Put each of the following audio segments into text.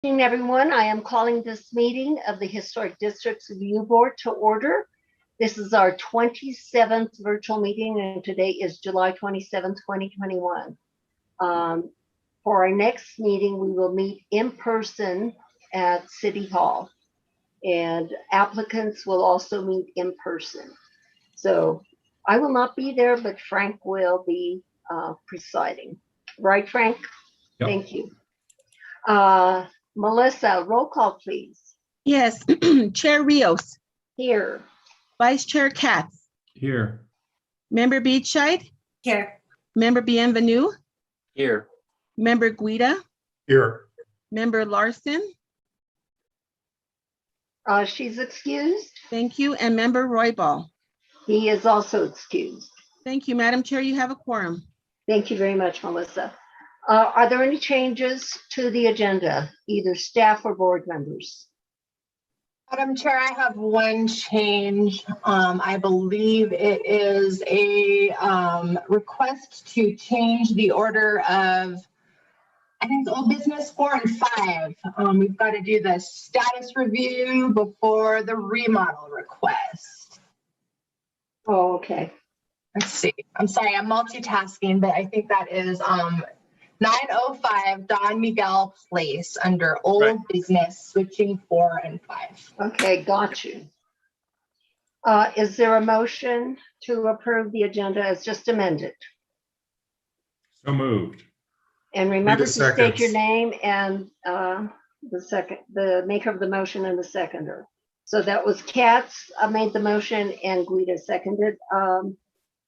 Good evening, everyone. I am calling this meeting of the Historic Districts Review Board to order. This is our 27th virtual meeting, and today is July 27th, 2021. For our next meeting, we will meet in person at City Hall, and applicants will also meet in person. So I will not be there, but Frank will be presiding. Right, Frank? Yep. Thank you. Melissa, roll call, please. Yes, Chair Rios, Here. Vice Chair Katz, Here. Member Beachside, Here. Member Bienvenue, Here. Member Guida, Here. Member Larson, She's excused. thank you, and Member Roybal. He is also excused. Thank you, Madam Chair, you have a quorum. Thank you very much, Melissa. Are there any changes to the agenda, either staff or board members? Madam Chair, I have one change. I believe it is a request to change the order of, I think it's old business 4 and 5. We've got to do the status review before the remodel request. Oh, okay. Let's see. I'm sorry, I'm multitasking, but I think that is 905 Don Miguel Place under old business, switching 4 and 5. Okay, got you. Is there a motion to approve the agenda as just amended? So moved. And remember to Rita state your seconds. name and the maker of the motion and the seconder. So that was Katz made the motion and Guida seconded.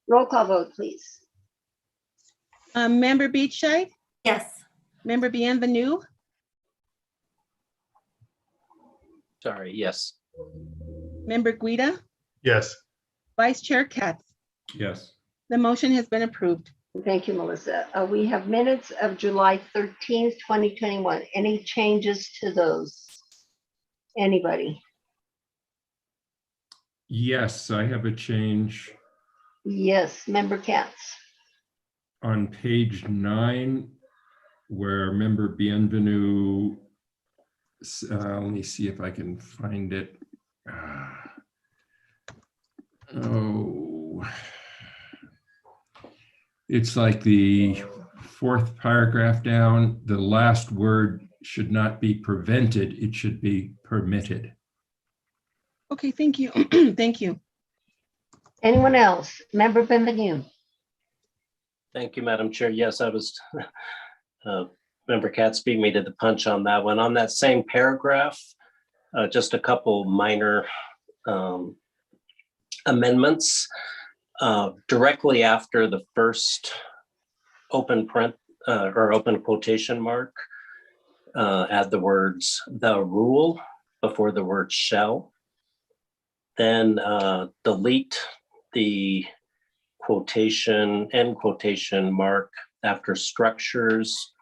Roll call vote, please. Member Beachside, Yes. Member Bienvenue, Sorry, yes. Member Guida, Yes. Vice Chair Katz. Yes. The motion has been approved. Thank you, Melissa. We have minutes of July 13th, 2021. Any changes to those? Anybody? Yes, I have a change Yes, Member Katz. on page 9 where member Bienvenue, let me see if I can find it. Oh, it's like the 4th paragraph down. The last word should not be prevented. It should be permitted. Okay, thank you. Thank you. Anyone else? Member Bienvenue. Thank you, Madam Chair. Yes, I was, Member Katz beat me to the punch on that one. On that same paragraph, just a couple minor amendments. Directly after the first open print or open quotation mark, add the words "the rule" before the word "shall." Then delete the quotation, end quotation mark after structures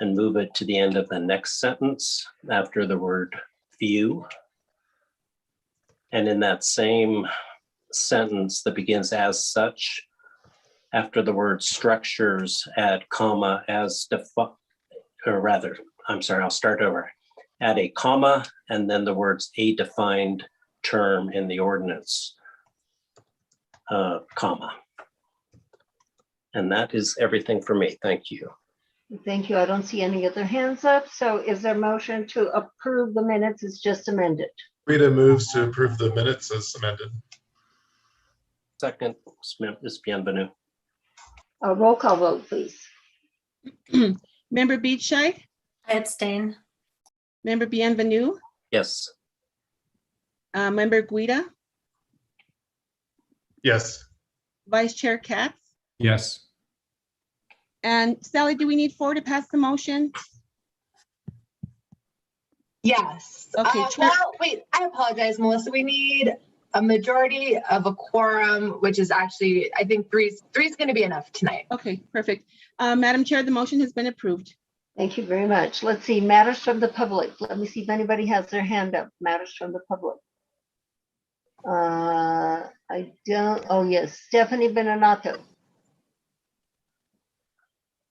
and move it to the end of the next sentence after the word view. And in that same sentence that begins "as such," after the word structures, add comma as defined, or rather, I'm sorry, I'll start over. Add a comma and then the words "a defined term in the ordinance," comma. And that is everything for me. Thank you. Thank you. I don't see any other hands up. So is there a motion to approve the minutes as just amended? Rita moves to approve the minutes as amended. Second is Bienvenue. A roll call vote, please. Member Beachside, I abstain. Member Bienvenue, Yes. Member Guida, Yes. Vice Chair Katz. Yes. And Sally, do we need 4 to pass the motion? Yes. Okay, Chair- Well, wait, I apologize, Melissa. We need a majority of a quorum, which is actually, I think three's going to be enough tonight. Okay, perfect. Madam Chair, the motion has been approved. Thank you very much. Let's see, matters from the public. Let me see if anybody has their hand up. Matters from the public. I don't, oh yes, Stephanie Benenato.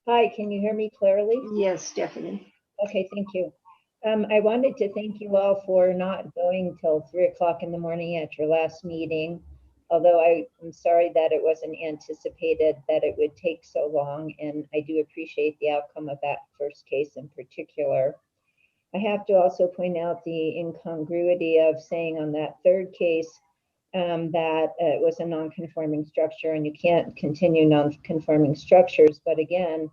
Hi, can you hear me clearly? Yes, Stephanie. Okay, thank you. I wanted to thank you all for not going till 3 o'clock in the morning at your last meeting. Although I'm sorry that it wasn't anticipated that it would take so long, and I do appreciate the outcome of that first case in particular. I have to also point out the incongruity of saying on that third case that it was a non-conforming structure and you can't continue non-conforming structures. But again,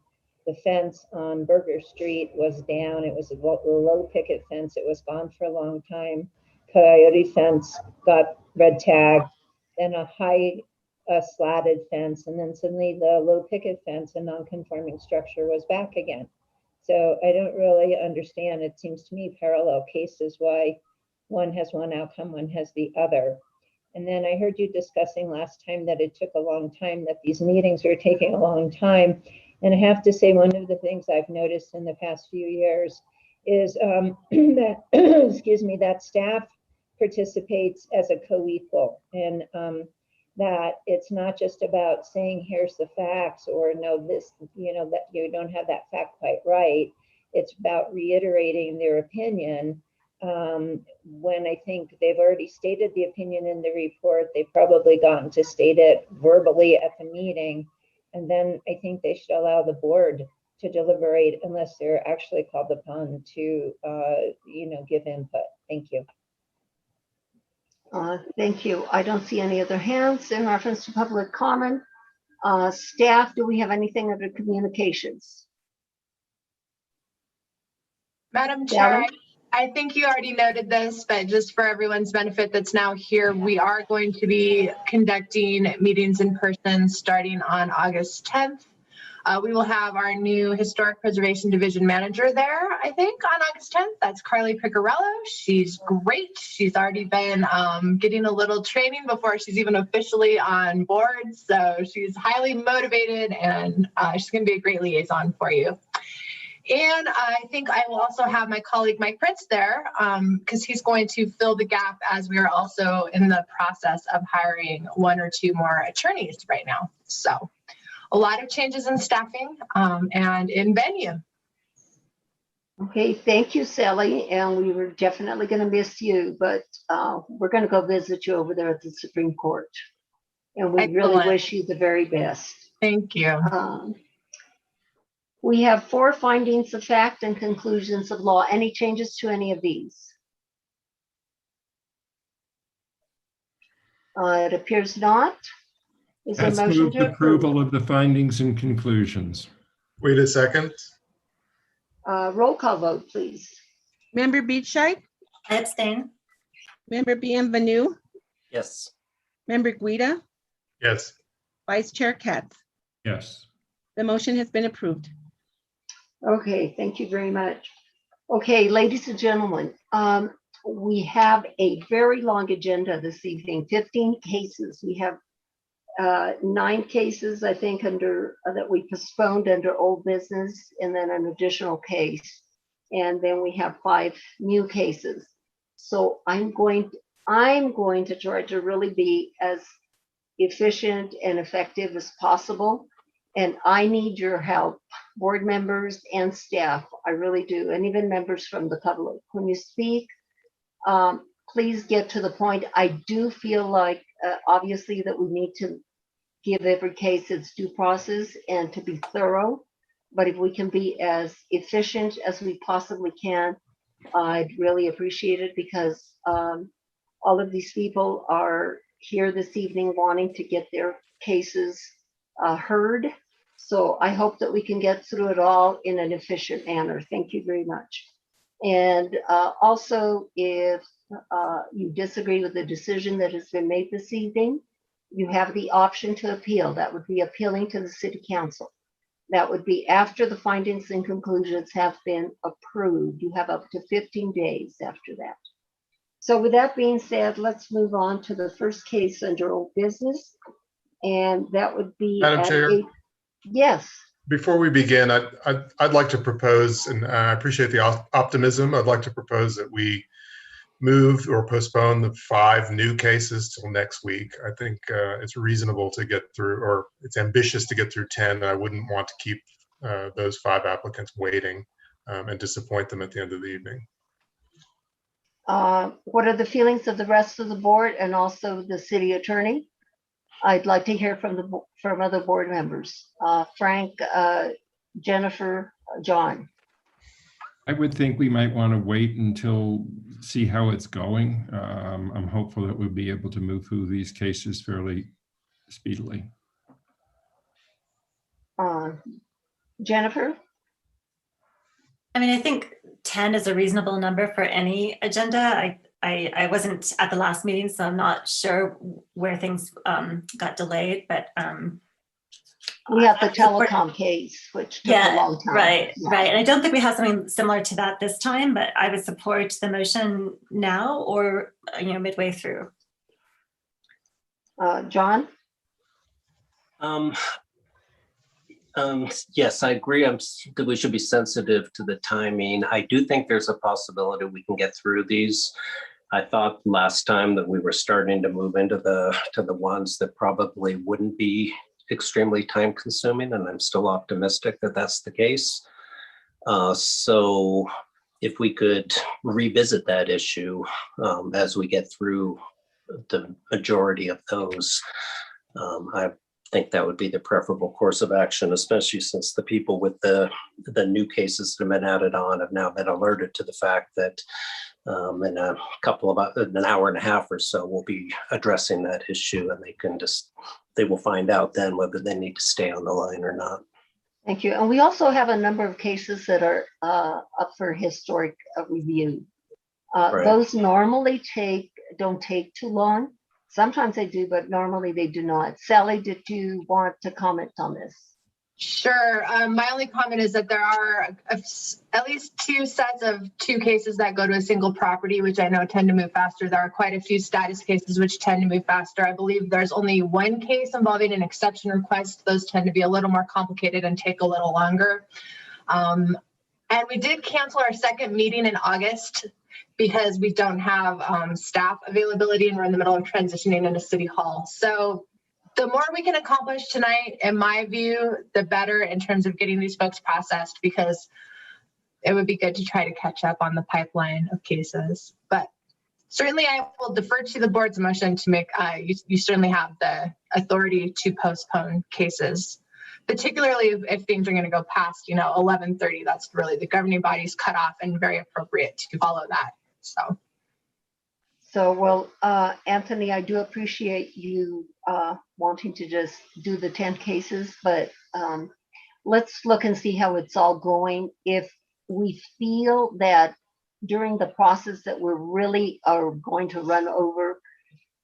the fence on Burger Street was down. It was a low picket fence. It was gone for a long time. Coyote fence got red tagged, then a high slatted fence, and then suddenly the low picket fence, a non-conforming structure, was back again. So I don't really understand. It seems to me parallel cases why one has one outcome, one has the other. And then I heard you discussing last time that it took a long time, that these meetings are taking a long time. And I have to say, one of the things I've noticed in the past few years is that, excuse me, that staff participates as a co-equal, and that it's not just about saying, here's the facts, or no, this, that you don't have that fact quite right. It's about reiterating their opinion. When I think they've already stated the opinion in the report, they've probably gotten to state it verbally at the meeting. And then I think they should allow the board to deliberate unless they're actually called upon to, give input. Thank you. Thank you. I don't see any other hands in reference to public comment. Staff, do we have anything under communications? Madam Chair, Sally? I think you already noted this, but just for everyone's benefit that's now here, we are going to be conducting meetings in person starting on August 10th. We will have our new Historic Preservation Division manager there, I think, on August 10th. That's Carly Picarello. She's great. She's already been getting a little training before she's even officially on board. So she's highly motivated, and she's going to be a great liaison for you. And I think I will also have my colleague Mike Prince there because he's going to fill the gap, as we are also in the process of hiring 1 or 2 more attorneys right now. So a lot of changes in staffing and in venue. Okay, thank you, Sally. And we were definitely going to miss you, but we're going to go visit you over there at the Supreme Court. And we really Excellent. wish you the very best. Thank you. We have 4 findings of fact and conclusions of law. Any changes to any of these? It appears not. Is there a Let's motion move to approve? approval of the findings and conclusions. Wait a second. Roll call vote, please. Member Beachite, I abstain. Member Bienvenue, Yes. Member Guida, Yes. Vice Chair Katz. Yes. The motion has been approved. Okay, thank you very much. Okay, ladies and gentlemen, we have a very long agenda this evening, 15 cases. We have 9 cases, I think, under that we postponed under old business, and then an additional case. And then we have 5 new cases. So I'm going to try to really be as efficient and effective as possible. And I need your help, board members and staff. I really do. And even members from the public. When you speak, please get to the point. I do feel like, obviously, that we need to give every case its due process and to be thorough. But if we can be as efficient as we possibly can, I'd really appreciate it, because all of these people are here this evening wanting to get their cases heard. So I hope that we can get through it all in an efficient manner. Thank you very much. And also, if you disagree with the decision that has been made this evening, you have the option to appeal. That would be appealing to the City Council. That would be after the findings and conclusions have been approved. You have up to 15 days after that. So with that being said, let's move on to the first case under old business. And that would be Madam Chair? Yes. Before we begin, I'd like to propose, and I appreciate the optimism. I'd like to propose that we move or postpone the 5 new cases till next week. I think it's reasonable to get through, or it's ambitious to get through 10. I wouldn't want to keep those 5 applicants waiting and disappoint them at the end of the evening. What are the feelings of the rest of the board and also the city attorney? I'd like to hear from other board members. Frank, Jennifer, John. I would think we might want to wait until, see how it's going. I'm hopeful that we'll be able to move through these cases fairly speedily. Jennifer? I mean, I think 10 is a reasonable number for any agenda. I wasn't at the last meeting, so I'm not sure where things got delayed, but We have the I support- telecom case, which took a long time. right, Yeah. right. And I don't think we have something similar to that this time, but I would support the motion now or, midway through. John? Yes, I agree. That we should be sensitive to the timing. I do think there's a possibility we can get through these. I thought last time that we were starting to move into the ones that probably wouldn't be extremely time consuming, and I'm still optimistic that that's the case. So if we could revisit that issue as we get through the majority of those, I think that would be the preferable course of action, especially since the people with the new cases that have been added on have now been alerted to the fact that in a couple of an hour and a half or so, we'll be addressing that issue, and they will find out then whether they need to stay on the line or not. Thank you. And we also have a number of cases that are up for historic review. Right. Those normally don't take too long. Sometimes they do, but normally they do not. Sally, did you want to comment on this? Sure. My only comment is that there are at least two sets of two cases that go to a single property, which I know tend to move faster. There are quite a few status cases which tend to move faster. I believe there's only one case involving an exception request. Those tend to be a little more complicated and take a little longer. And we did cancel our second meeting in August because we don't have staff availability and we're in the middle of transitioning into City Hall. So the more we can accomplish tonight, in my view, the better in terms of getting these folks processed, because it would be good to try to catch up on the pipeline of cases. But certainly I will defer to the board's motion to make, you certainly have the authority to postpone cases, particularly if things are going to go past, 11:30. That's really the governing body's cutoff, and very appropriate to follow that. So, well, Anthony, I do appreciate you wanting to just do the 10 cases, but let's look and see how it's all going. If we feel that during the process that we really are going to run over,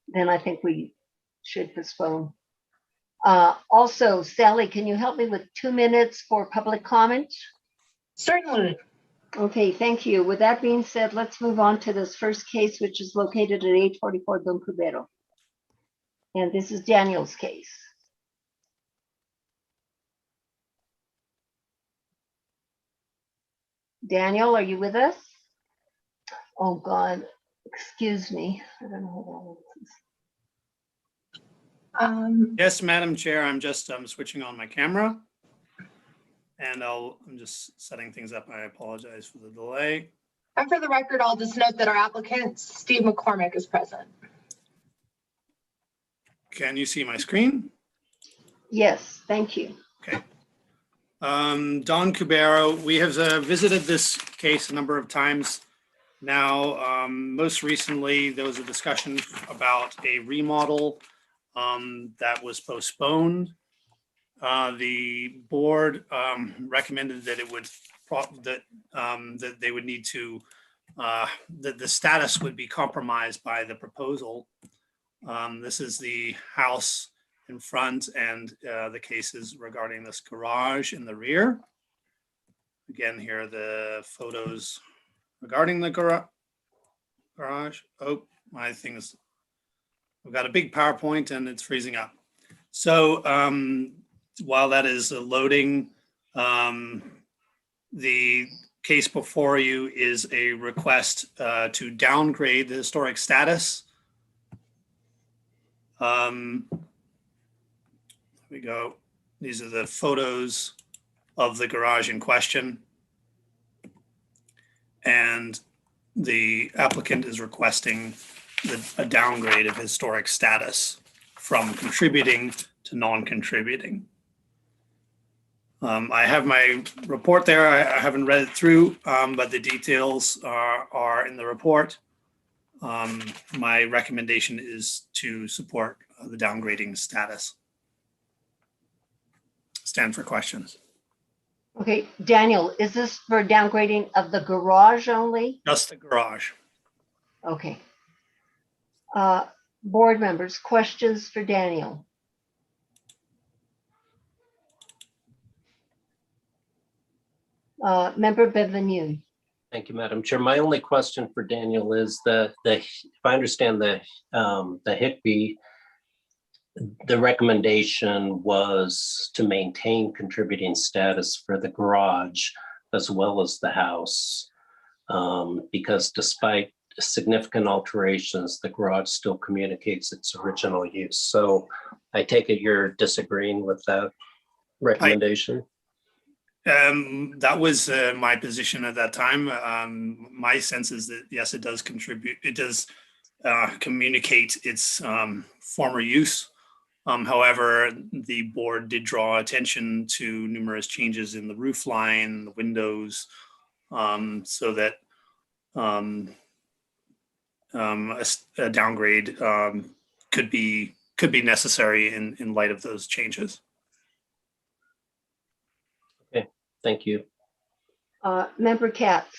then I think we should postpone. Also, Sally, can you help me with 2 minutes for public comment? Certainly. Okay, thank you. With that being said, let's move on to this first case, which is located at 844 Don Cubero. And this is Daniel's case. Daniel, are you with us? Oh God, excuse me. I don't know who that is. Yes, Madam Chair, I'm just switching on my camera. And I'm just setting things up. I apologize for the delay. And for the record, I'll just note that our applicant, Steve McCormick, is present. Can you see my screen? Yes, thank you. Okay. Don Cubero, we have visited this case a number of times now. Most recently, there was a discussion about a remodel that was postponed. The board recommended that it would that they would need to that the status would be compromised by the proposal. This is the house in front and the cases regarding this garage in the rear. Again, here are the photos regarding the garage. Oh, my thing is, we've got a big PowerPoint and it's freezing up. So while that is loading, the case before you is a request to downgrade the historic status. Here we go. These are the photos of the garage in question. And the applicant is requesting a downgrade of historic status from contributing to non-contributing. I have my report there. I haven't read it through, but the details are in the report. My recommendation is to support the downgrading status. Stand for questions. Okay, Daniel, is this for downgrading of the garage only? Just the garage. Okay. Board members, questions for Daniel? Member Benvenue. Thank you, Madam Chair. My only question for Daniel is that if I understand the HICB, the recommendation was to maintain contributing status for the garage as well as the house, because despite significant alterations, the garage still communicates its original use. So I take it you're disagreeing with that recommendation? That was my position at that time. My sense is that, yes, it does contribute. It does communicate its former use. However, the board did draw attention to numerous changes in the roof line, the windows, so that a downgrade could be necessary in light of those changes. Thank you. Member Katz.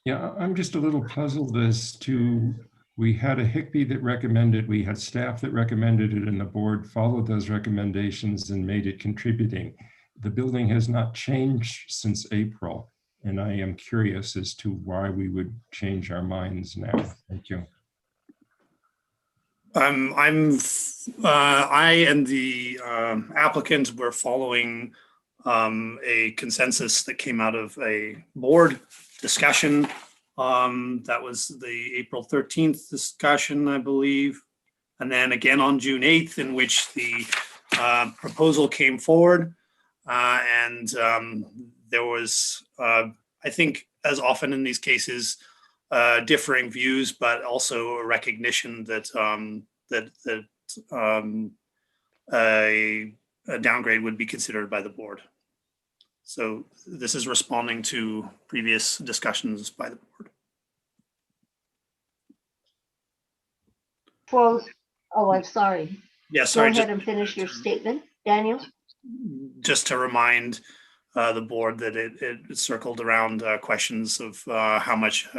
Yeah, I'm just a little puzzled as to, we had a HICB that recommended, we had staff that recommended it, and the board followed those recommendations and made it contributing. The building has not changed since April, and I am curious as to why we would change our minds now. Thank you. I and the applicant were following a consensus that came out of a board discussion. That was the April 13th discussion, I believe. And then again on June 8th, in which the proposal came forward. And there was, I think, as often in these cases, differing views, but also a recognition that a downgrade would be considered by the board. So this is responding to previous discussions by the board. Well, oh, I'm sorry. Yeah, sorry. Go ahead and finish your statement, Daniel. Just to remind the board that it circled around questions of how much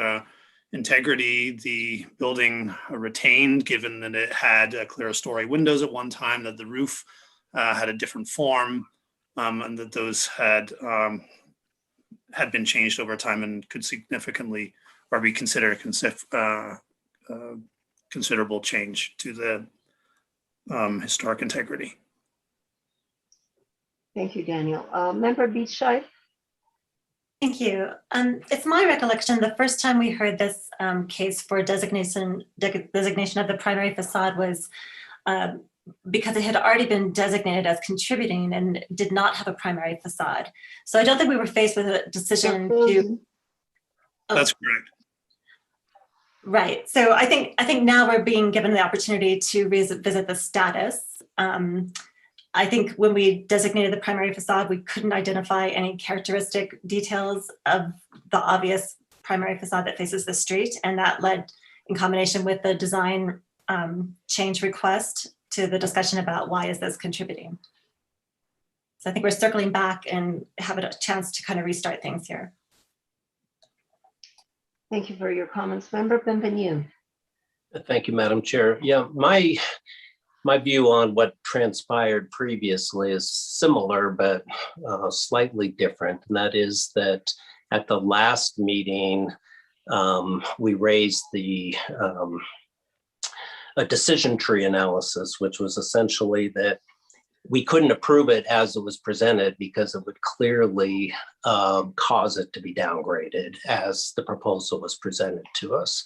integrity the building retained, given that it had clear story windows at one time, that the roof had a different form, and that those had been changed over time and could significantly or be considered considerable change to the historic integrity. Thank you, Daniel. Member Beachside. Thank you. It's my recollection the first time we heard this case for designation of the primary facade was because it had already been designated as contributing and did not have a primary facade. So I don't think we were faced with a decision to. That's correct. Right. So I think now we're being given the opportunity to revisit the status. I think when we designated the primary facade, we couldn't identify any characteristic details of the obvious primary facade that faces the street. And that led, in combination with the design change request, to the discussion about why is this contributing. So I think we're circling back and have a chance to kind of restart things here. Thank you for your comments. Member Benvenue. Thank you, Madam Chair. Yeah, my view on what transpired previously is similar, but slightly different. And that is that at the last meeting, we raised a decision tree analysis, which was essentially that we couldn't approve it as it was presented because it would clearly cause it to be downgraded as the proposal was presented to us,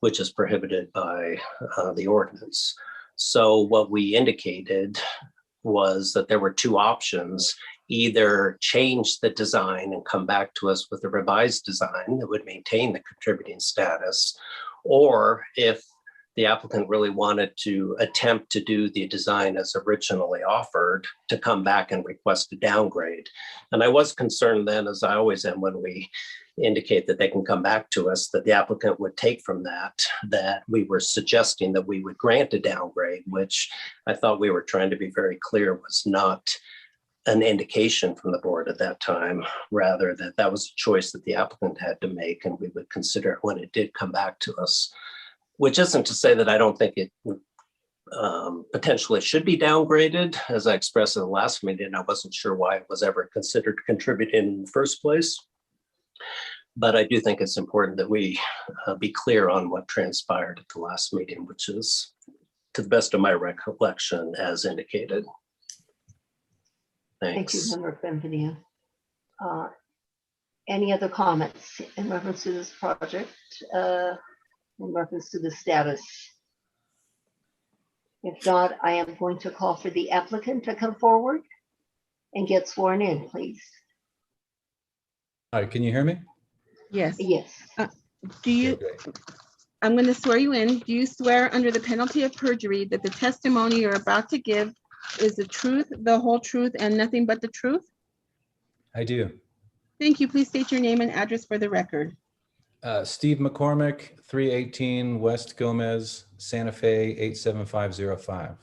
which is prohibited by the ordinance. So what we indicated was that there were two options. either change the design and come back to us with a revised design that would maintain the contributing status, or if the applicant really wanted to attempt to do the design as originally offered, to come back and request a downgrade. And I was concerned then, as I always am when we indicate that they can come back to us, that the applicant would take from that we were suggesting that we would grant a downgrade, which I thought we were trying to be very clear was not an indication from the board at that time, rather that was a choice that the applicant had to make, and we would consider it when it did come back to us. Which isn't to say that I don't think it potentially should be downgraded. As I expressed in the last meeting, I wasn't sure why it was ever considered contributing in the first place. But I do think it's important that we be clear on what transpired at the last meeting, which is, to the best of my recollection, as indicated. Thank you, Thanks. Member Benvenia. Any other comments in reference to this project, in reference to the status? If not, I am going to call for the applicant to come forward and get sworn in, please. Hi, can you hear me? Yes. Yes. Do you, Okay, great. I'm going to swear you in. Do you swear under the penalty of perjury that the testimony you're about to give is the truth, the whole truth, and nothing but the truth? I do. Thank you. Please state your name and address for the record. Steve McCormick, 318 West Gomez, Santa Fe, 87505.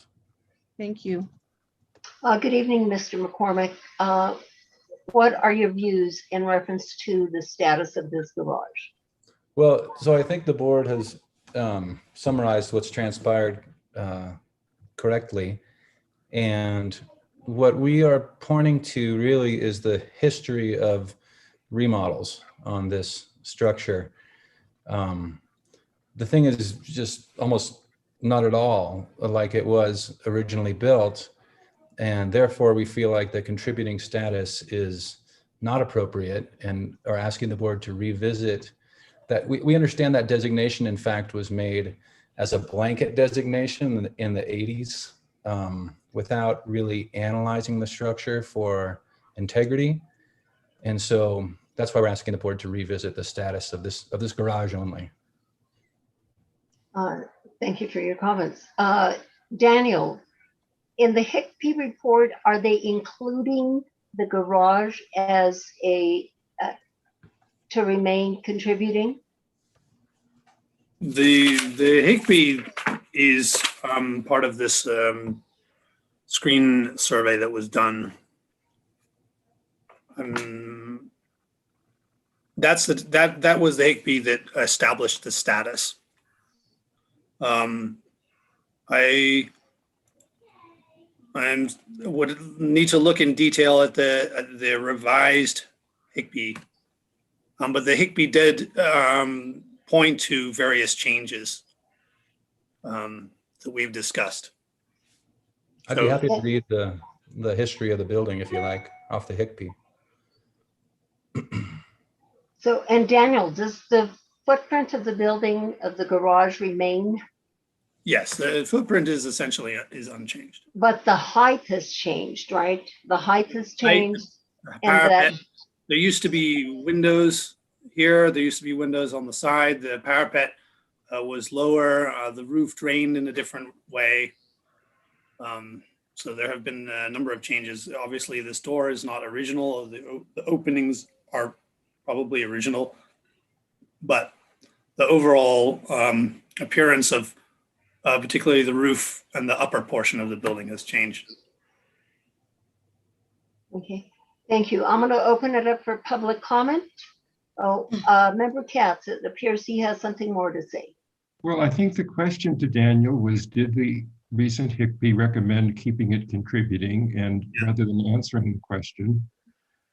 Thank you. Good evening, Mr. McCormick. What are your views in reference to the status of this garage? Well, so I think the board has summarized what's transpired correctly. And what we are pointing to really is the history of remodels on this structure. The thing is just almost not at all like it was originally built. And therefore we feel like the contributing status is not appropriate and are asking the board to revisit that. We understand that designation, in fact, was made as a blanket designation in the 80s without really analyzing the structure for integrity. And so that's why we're asking the board to revisit the status of this garage only. Thank you for your comments. Daniel, in the HICP report, are they including the garage as a to remain contributing? The Higby is part of this screen survey that was done. That was the Higby that established the status. I would need to look in detail at the revised Higby, but the Higby did point to various changes that we've discussed. I'd be happy to read the history of the building if you like, off the Higby. So, and Daniel, does the footprint of the building of the garage remain? Yes, the footprint is essentially unchanged. But the height has changed, right? The height has changed. And Parapet, that, there used to be windows here. There used to be windows on the side. The parapet was lower. The roof drained in a different way. So there have been a number of changes. Obviously, this door is not original. The openings are probably original, but the overall appearance of particularly the roof and the upper portion of the building has changed. okay, thank you. I'm going to open it up for public comment. Oh, Member Katz, it appears he has something more to say. Well, I think the question to Daniel was, did the recent HICP recommend keeping it contributing? And rather than answering the question.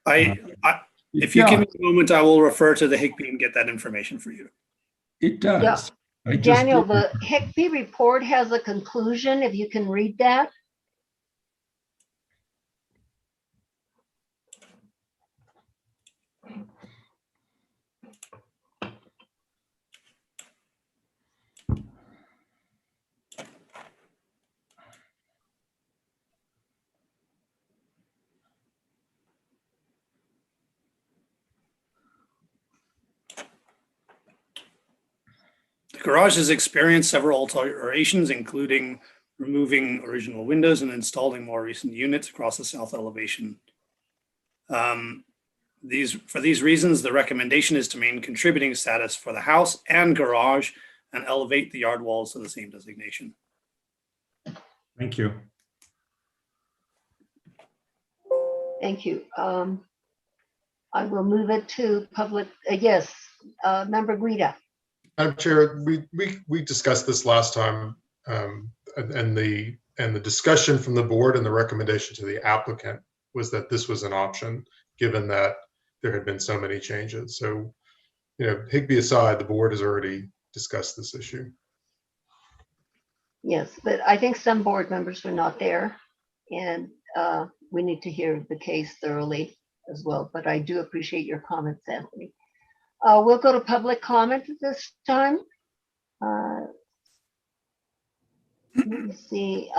If you give me a moment, I will refer to the Higby and get that information for you. It does. Yeah. I just Daniel, did- the HICP report has a conclusion, if you can read that. garage has experienced several alterations, including removing original windows and installing more recent units across the south elevation. For these reasons, the recommendation is to maintain contributing status for the house and garage and elevate the yard walls to the same designation. Thank you. Thank you. I will move it to public, yes, Member Guida. Madam Chair, we discussed this last time, and the discussion from the board and the recommendation to the applicant was that this was an option, given that there had been so many changes. So, Higbee aside, the board has already discussed this issue. Yes, but I think some board members were not there, and we need to hear the case thoroughly as well. But I do appreciate your comments, Anthony. We'll go to public comment at this time. Let me see.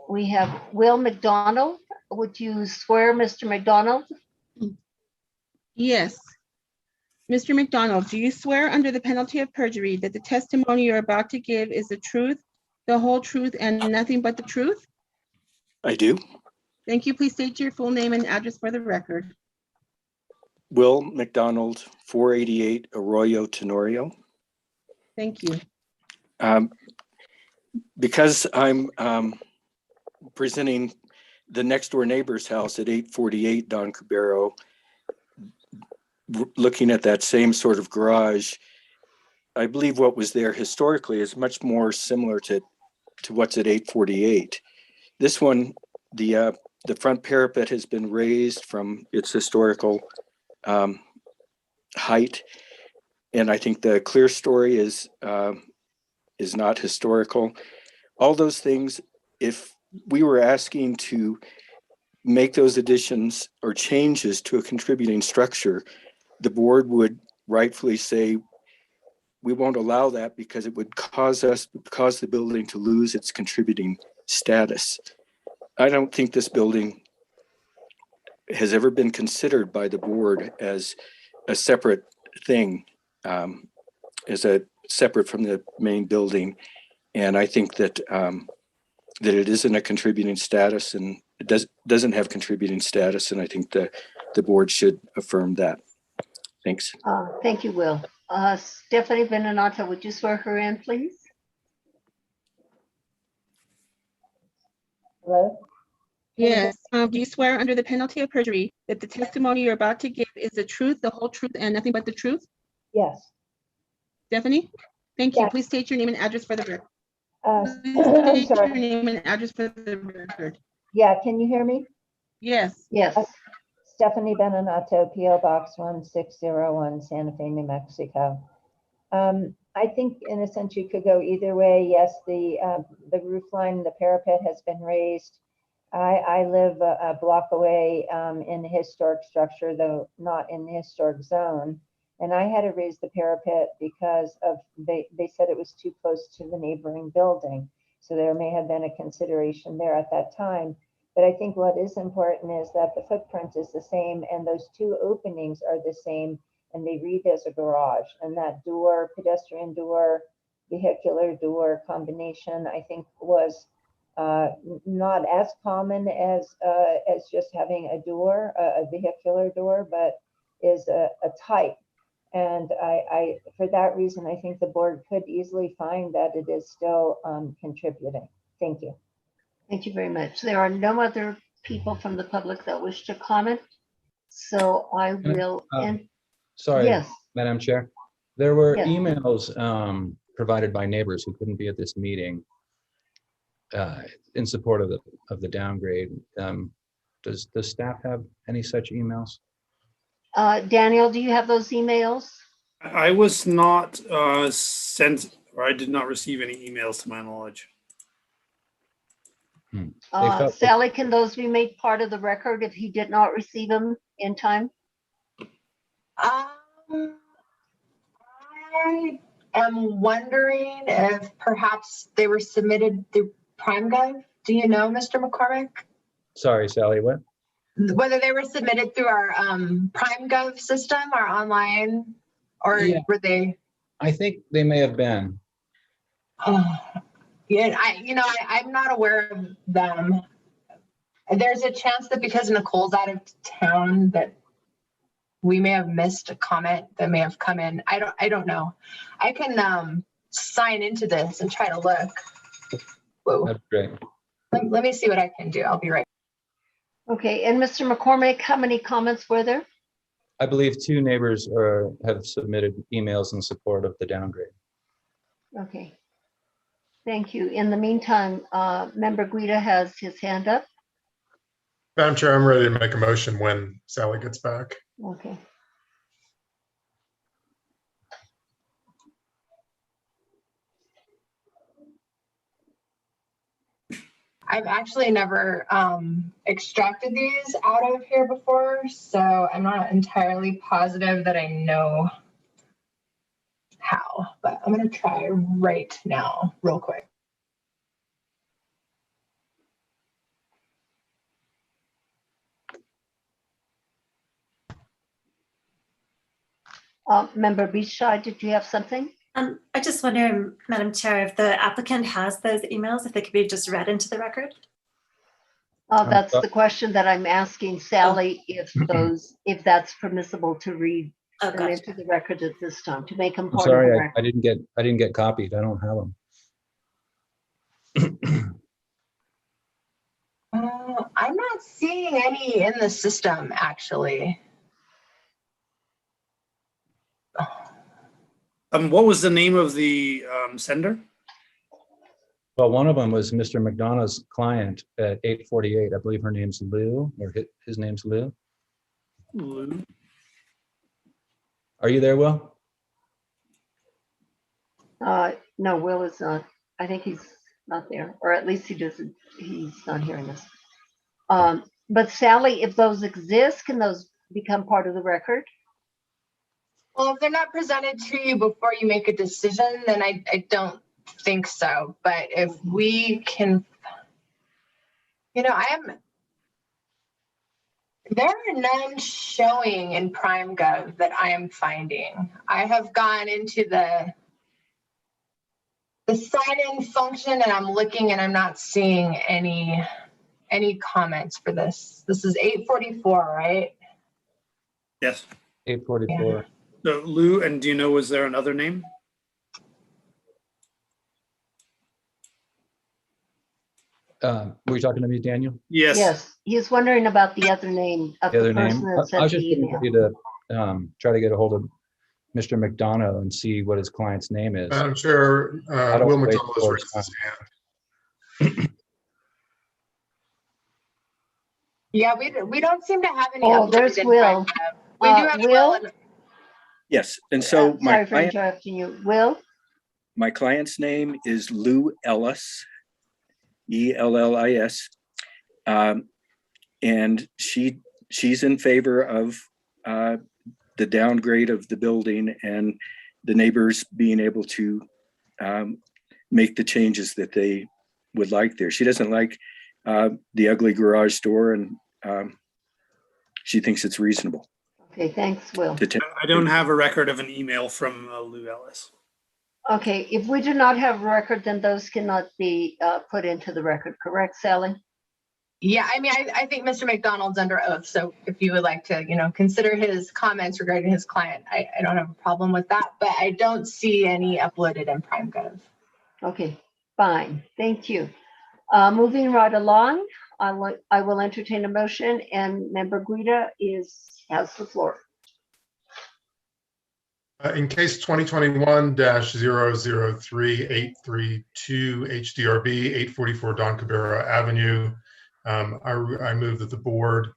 We have Will McDonald. Would you swear, Mr. McDonald? Yes. Mr. McDonald, do you swear under the penalty of perjury that the testimony you're about to give is the truth, the whole truth, and nothing but the truth? I do. Thank you. Please state your full name and address for the record. Will McDonald, 488 Arroyo Tenorio. Thank you. Because I'm presenting the next door neighbor's house at 848 Don Cubero, looking at that same sort of garage, I believe what was there historically is much more similar to what's at 848. This one, the front parapet has been raised from its historical height, and I think the clear story is not historical. All those things, if we were asking to make those additions or changes to a contributing structure, the board would rightfully say, we won't allow that because it would cause the building to lose its contributing status. I don't think this building has ever been considered by the board as a separate thing, separate from the main building. And I think that that it isn't a contributing status, and it doesn't have contributing status. And I think the board should affirm that. Thanks. Thank you, Will. Stephanie Beninato, would you swear her in, please? Hello? Yes. Do you swear under the penalty of perjury that the testimony you're about to give is the truth, the whole truth, and nothing but the truth? Yes. Stephanie? Thank you. Yes. Please state your name and address for the record. Please I'm state your sorry. name and address for the record. Yeah, can you hear me? Yes. Yes. Stephanie Beninato, PO Box 1601, Santa Fe, New Mexico. I think in a sense you could go either way. Yes, the roof line, the parapet has been raised. I live a block away in the historic structure, though not in the historic zone. And I had to raise the parapet because of they said it was too close to the neighboring building. So there may have been a consideration there at that time. But I think what is important is that the footprint is the same and those two openings are the same and they read as a garage. And that door, pedestrian door, vehicular door combination, I think was not as common as just having a door, a vehicular door, but is a type. And I for that reason, I think the board could easily find that it is still contributing. Thank you. Thank you very much. There are no other people from the public that wish to comment. So I will end. Sorry, Yes. Madam Chair. There were Yes. emails provided by neighbors who couldn't be at this meeting in support of the downgrade. Does the staff have any such emails? Daniel, do you have those emails? I was not sent, or I did not receive any emails to my knowledge. felt- Sally, can those be made part of the record if he did not receive them in time? I am wondering if perhaps they were submitted through PrimeGov. Do you know, Mr. McCormick? Sorry, Sally, what? Whether they were submitted through our PrimeGov system, our online, or Yeah. were they? I think they may have been. Yeah, I'm not aware of them. There's a chance that because Nicole's out of town that we may have missed a comment that may have come in. I don't know. I can sign into this and try to look. Whoa. That's great. Let me see what I can do. I'll be right. Okay, and Mr. McCormick, how many comments were there? I believe 2 neighbors have submitted emails in support of the downgrade. Okay. Thank you. In the meantime, Member Guida has his hand up. Madam Chair, I'm ready to make a motion when Sally gets back. Okay. I've actually never extracted these out of here before, so I'm not entirely positive that I know how, but I'm going to try right now, real quick. Member Beachside, did you have something? I just wonder, Madam Chair, if the applicant has those emails, if they could be just read into the record? That's the question that I'm asking Sally, if that's permissible to read Oh, them gotcha. into the record at this time, to make them I'm part of the sorry, I record. didn't get copied. I don't have them. I'm not seeing any in the system, actually. What was the name of the sender? Well, one of them was Mr. McDonough's client at 848. I believe her name's Lou, or his name's Lou. Lou. Are you there, Will? No, Will is not. I think he's not there, or at least he's not hearing us. But Sally, if those exist, can those become part of the record? Well, if they're not presented to you before you make a decision, then I don't think so. But if we can, there are none showing in PrimeGov that I am finding. I have gone into the sign-in function and I'm looking and I'm not seeing any comments for this. This is 844, right? Yes. 844. Yeah. So Lou, and do you know, was there another name? Were you talking to me, Daniel? Yes. Yes, he's wondering about the other name of The the other name? person that I was sent just the getting email. ready to try to get a hold of Mr. McDonough and see what his client's name is. Madam Chair, don't Will wait McDonald has for raised time. his hand. Yeah, we don't seem to have any. Oh, there's updates in Will. PrimeGov. We do have Will? Will. Yes, and so my Sorry for client, interrupting you. Will? my client's name is Lou Ellis, ELLIS. And she's in favor of the downgrade of the building and the neighbors being able to make the changes that they would like there. She doesn't like the ugly garage door, and she thinks it's reasonable. Okay, thanks, Will. I don't have a record of an email from Lou Ellis. Okay, if we do not have a record, then those cannot be put into the record, correct, Sally? Yeah, I mean, I think Mr. McDonald's under oath. So if you would like to, consider his comments regarding his client, I don't have a problem with that, but I don't see any uploaded in PrimeGov. Okay, fine, thank you. Moving right along, I will entertain a motion, and Member Guida has the floor. In case 2021-003832 HDRB 844 Don Cabero Avenue, I move that the board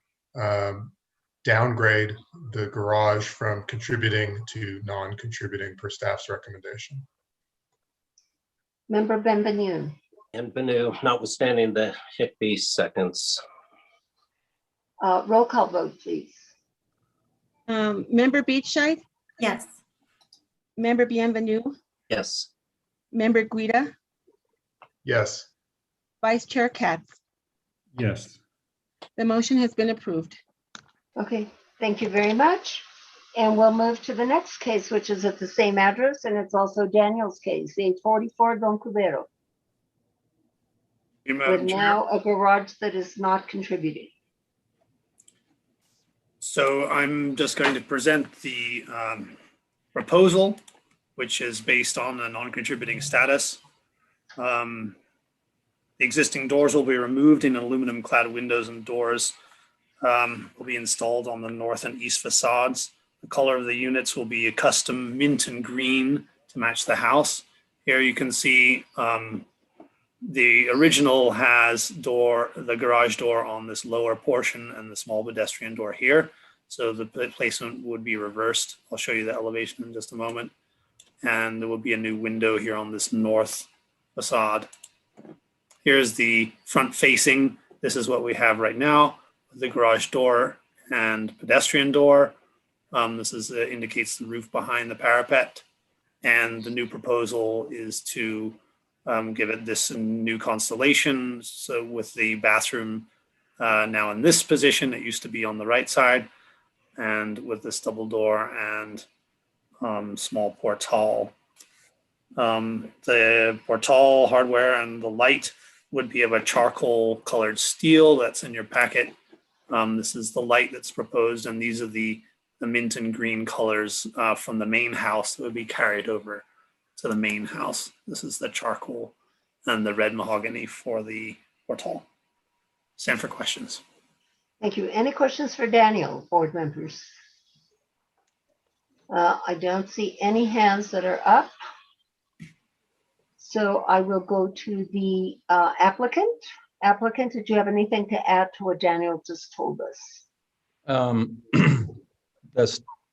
downgrade the garage from contributing to non-contributing per staff's recommendation. Member Benvenue. And Benu, notwithstanding the Hickby seconds. Roll call vote, please. Member Beachside, Yes. Member Bienvenue, Yes. Member Guida, Yes. Vice Chair Katz. Yes. The motion has been approved. Okay, thank you very much. And we'll move to the next case, which is at the same address, and it's also Daniel's case, 844 Don Cubero, You, with Madam Chair. now a garage that is not contributing. So I'm just going to present the proposal, which is based on a non-contributing status. The existing doors will be removed and aluminum clad windows and doors will be installed on the north and east facades. The color of the units will be a custom mint and green to match the house. Here you can see the original has the garage door on this lower portion and the small pedestrian door here. So the placement would be reversed. I'll show you the elevation in just a moment. And there will be a new window here on this north facade. Here's the front facing. This is what we have right now, the garage door and pedestrian door. This indicates the roof behind the parapet. And the new proposal is to give it this new constellation. So with the bathroom now in this position, it used to be on the right side, and with this double door and small portal. The portal hardware and the light would be of a charcoal colored steel that's in your packet. This is the light that's proposed, and these are the mint and green colors from the main house that would be carried over to the main house. This is the charcoal and the red mahogany for the portal. Stand for questions. Thank you. Any questions for Daniel, board members? I don't see any hands that are up. So I will go to the applicant. Applicant, did you have anything to add to what Daniel just told us?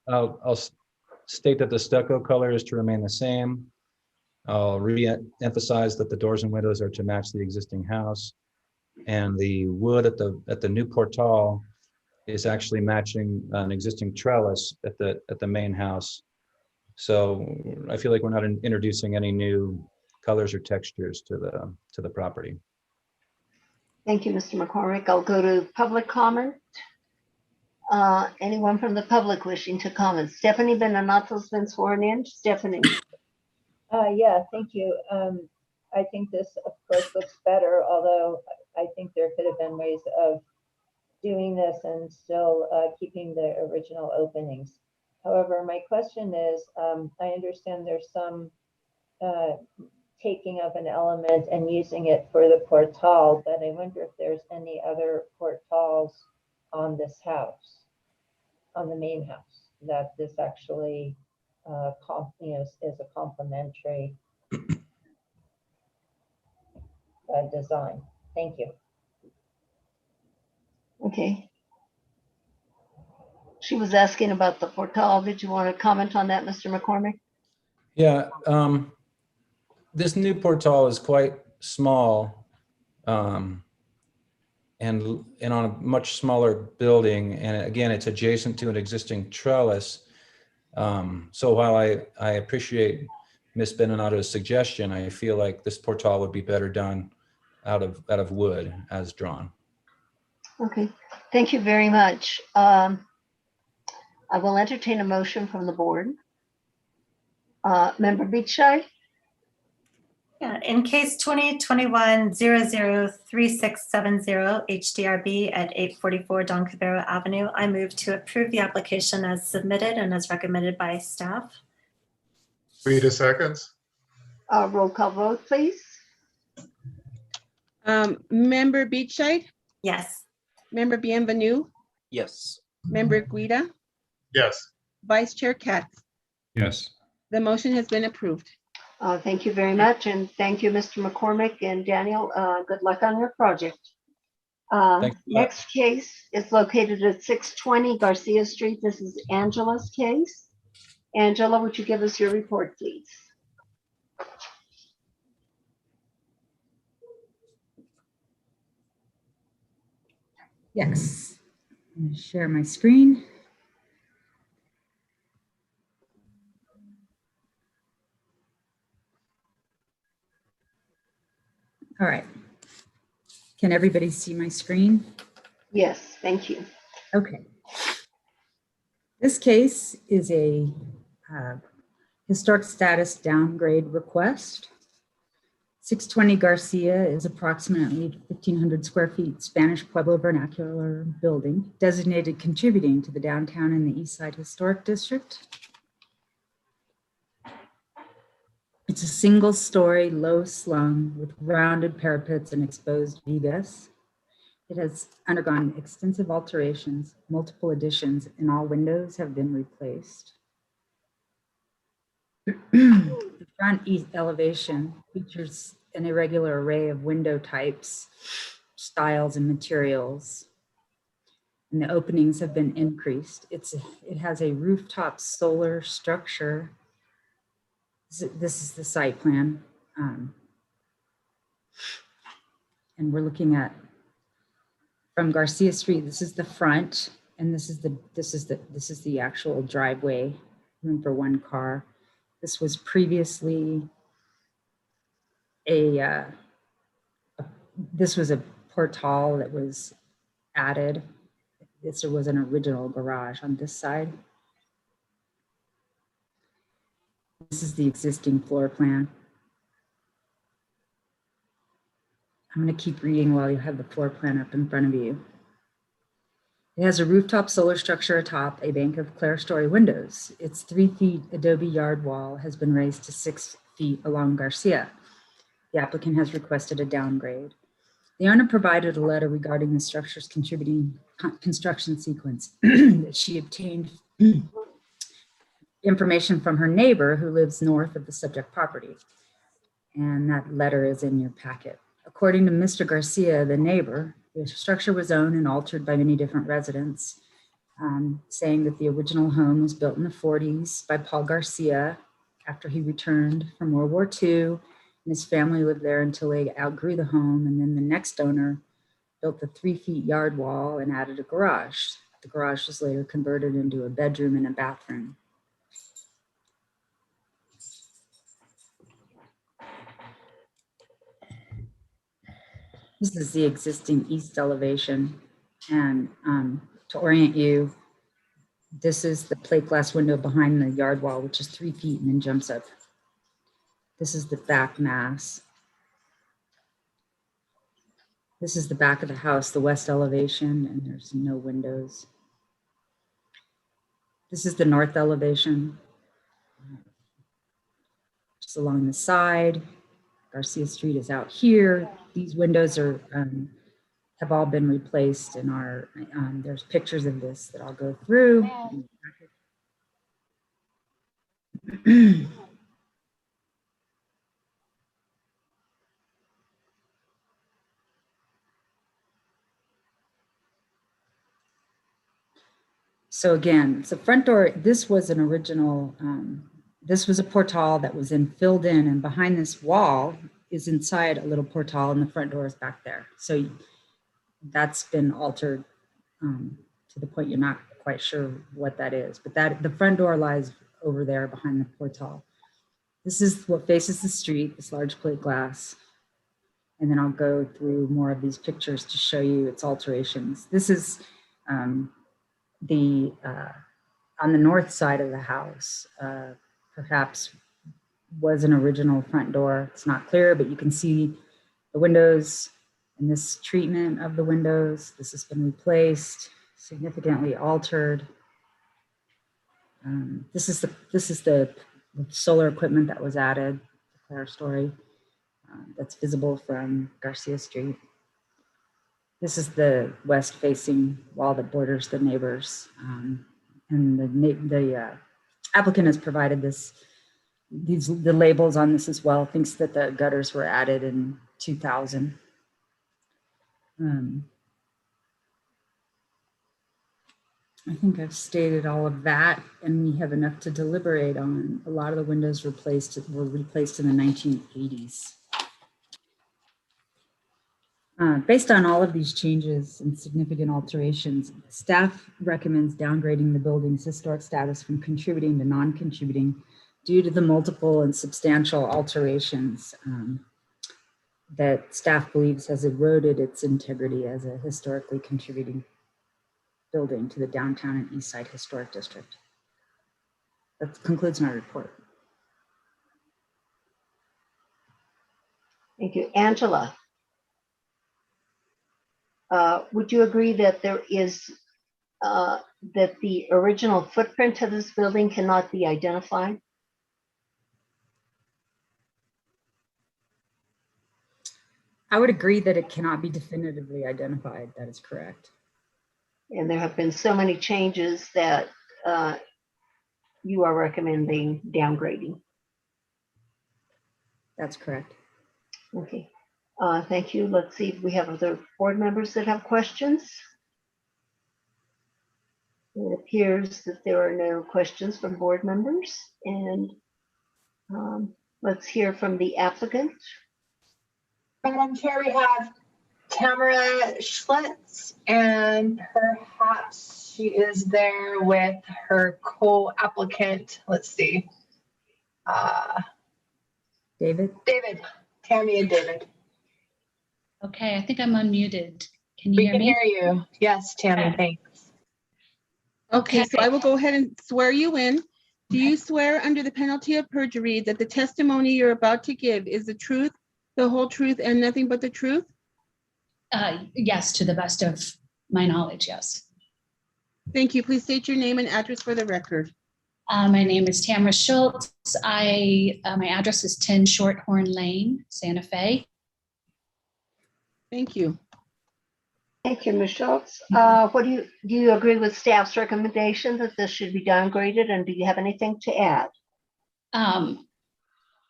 I'll state that the stucco color is to remain the same. I'll re-emphasize that the doors and windows are to match the existing house. And the wood at the new portal is actually matching an existing trellis at the main house. So I feel like we're not introducing any new colors or textures to the property. Thank you, Mr. McCormick. I'll go to public comment. Anyone from the public wishing to comment? Stephanie Benanato's been sworn in. Stephanie. Yeah, thank you. I think this, of course, looks better, although I think there could have been ways of doing this and still keeping the original openings. However, my question is, I understand there's some taking of an element and using it for the portal, but I wonder if there's any other portals on this house, on the main house, that this actually is a complementary design. Thank you. Okay. She was asking about the portal. Did you want to comment on that, Mr. McCormick? Yeah, this new portal is quite small and on a much smaller building. And again, it's adjacent to an existing trellis. So while I appreciate Ms. Benanato's suggestion, I feel like this portal would be better done out of wood as drawn. Okay, thank you very much. I will entertain a motion from the board. Member Beachside? Yeah, in case 2021-003670 HDRB at 844 Don Cubero Avenue, I move to approve the application as submitted and as recommended by staff. Rita seconds. Roll call vote, please. Member Beachside, Yes. Member Bienvenue, Yes. Member Guida, Yes. Vice Chair Katz. Yes. The motion has been approved. Thank you very much, and thank you, Mr. McCormick and Daniel. Good luck on your project. Thanks a lot. Next case is located at 620 Garcia Street. This is Angela's case. Angela, would you give us your report, please? Yes, I'm going to share my screen. All right. Can everybody see my screen? Yes, thank you. Okay. This case is a historic status downgrade request. 620 Garcia is approximately 1,500 square feet Spanish Pueblo vernacular building designated contributing to the downtown and the East Side Historic District. It's a single-story, low slung with rounded parapets and exposed vigas. It has undergone extensive alterations, multiple additions, and all windows have been replaced. The front east elevation features an irregular array of window types, styles, and materials. And the openings have been increased. It has a rooftop solar structure. This is the site plan. And we're looking at from Garcia Street. This is the front, and this is the actual driveway, room for one car. This was previously this was a portal that was added. This was an original garage on this side. This is the existing floor plan. I'm going to keep reading while you have the floor plan up in front of you. It has a rooftop solar structure atop a bank of clerestory windows. Its 3 feet adobe yard wall has been raised to 6 feet along Garcia. The applicant has requested a downgrade. The owner provided a letter regarding the structure's contributing construction sequence that she obtained information from her neighbor who lives north of the subject property. And that letter is in your packet. According to Mr. Garcia, the neighbor, the structure was owned and altered by many different residents, saying that the original home was built in the 40s by Paul Garcia after he returned from World War II, and his family lived there until they outgrew the home. And then the next owner built the 3 feet yard wall and added a garage. The garage was later converted into a bedroom and a bathroom. This is the existing east elevation. And to orient you, this is the plate glass window behind the yard wall, which is 3 feet and then jumps up. This is the back mass. This is the back of the house, the west elevation, and there's no windows. This is the north elevation. Just along the side. Garcia Street is out here. These windows are have all been replaced and are there's pictures of this that I'll go through. So again, it's the front door. This was an original, this was a portal that was filled in, and behind this wall is inside a little portal, and the front door is back there. So that's been altered to the point you're not quite sure what that is, but that the front door lies over there behind the portal. This is what faces the street, this large plate glass. And then I'll go through more of these pictures to show you its alterations. This is on the north side of the house, perhaps was an original front door. It's not clear, but you can see the windows and this treatment of the windows. This has been replaced, significantly altered. This is the solar equipment that was added, the clerestory, that's visible from Garcia Street. This is the west-facing wall that borders the neighbors, and the applicant has provided the labels on this as well. Thinks that the gutters were added in 2000. I think I've stated all of that, and we have enough to deliberate on. A lot of the windows were replaced in the 1980s. Based on all of these changes and significant alterations, staff recommends downgrading the building's historic status from contributing to non-contributing due to the multiple and substantial alterations that staff believes has eroded its integrity as a historically contributing building to the downtown and east side historic district. That concludes my report. Thank you. Angela, would you agree that there is, that the original footprint of this building cannot be identified? I would agree that it cannot be definitively identified. That is correct. And there have been so many changes that you are recommending downgrading. That's correct. Okay, thank you. Let's see if we have other board members that have questions. It appears that there are no questions from board members, and let's hear from the applicant. Madam Chair, we have Tamara Schlitz, and perhaps she is there with her co-applicant. Let's see. David? David, Tammy and David. Okay, I think I'm unmuted. Can you We hear can me? hear you. Yes, Tammy, thanks. Okay, so I will go ahead and swear you in. Do you swear under the penalty of perjury that the testimony you're about to give is the truth, the whole truth, and nothing but the truth? Yes, to the best of my knowledge, yes. Thank you. Please state your name and address for the record. My name is Tamara Schultz. My address is 10 Shorthorn Lane, Santa Fe. Thank you. Thank you, Ms. Schultz. What do you agree with staff's recommendation that this should be downgraded, and do you have anything to add?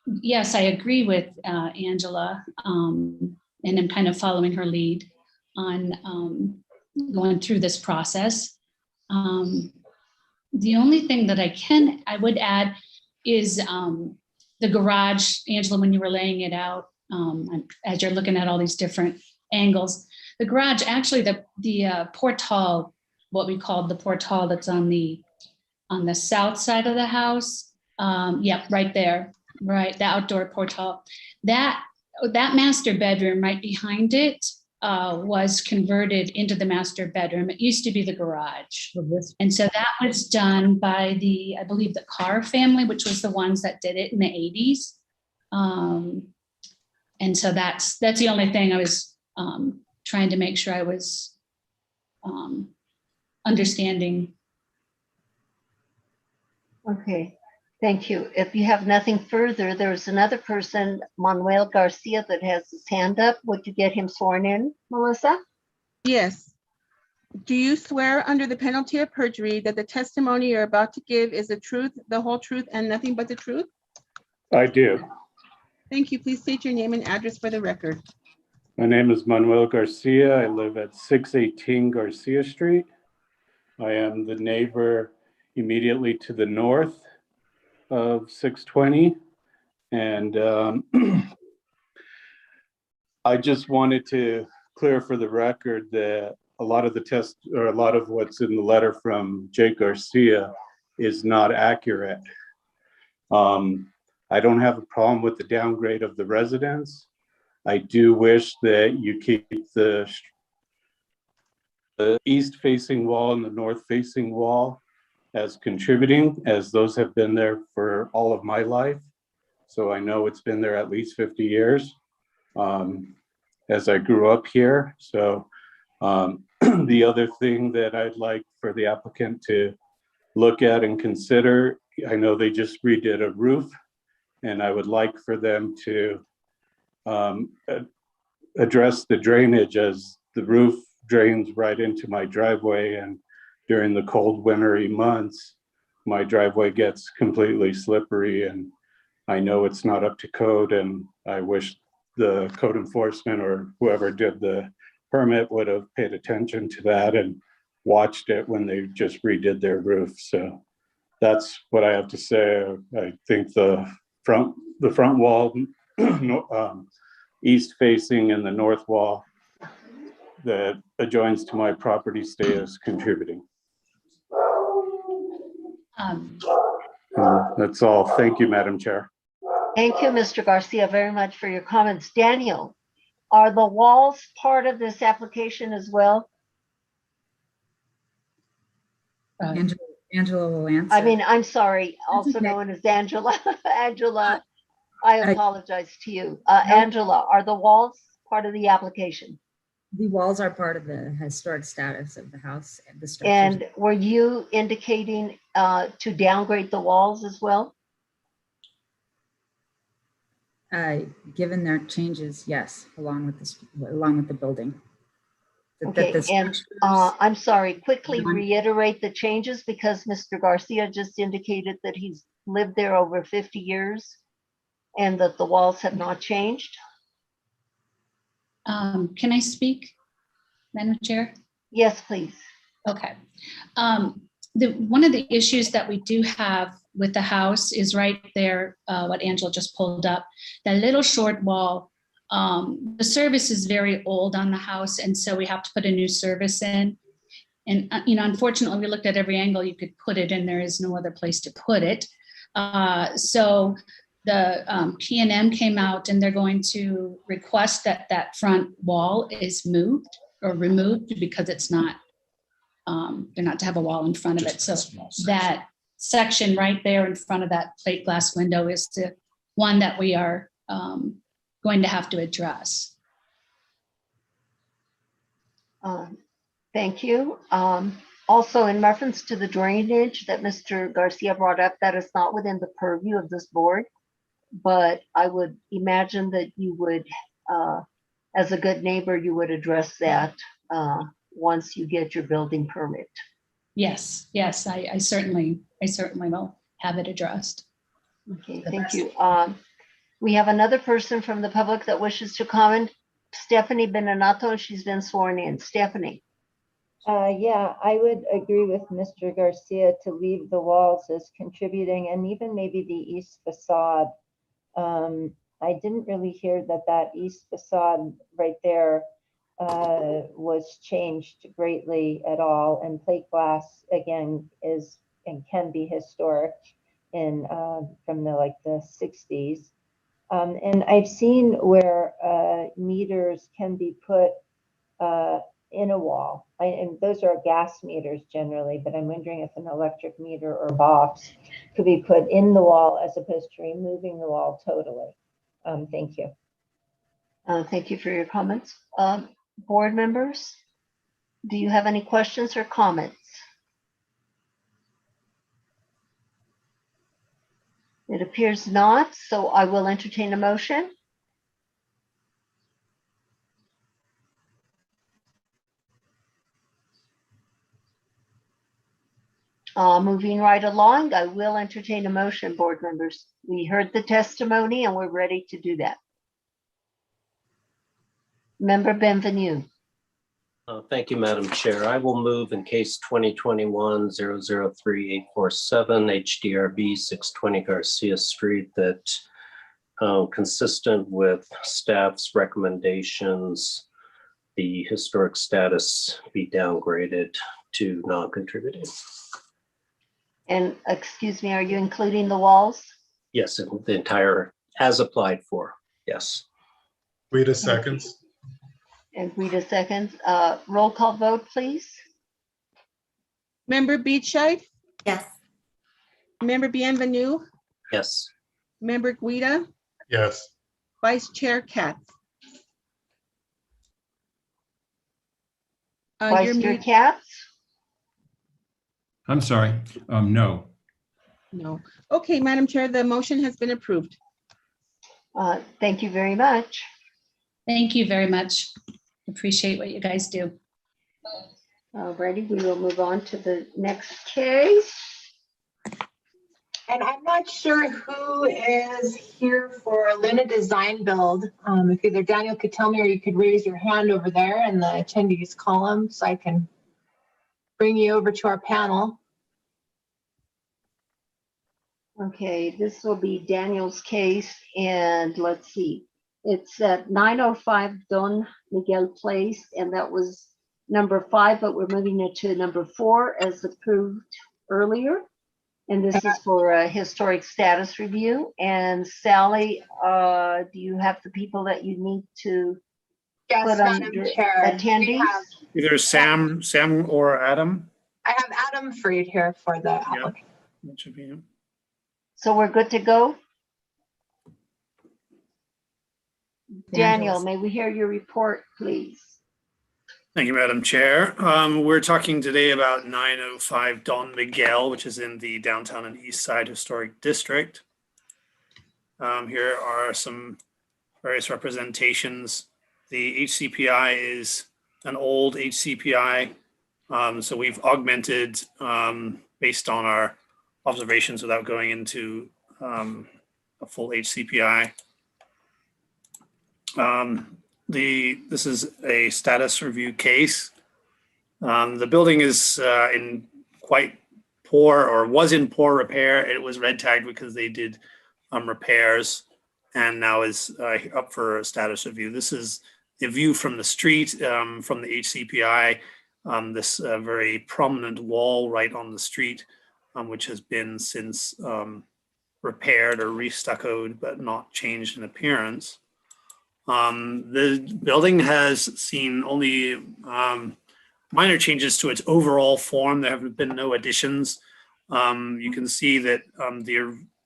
Yes, I agree with Angela, and I'm kind of following her lead on going through this process. The only thing that I would add is the garage, Angela, when you were laying it out, as you're looking at all these different angles, the garage, actually the portal, what we called the portal that's on the south side of the house. Yep, right there, right, the outdoor portal. That master bedroom right behind it was converted into the master bedroom. It used to be the garage. And so that was done by I believe the Carr family, which was the ones that did it in the 80s. And so that's the only thing I was trying to make sure I was understanding. Okay, thank you. If you have nothing further, there's another person, Manuel Garcia, that has his hand up. Would you get him sworn in, Melissa? Yes. Do you swear under the penalty of perjury that the testimony you're about to give is the truth, the whole truth, and nothing but the truth? I do. Thank you. Please state your name and address for the record. My name is Manuel Garcia. I live at 618 Garcia Street. I am the neighbor immediately to the north of 620. And I just wanted to clear for the record that a lot of what's in the letter from Jake Garcia is not accurate. I don't have a problem with the downgrade of the residence. I do wish that you keep the east facing wall and the north facing wall as contributing, as those have been there for all of my life. So I know it's been there at least 50 years as I grew up here. So the other thing that I'd like for the applicant to look at and consider, I know they just redid a roof, and I would like for them to address the drainage, as the roof drains right into my driveway, and during the cold wintry months, my driveway gets completely slippery, and I know it's not up to code, and I wish the code enforcement or whoever did the permit would have paid attention to that and watched it when they just redid their roof. So that's what I have to say. I think the front wall, east facing, and the north wall that adjoins to my property stay as contributing. That's all. Thank you, Madam Chair. Thank you, Mr. Garcia, very much for your comments. Daniel, are the walls part of this application as well? Angela will answer. I mean, I'm sorry, also okay. known as Angela. Angela, I I- apologize to you. Angela, are the walls part of the application? The walls are part of the historic status of the house and the structures. And were you indicating to downgrade the walls as well? Given their changes, yes, along with the building. Okay, and I'm sorry, quickly reiterate the changes because Mr. Garcia just indicated that he's lived there over 50 years and that the walls have not changed. Can I speak, Madam Chair? Yes, please. Okay. One of the issues that we do have with the house is right there, what Angela just pulled up, that little short wall. The service is very old on the house, and so we have to put a new service in. And, unfortunately, we looked at every angle you could put it in. There is no other place to put it. So the P&M came out and they're going to request that that front wall is moved or removed because it's not, they're not to have a wall in front of it. So that section right there in front of that plate glass window is the one that we are going to have to address. Thank you. Also, in reference to the drainage that Mr. Garcia brought up, that is not within the purview of this board, but I would imagine that you would, as a good neighbor, you would address that once you get your building permit. Yes, I certainly will have it addressed. Okay, thank you. We have another person from the public that wishes to comment. Stephanie Beninato, she's been sworn in. Stephanie. Yeah, I would agree with Mr. Garcia to leave the walls as contributing and even maybe the east facade. I didn't really hear that east facade right there was changed greatly at all. And plate glass, again, is and can be historic in from the 60s. And I've seen where meters can be put in a wall. And those are gas meters generally, but I'm wondering if an electric meter or box could be put in the wall as opposed to removing the wall totally. Thank you. Thank you for your comments. Board members, do you have any questions or comments? It appears not, so I will entertain a motion. Moving right along, I will entertain a motion, board members. We heard the testimony and we're ready to do that. Member Benvenue. Thank you, Madam Chair. I will move in case 2021-003847 HDRB 620 Garcia Street that consistent with staff's recommendations, the historic status be downgraded to non-contributing. And excuse me, are you including the walls? Yes, the entire as applied for. Yes. Rita seconds. And Rita seconds. Roll call vote, please. Member Beachside? Yes. Member Bienvenue? Yes. Member Guida? Yes. Vice Chair Katz? Vice Chair Katz? I'm sorry, no. No. Okay, Madam Chair, the motion has been approved. Thank you very much. Thank you very much. Appreciate what you guys do. Alrighty, we will move on to the next case. And I'm not sure who is here for Luna Design Build. If either Daniel could tell me or you could raise your hand over there in the attendees column so I can bring you over to our panel. Okay, this will be Daniel's case, and let's see. It's at 905 Don Miguel Place, and that was number 5, but we're moving it to number 4 as approved earlier. And this is for a historic status review. And Sally, do you have the people that you need to Yes, put on Madam your Chair. attendees? Either Sam or Adam. I have Adam Freed here for the applicant. That should be him. So we're good to go? Daniel, Evangelist. may we hear your report, please? Thank you, Madam Chair. We're talking today about 905 Don Miguel, which is in the Downtown and East Side Historic District. Here are some various representations. The HCPI is an old HCPI, so we've augmented based on our observations without going into a full HCPI. This is a status review case. The building is in quite poor, or was in poor repair. It was red tagged because they did repairs, and now is up for a status review. This is the view from the street, from the HCPI, this very prominent wall right on the street, which has been since repaired or restuccoed, but not changed in appearance. The building has seen only minor changes to its overall form. There have been no additions. You can see that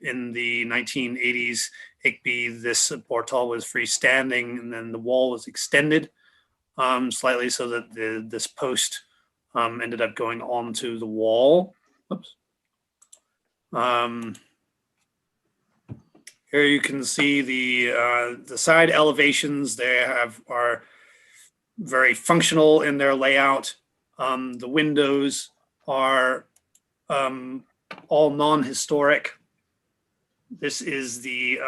in the 1980s Higbee, this portal was freestanding, and then the wall was extended slightly so that this post ended up going onto the wall. Oops. Here you can see the side elevations. They are very functional in their layout. The windows are all non-historic. This is the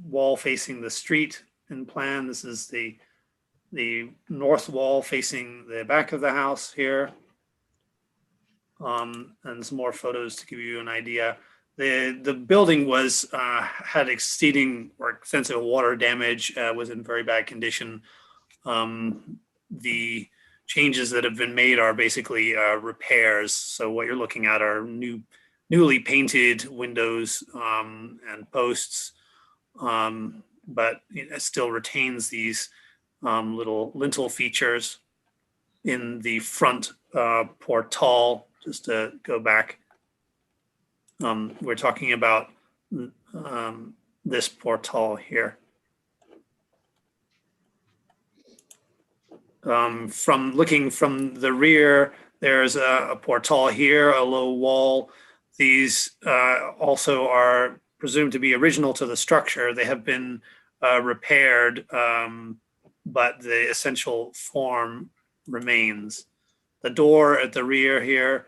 wall facing the street in plan. This is the north wall facing the back of the house here. And some more photos to give you an idea. The building was had exceeding or extensive water damage, was in very bad condition. The changes that have been made are basically repairs. So what you're looking at are newly painted windows and posts, but it still retains these little lintel features in the front portal. Just to go back, we're talking about this portal here. From looking from the rear, there's a portal here, a low wall. These also are presumed to be original to the structure. They have been repaired, but the essential form remains. The door at the rear here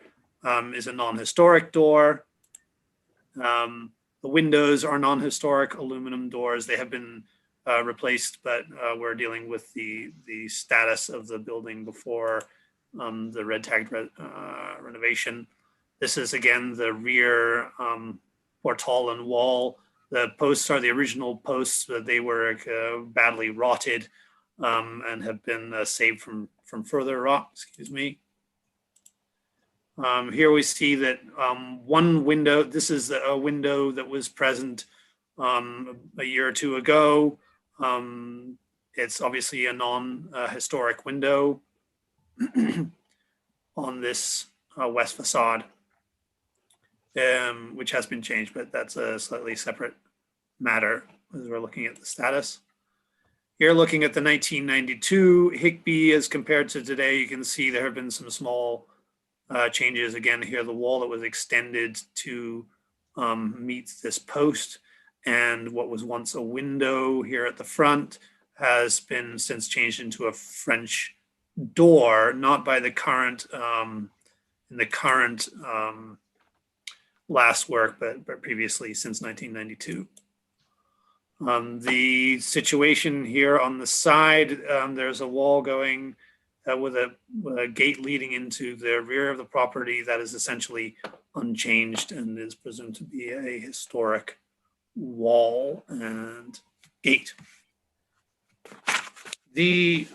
is a non-historic door. The windows are non-historic aluminum doors. They have been replaced, but we're dealing with the status of the building before the red tagged renovation. This is again the rear portal and wall. The posts are the original posts, but they were badly rotted and have been saved from further rot. Excuse me. Here we see that one window, this is a window that was present a year or two ago. It's obviously a non-historic window on this west facade, which has been changed, but that's a slightly separate matter as we're looking at the status. Here, looking at the 1992 Higbee as compared to today, you can see there have been some small changes. Again, here the wall that was extended to meet this post, and what was once a window here at the front has been since changed into a French door, not by the current in the current last work, but previously since 1992. The situation here on the side, there's a wall going with a gate leading into the rear of the property that is essentially unchanged and is presumed to be a historic wall and gate. The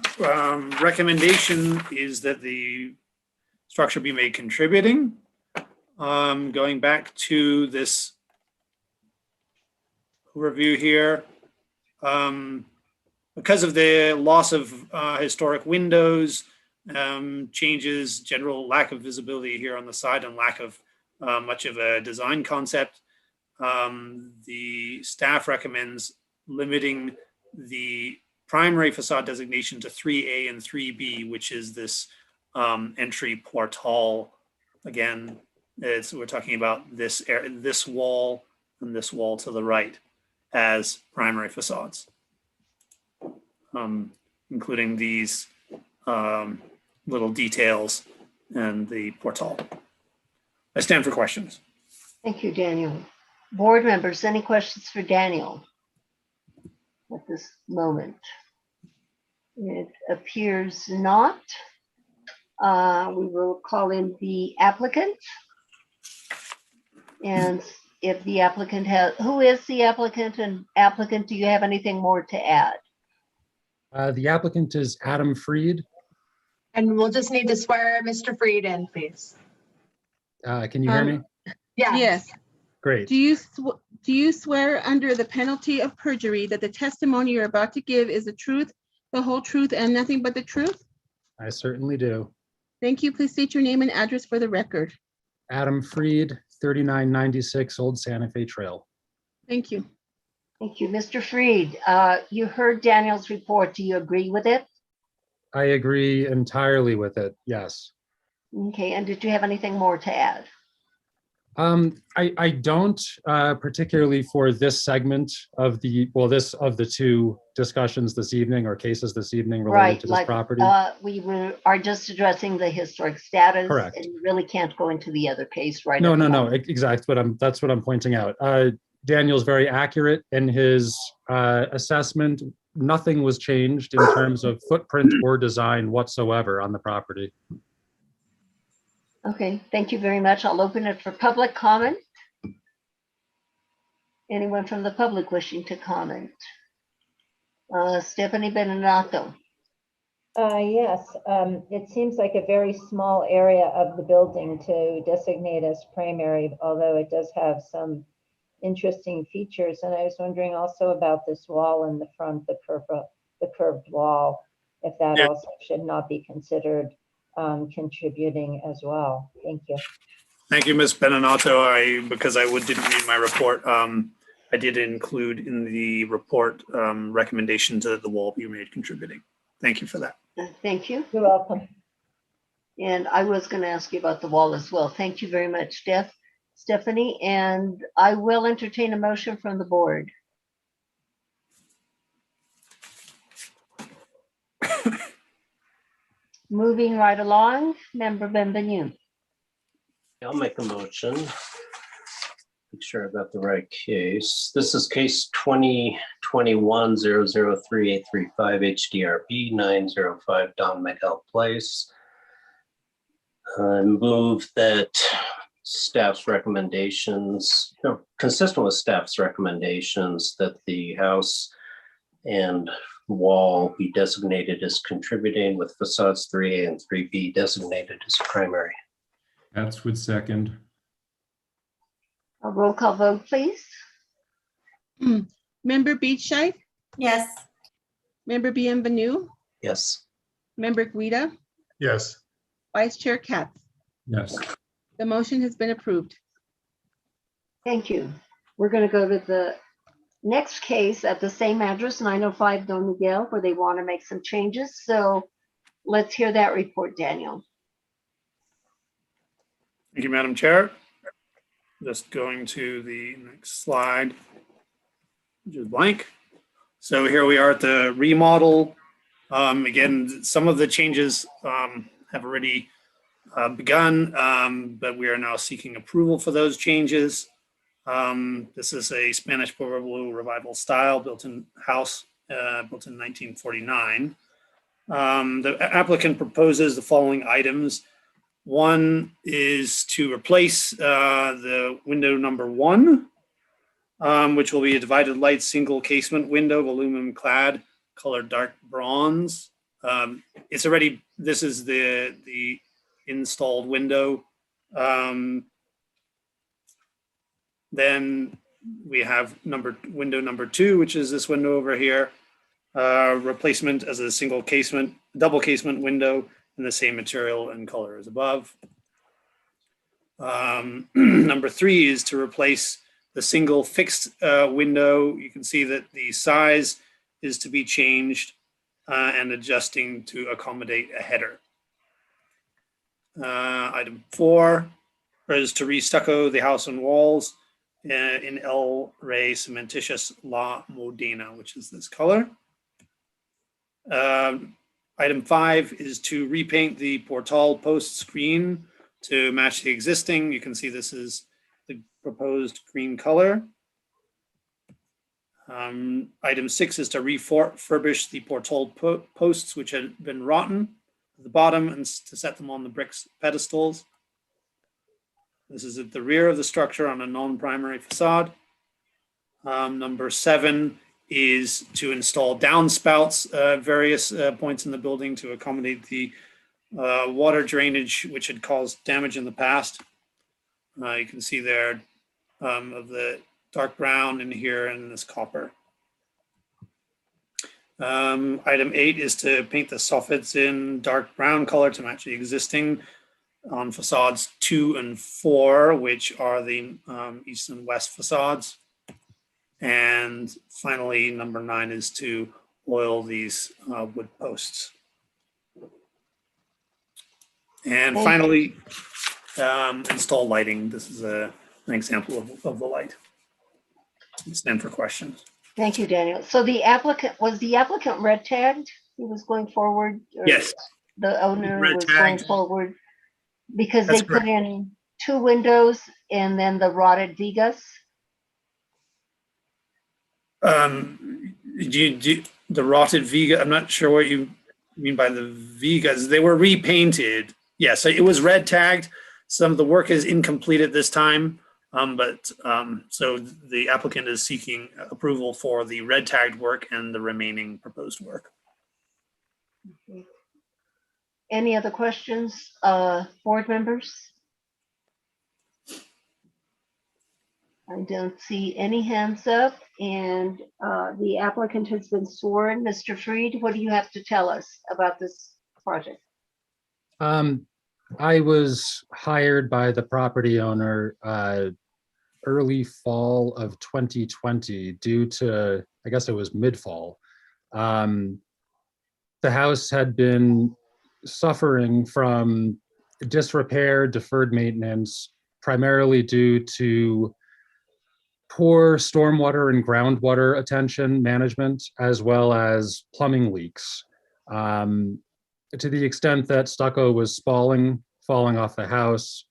recommendation is that the structure be made contributing. Going back to this review here, because of the loss of historic windows, changes, general lack of visibility here on the side and lack of much of a design concept. The staff recommends limiting the primary facade designation to 3A and 3B, which is this entry portal. Again, we're talking about this wall and this wall to the right as primary facades, including these little details and the portal. I stand for questions. Thank you, Daniel. Board members, any questions for Daniel at this moment? It appears not. We will call in the applicant. And if the applicant has, who is the applicant? And applicant, do you have anything more to add? The applicant is Adam Freed. And we'll just need to swear Mr. Freed in, please. Can you hear me? Yeah. Yes. Great. Do you swear under the penalty of perjury that the testimony you're about to give is the truth, the whole truth, and nothing but the truth? I certainly do. Thank you. Please state your name and address for the record. Adam Freed, 3996 Old Santa Fe Trail. Thank you. Thank you. Mr. Freed, you heard Daniel's report. Do you agree with it? I agree entirely with it, yes. Okay, and did you have anything more to add? I don't, particularly for this segment of the two discussions this evening or cases this evening related to this property. We are just addressing the historic status. Correct. And you really can't go into the other case right No, at the no, moment. exactly. That's what I'm pointing out. Daniel's very accurate in his assessment. Nothing was changed in terms of footprint or design whatsoever on the property. Okay, thank you very much. I'll open it for public comment. Anyone from the public wishing to comment? Stephanie Beninato. Yes, it seems like a very small area of the building to designate as primary, although it does have some interesting features. And I was wondering also about this wall in the front, the curved wall, if that also should not be considered contributing as well. Thank you. Thank you, Ms. Beninato. Because I didn't read my report, I did include in the report recommendations that the wall be made contributing. Thank you for that. Thank you. You're welcome. And I was going to ask you about the wall as well. Thank you very much, Stephanie. And I will entertain a motion from the board. Moving right along, Member Benvenu. I'll make a motion. Make sure I got the right case. This is case 2021-003-835 HDRB 905 Don Miguel Place. I move that staff's recommendations, consistent with staff's recommendations, that the house and wall be designated as contributing, with facades 3A and 3B designated as primary. That's would second. A roll call vote, please. Member Beachside? Yes. Member Bienvenue? Yes. Member Guida? Yes. Vice Chair Katz? Yes. The motion has been approved. Thank you. We're going to go to the next case at the same address, 905 Don Miguel, where they want to make some changes. So let's hear that report, Daniel. Thank you, Madam Chair. Just going to the next slide, which is blank. So here we are at the remodel. Again, some of the changes have already begun, but we are now seeking approval for those changes. This is a Spanish Pueblo revival style built-in house, built in 1949. The applicant proposes the following items. One is to replace the window number 1, which will be a divided light single casement window, aluminum clad, colored dark bronze. This is the installed window. Then we have window number 2, which is this window over here. Replacement as a single casement, double casement window, in the same material and color as above. Number 3 is to replace the single fixed window. You can see that the size is to be changed and adjusting to accommodate a header. Item 4 is to re-stucco the house and walls in El Rey Cementitious La Modena, which is this color. Item 5 is to repaint the portal post screen to match the existing. You can see this is the proposed green color. Item 6 is to refurbish the portal posts which had been rotten at the bottom and to set them on the brick pedestals. This is at the rear of the structure on a non-primary facade. Number 7 is to install downspouts at various points in the building to accommodate the water drainage which had caused damage in the past. You can see there of the dark brown in here and this copper. Item 8 is to paint the soffits in dark brown color to match the existing on facades 2 and 4, which are the east and west facades. And finally, number 9 is to oil these wood posts. And finally, install lighting. This is an example of the light. Stand for questions. Thank you, Daniel. So was the applicant red tagged? He was going forward? Or yes. The owner Red was tagged. going forward because That's they put correct. in 2 windows and then the rotted vigas. The rotted viga, I'm not sure what you mean by the vigas. They were repainted. Yeah, so it was red tagged. Some of the work is incomplete at this time, so the applicant is seeking approval for the red tagged work and the remaining proposed work. Any other questions, board members? I don't see any hands up, and the applicant has been sworn. Mr. Freed, what do you have to tell us about this project? I was hired by the property owner early fall of 2020 due to, I guess it was mid-fall. The house had been suffering from disrepair, deferred maintenance, primarily due to poor stormwater and groundwater attention management, as well as plumbing leaks. To the extent that stucco was falling off the house,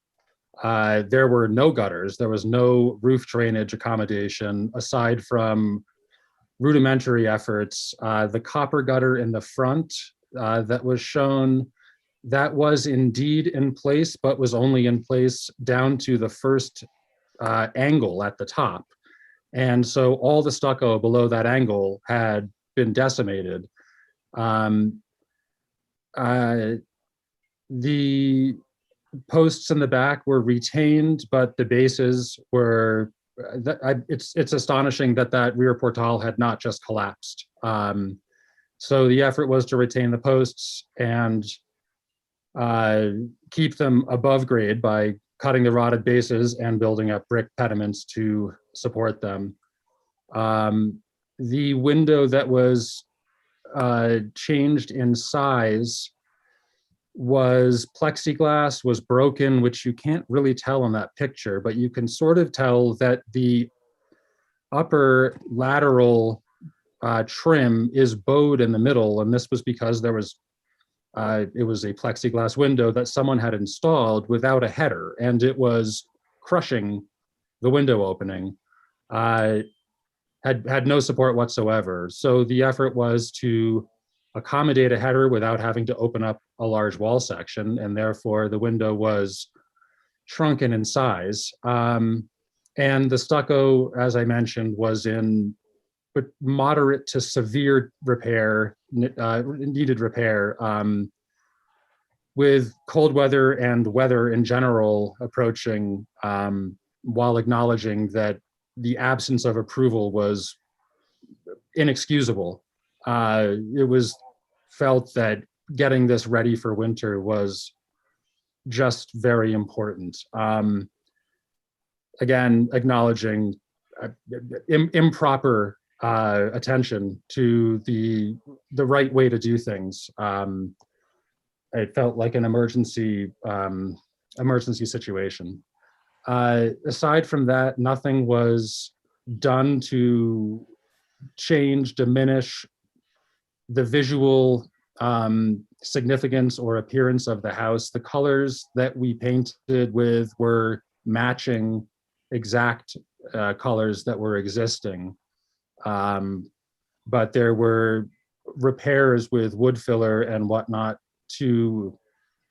there were no gutters. There was no roof drainage accommodation aside from rudimentary efforts. The copper gutter in the front that was shown, that was indeed in place, but was only in place down to the first angle at the top. And so all the stucco below that angle had been decimated. The posts in the back were retained, but the bases were, it's astonishing that rear portal had not just collapsed. So the effort was to retain the posts and keep them above grade by cutting the rotted bases and building up brick pediments to support them. The window that was changed in size was plexiglass, was broken, which you can't really tell in that picture, but you can sort of tell that the upper lateral trim is bowed in the middle, and this was because there was it was a plexiglass window that someone had installed without a header, and it was crushing the window opening. Had no support whatsoever. So the effort was to accommodate a header without having to open up a large wall section, and therefore the window was shrunken in size. And the stucco, as I mentioned, was in moderate to severe repair, needed repair, with cold weather and weather in general approaching, while acknowledging that the absence of approval was inexcusable. It was felt that getting this ready for winter was just very important. Again, acknowledging improper attention to the right way to do things. It felt like an emergency situation. Aside from that, nothing was done to change, diminish the visual significance or appearance of the house. The colors that we painted with were matching exact colors that were existing. But there were repairs with wood filler and whatnot to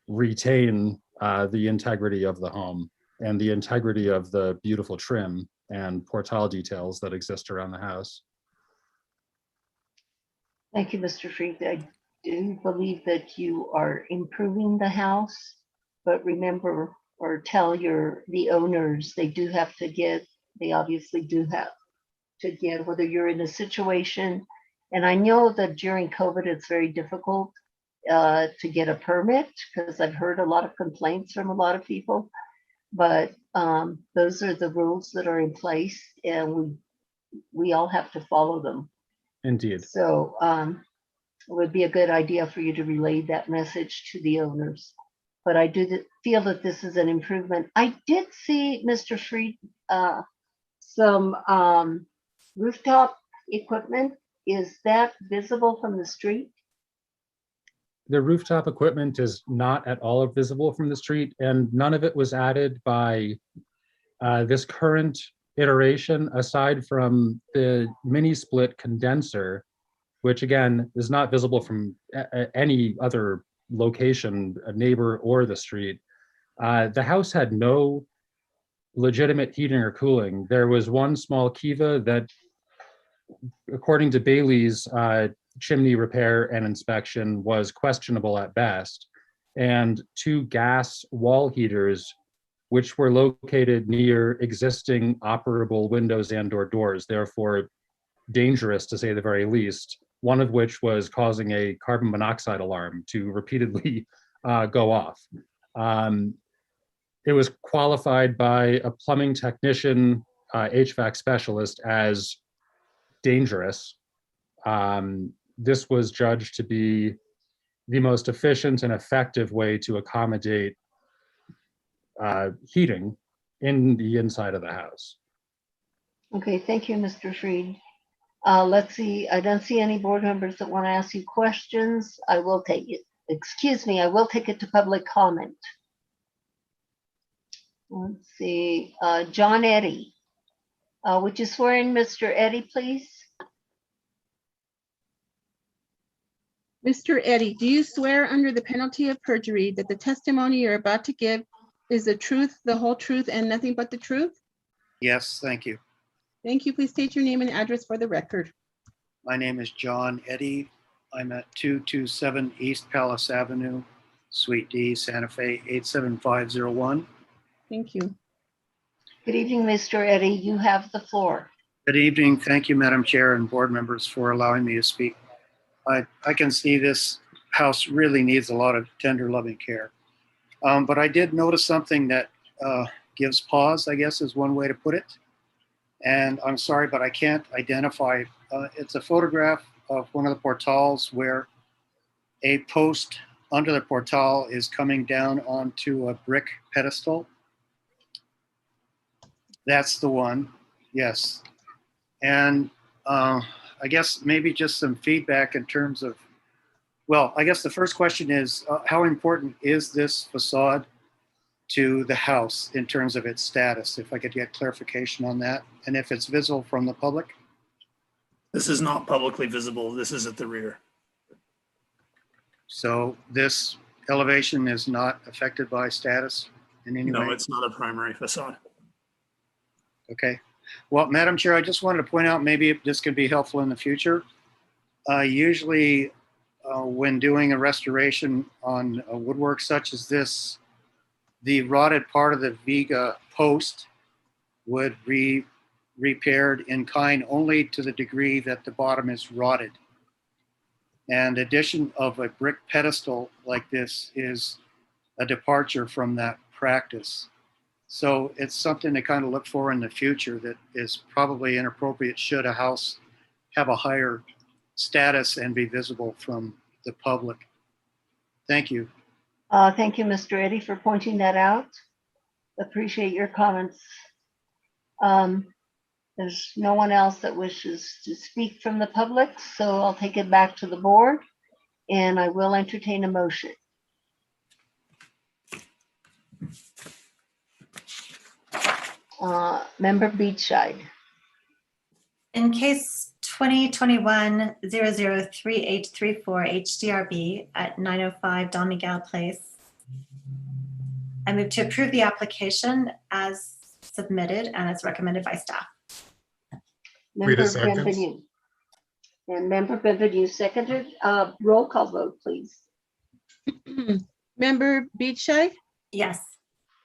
retain the integrity of the home and the integrity of the beautiful trim and portal details that exist around the house. Thank you, Mr. Freed. I do believe that you are improving the house, but remember or tell the owners they do have to get, they obviously do have to get, whether you're in a situation, and I know that during COVID it's very difficult to get a permit because I've heard a lot of complaints from a lot of people, but those are the rules that are in place and we all have to follow them. Indeed. So it would be a good idea for you to relay that message to the owners. But I do feel that this is an improvement. I did see, Mr. Freed, some rooftop equipment. Is that visible from the street? The rooftop equipment is not at all visible from the street, and none of it was added by this current iteration, aside from the mini split condenser, which again is not visible from any other location, a neighbor or the street. The house had no legitimate heating or cooling. There was one small kiva that, according to Bailey's chimney repair and inspection, was questionable at best, and 2 gas wall heaters which were located near existing operable windows and or doors, therefore dangerous to say the very least, one of which was causing a carbon monoxide alarm to repeatedly go off. It was qualified by a plumbing technician, HVAC specialist, as dangerous. This was judged to be the most efficient and effective way to accommodate heating in the inside of the house. Okay, thank you, Mr. Freed. Let's see, I don't see any board members that want to ask you questions. I will take it, excuse me, I will take it to public comment. Let's see, John Eddy. Would you swear in Mr. Eddy, please? Mr. Eddy, do you swear under the penalty of perjury that the testimony you're about to give is the truth, the whole truth, and nothing but the truth? Yes, thank you. Thank you. Please state your name and address for the record. My name is John Eddy. I'm at 227 East Palace Avenue, Suite D, Santa Fe, 87501. Thank you. Good evening, Mr. Eddy. You have the floor. Good evening. Thank you, Madam Chair and board members, for allowing me to speak. I can see this house really needs a lot of tender, loving care. But I did notice something that gives pause, I guess is one way to put it. And I'm sorry, but I can't identify. It's a photograph of one of the portals where a post under the portal is coming down onto a brick pedestal. That's the one, yes. And I guess maybe just some feedback in terms of, well, I guess the first question is, how important is this facade to the house in terms of its status? If I could get clarification on that, and if it's visible from the public? This is not publicly visible. This is at the rear. So this elevation is not affected by status in any way? No, it's not a primary facade. Okay. Well, Madam Chair, I just wanted to point out, maybe this could be helpful in the future. Usually when doing a restoration on a woodwork such as this, the rotted part of the viga post would be repaired in kind only to the degree that the bottom is rotted. And addition of a brick pedestal like this is a departure from that practice. So it's something to kind of look for in the future that is probably inappropriate should a house have a higher status and be visible from the public. Thank you. Thank you, Mr. Eddy, for pointing that out. Appreciate your comments. There's no one else that wishes to speak from the public, so I'll take it back to the board and I will entertain a motion. Member Beachside. In case 2021-003834 HDRB at 905 Don Miguel Place, I move to approve the application as submitted and as recommended by staff. Member Benvenue. And Member Benvenue seconded. Roll call vote, please. Member Beachside? Yes.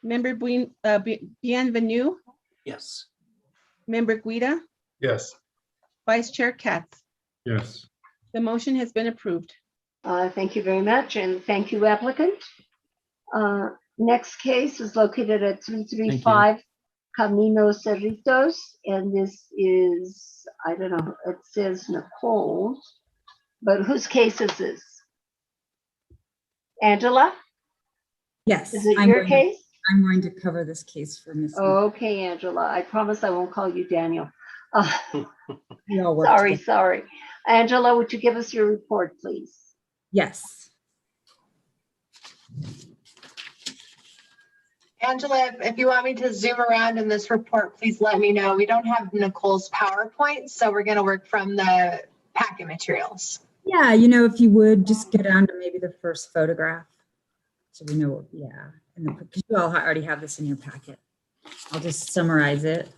Member Bienvenue? Yes. Member Guida? Yes. Vice Chair Katz? Yes. The motion has been approved. Thank you very much, and thank you, applicant. Next case is located at 335 Camino Cerritos, and this is, I don't know, it says Nicole, but whose case is this? Angela? Yes. Is it your case? I'm going to cover this case for Ms. Okay, Angela, I promise I won't call you Daniel. We all work Sorry, together. sorry. Angela, would you give us your report, please? Yes. Angela, if you want me to zoom around in this report, please let me know. We don't have Nicole's PowerPoint, so we're going to work from the packet materials. Yeah, you know, if you would just go down to maybe the first photograph. So we know, yeah, and because you all already have this in your packet. I'll just summarize it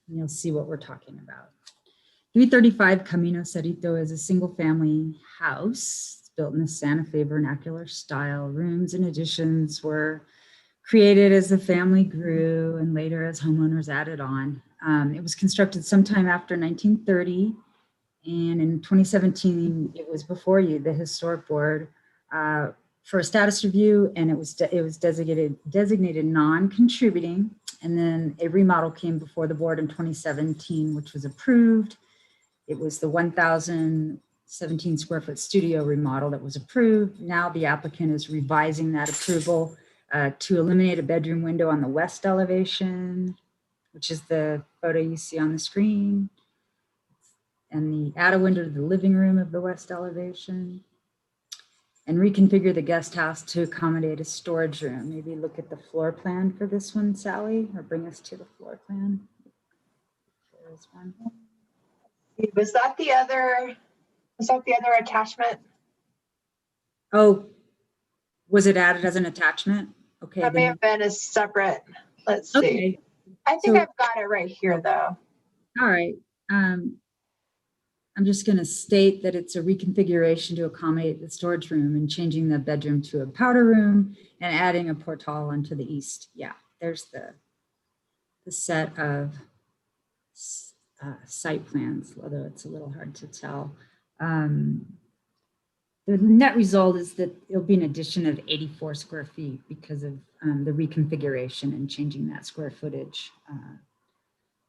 and you'll see what we're talking about. 335 Camino Cerrito is a single family house. It's built in the Santa Fe vernacular style. Rooms and additions were created as the family grew and later as homeowners added on. It was constructed sometime after 1930. And in 2017, it was before you, the historic board, for a status review, and it was designated non-contributing. And then a remodel came before the board in 2017, which was approved. It was the 1,017 square foot studio remodel that was approved. Now the applicant is revising that approval to eliminate a bedroom window on the west elevation, which is the photo you see on the screen, and add a window to the living room of the west elevation, and reconfigure the guest house to accommodate a storage room. Maybe look at the floor plan for this one, Sally, or bring us to the floor plan. There is one. Was that the other attachment? Oh, was it added as an attachment? Okay. That may have been a separate, let's see. Okay. I think So- I've got it right here though. All right. I'm just going to state that it's a reconfiguration to accommodate the storage room and changing the bedroom to a powder room and adding a portal onto the east. Yeah, there's the set of site plans, although it's a little hard to tell. The net result is that it'll be an addition of 84 square feet because of the reconfiguration and changing that square footage.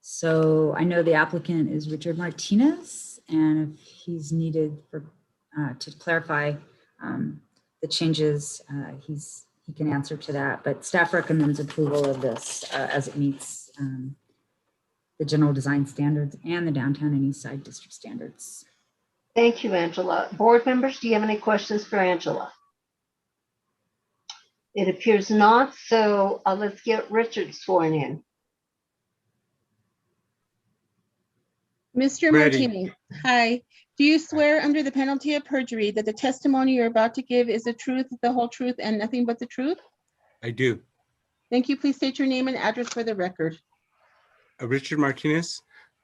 So I know the applicant is Richard Martinez, and if he's needed for to clarify the changes, he can answer to that. But staff recommends approval of this as it meets the general design standards and the downtown and east side district standards. Thank you, Angela. Board members, do you have any questions for Angela? It appears not, so let's get Richard sworn in. Mr. Ready. Martini, hi. Do you swear under the penalty of perjury that the testimony you're about to give is the truth, the whole truth, and nothing but the truth? I do. Thank you. Please state your name and address for the record. Richard Martinez,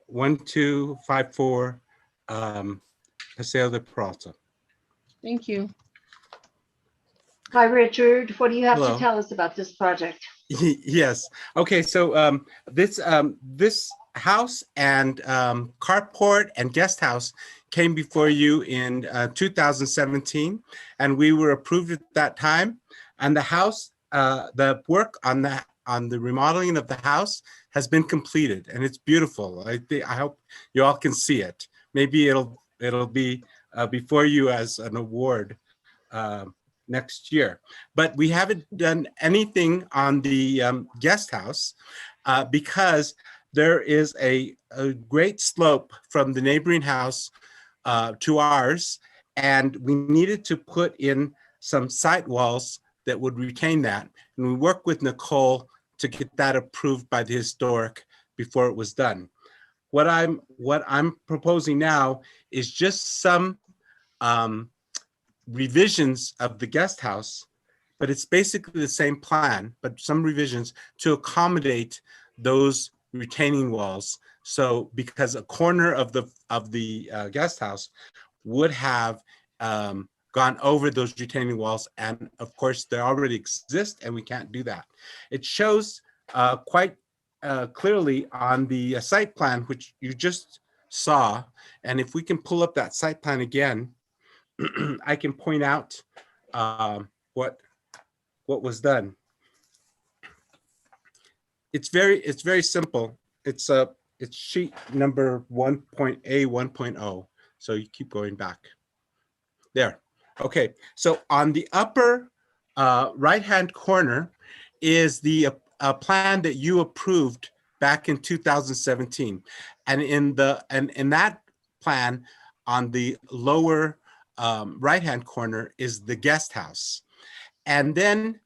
1254 Paseo de Peralta. Thank you. Hi, Richard. What do you have Hello. to tell us about this project? Yes. Okay. So this house and carport and guest house came before you in 2017, and we were approved at that time. And the house, the work on the remodeling of the house has been completed, and it's beautiful. I hope you all can see it. Maybe it'll be before you as an award next year. But we haven't done anything on the guest house because there is a great slope from the neighboring house to ours, and we needed to put in some side walls that would retain that. And we worked with Nicole to get that approved by the historic before it was done. What I'm proposing now is just some revisions of the guest house, but it's basically the same plan, but some revisions to accommodate those retaining walls. So because a corner of the guest house would have gone over those retaining walls, and of course they already exist, and we can't do that. It shows quite clearly on the site plan, which you just saw. And if we can pull up that site plan again, I can point out what was done. It's very simple. It's sheet number 1.A 1.0. So you keep going back. There. Okay. So on the upper right-hand corner is the plan that you approved back in 2017, and in that plan on the lower right-hand corner is the guest house. And then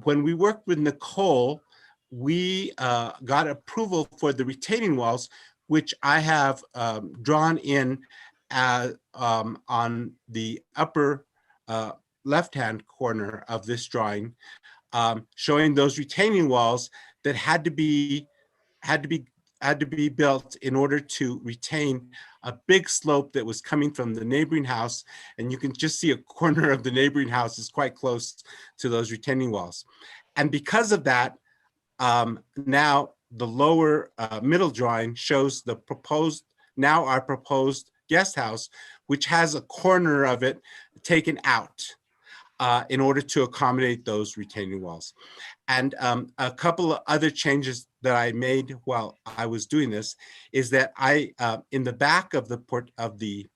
when we worked with Nicole, we got approval for the retaining walls, which I have drawn in on the upper left-hand corner of this drawing, showing those retaining walls that had to be built in order to retain a big slope that was coming from the neighboring house. And you can just see a corner of the neighboring house is quite close to those retaining walls. And because of that, now the lower middle drawing shows the proposed, now our proposed guest house, which has a corner of it taken out in order to accommodate those retaining walls. And a couple of other changes that I made while I was doing this is that I, in the back of the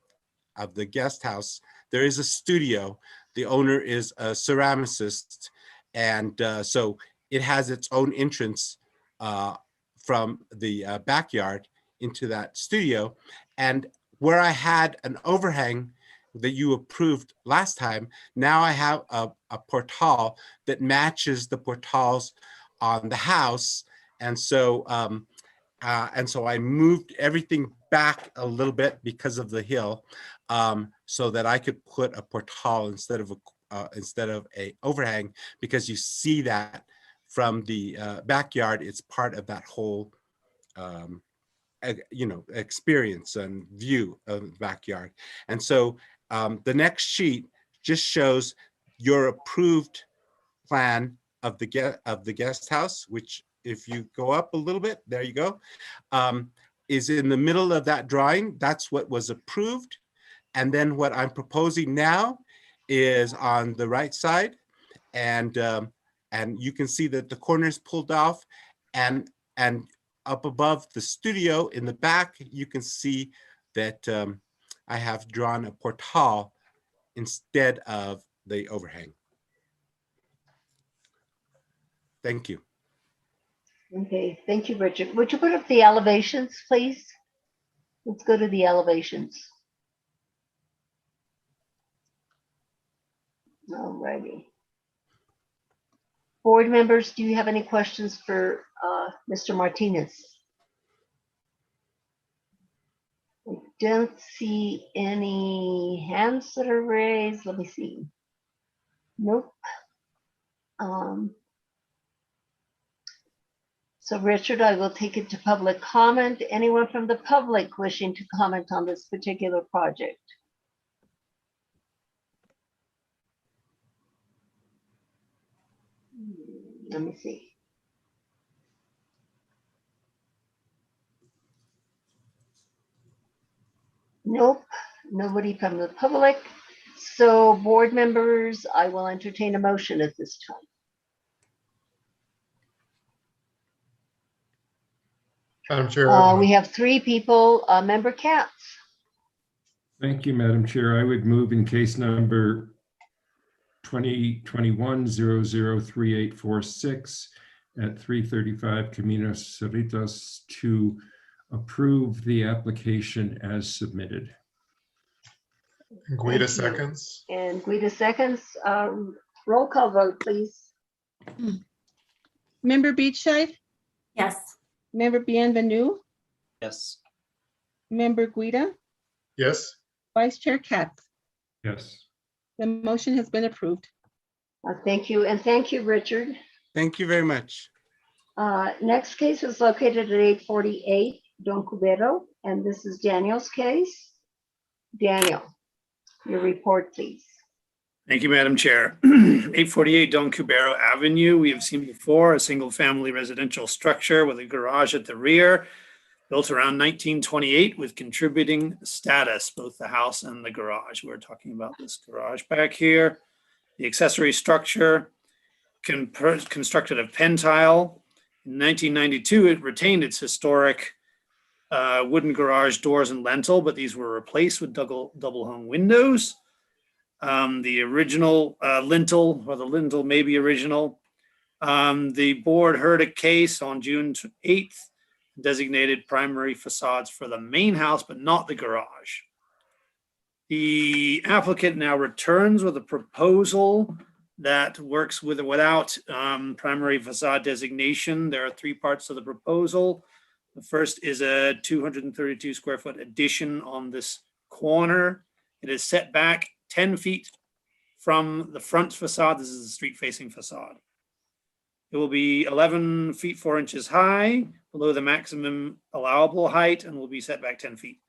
guest house, there is a studio. The owner is a ceramicist, and so it has its own entrance from the backyard into that studio. And where I had an overhang that you approved last time, now I have a portal that matches the portals on the house. And so I moved everything back a little bit because of the hill, so that I could put a portal instead of a overhang, because you see that from the backyard, it's part of that whole experience and view of the backyard. And so the next sheet just shows your approved plan of the guest house, which, if you go up a little bit, there you go, is in the middle of that drawing. That's what was approved. And then what I'm proposing now is on the right side, and you can see that the corner is pulled off, and up above the studio in the back, you can see that I have drawn a portal instead of the overhang. Thank you. Okay, thank you, Richard. Would you put up the elevations, please? Let's go to the elevations. All righty. Board members, do you have any questions for Mr. Martinez? I don't see any hands that are raised. Let me see. Nope. So Richard, I will take it to public comment. Anyone from the public wishing to comment on this particular project? Let me see. Nobody from the public. So board members, I will entertain a motion at this time. Madam Chair, We have 3 people. Member Katz. Thank you, Madam Chair. I would move in case number 2021-003846 at 335 Camino Cerritos to approve the application as submitted. Guida Thank you. seconds. And Guida seconds. Roll call vote, please. Member Beachside, Yes. Member Bienvenue, Yes. Member Guida, Yes. Vice Chair Katz. Yes. The motion has been approved. Thank you. And thank you, Richard. Thank you very much. Next case is located at 848 Don Cubero, and this is Daniel's case. Daniel, your report, please. Thank you, Madam Chair. 848 Don Cubero Avenue. We have seen before a single-family residential structure with a garage at the rear, built around 1928 with contributing status, both the house and the garage. We're talking about this garage back here. The accessory structure constructed of pentile. In 1992, it retained its historic wooden garage doors and lintel, but these were replaced with double hung windows. The original lintel, or the lintel may be original. The board heard a case on June 8th, designated primary facades for the main house, but not the garage. The applicant now returns with a proposal that works with or without primary facade designation. There are 3 parts to the proposal. The first is a 232 square foot addition on this corner. It is set back 10 feet from the front facade. This is the street facing facade. It will be 11 feet 4 inches high, below the maximum allowable height, and will be set back 10 feet.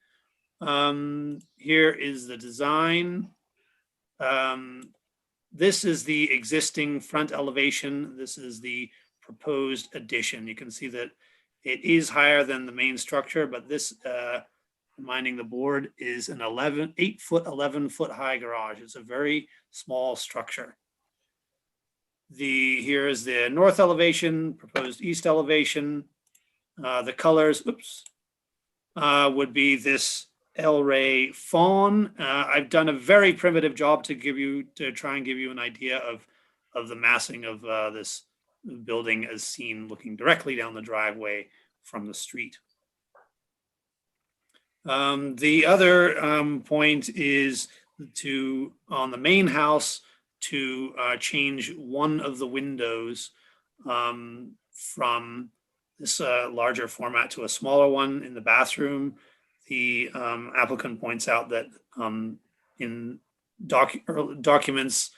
Here is the design. This is the existing front elevation. This is the proposed addition. You can see that it is higher than the main structure, but this, reminding the board, is an 8 foot, 11 foot high garage. It's a very small structure. Here is the north elevation, proposed east elevation. The colors, would be this El Rey fawn. I've done a very primitive job to try and give you an idea of the massing of this building as seen looking directly down the driveway from the street. The other point is on the main house, to change one of the windows from this larger format to a smaller one in the bathroom. The applicant points out that in documents,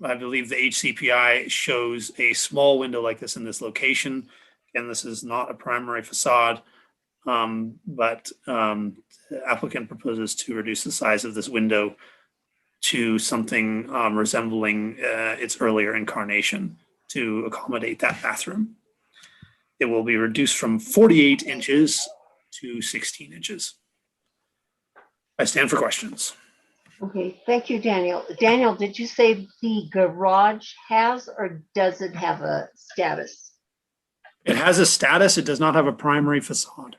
I believe the HCPI shows a small window like this in this location. Again, this is not a primary facade, but the applicant proposes to reduce the size of this window to something resembling its earlier incarnation to accommodate that bathroom. It will be reduced from 48 inches to 16 inches. I stand for questions. Okay, thank you, Daniel. Daniel, did you say the garage has or does it have a status? It has a status. It does not have a primary facade.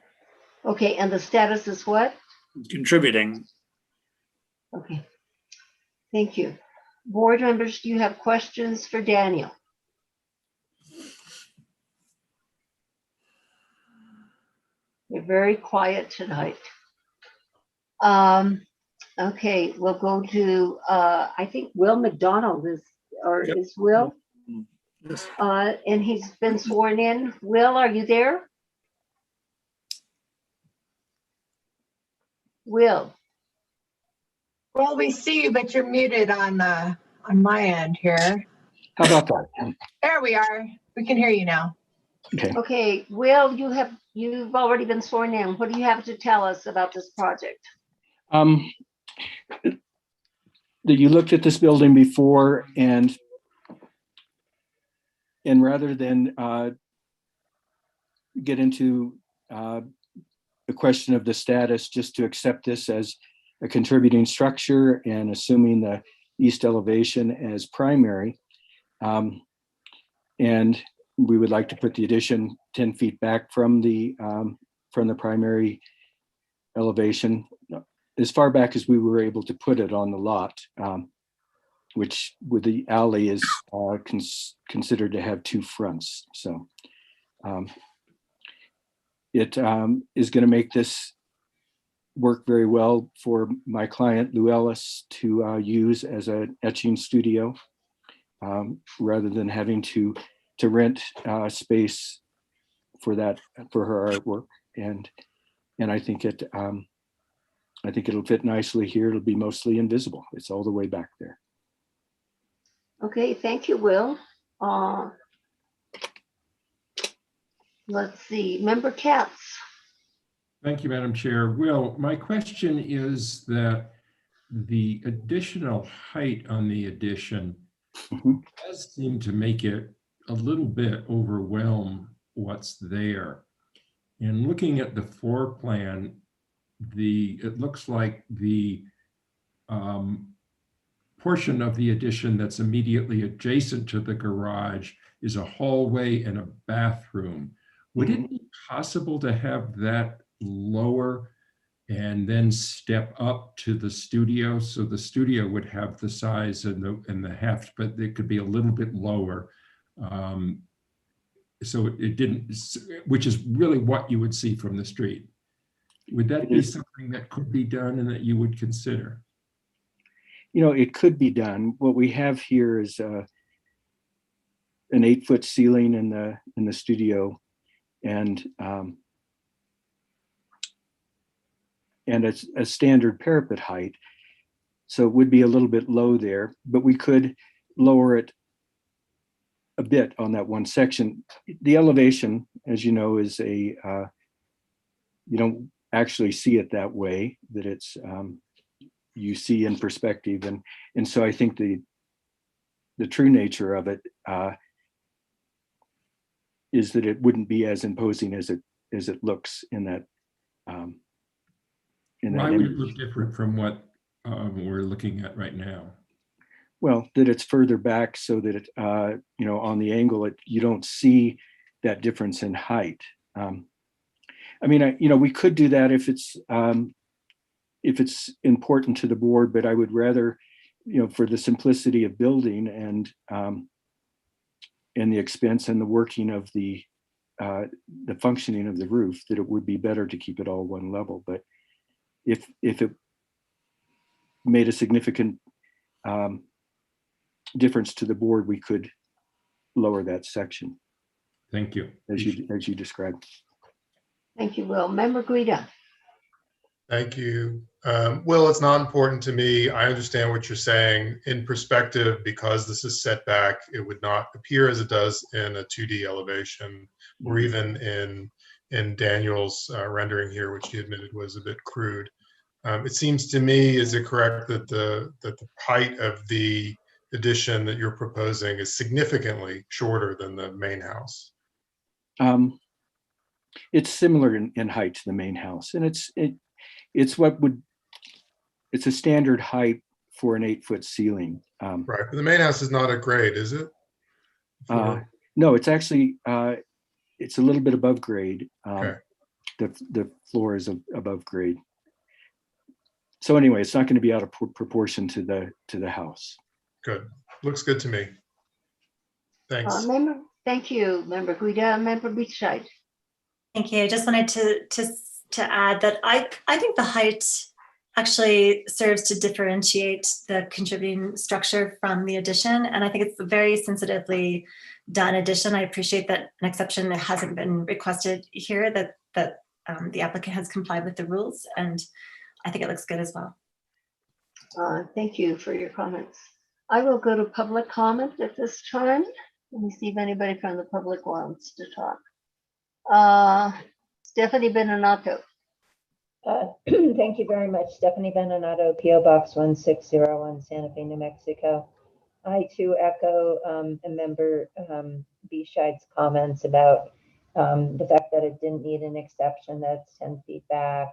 Okay, and the status is what? Contributing. Okay, thank you. Board members, do you have questions for Daniel? You're very quiet tonight. Okay, we'll go to, I think Will McDonald is Will? Yes. And he's been sworn in. Will, are you there? Will. Well, we see you, but you're muted on my end here. How about that? There we are. We can hear you now. Okay. Okay, Will, you've already been sworn in. What do you have to tell us about this project? That you looked at this building before, and rather than get into the question of the status, just to accept this as a contributing structure and assuming the east elevation as primary. And we would like to put the addition 10 feet back from the primary elevation, as far back as we were able to put it on the lot, which with the alley is considered to have two fronts. So it is going to make this work very well for my client Lou Ellis to use as an etching studio, rather than having to rent space for her artwork. And I think it'll fit nicely here. It'll be mostly invisible. It's all the way back there. Okay, thank you, Will. Let's see, Member Katz. Thank you, Madam Chair. Will, my question is that the additional height on the addition does seem to make it a little bit overwhelm what's there. And looking at the floor plan, it looks like the portion of the addition that's immediately adjacent to the garage is a hallway and a bathroom. Would it be possible to have that lower and then step up to the studio? So the studio would have the size and the heft, but it could be a little bit lower. So it didn't, which is really what you would see from the street. Would that be something that could be done and that you would consider? You know, it could be done. What we have here is an 8-foot ceiling in the studio, and it's a standard parapet height. So it would be a little bit low there, but we could lower it a bit on that one section. The elevation, as you know, is you don't actually see it that way, that it's you see in perspective, and so I think the true nature of it is that it wouldn't be as imposing as it looks in that. Why would it look different from what we're looking at right now? Well, that it's further back so that it, on the angle, you don't see that difference in height. I mean, we could do that if it's important to the board, but I would rather, for the simplicity of building and the expense and the working of the functioning of the roof, that it would be better to keep it all one level. But if it made a significant difference to the board, we could lower that section. Thank you. As you described. Thank you, Will. Member Guida. Thank you. Will, it's not important to me. I understand what you're saying. In perspective, because this is set back, it would not appear as it does in a 2D elevation, or even in Daniel's rendering here, which he admitted was a bit crude. It seems to me, is it correct that the height of the addition that you're proposing is significantly shorter than the main house? It's similar in height to the main house, and it's a standard height for an 8-foot ceiling. Right, but the main house is not a grade, is it? No, it's actually it's a little bit above grade. Okay. The floor is above grade. So anyway, it's not going to be out of proportion to the house. Good. Looks good to me. Thanks. Thank you, Member Guida. Member Beachside. Thank you. I just wanted to add that I think the height actually serves to differentiate the contributing structure from the addition. And I think it's a very sensitively done addition. I appreciate that an exception that hasn't been requested here, that the applicant has complied with the rules. And I think it looks good as well. Thank you for your comments. I will go to public comment at this time. Let me see if anybody from the public wants to talk. Stephanie Beninatto. Thank you very much. Stephanie Beninatto, PO Box 1601, Santa Fe, New Mexico. I too echo a member Beachside's comments about the fact that it didn't need an exception, that's 10 feet back.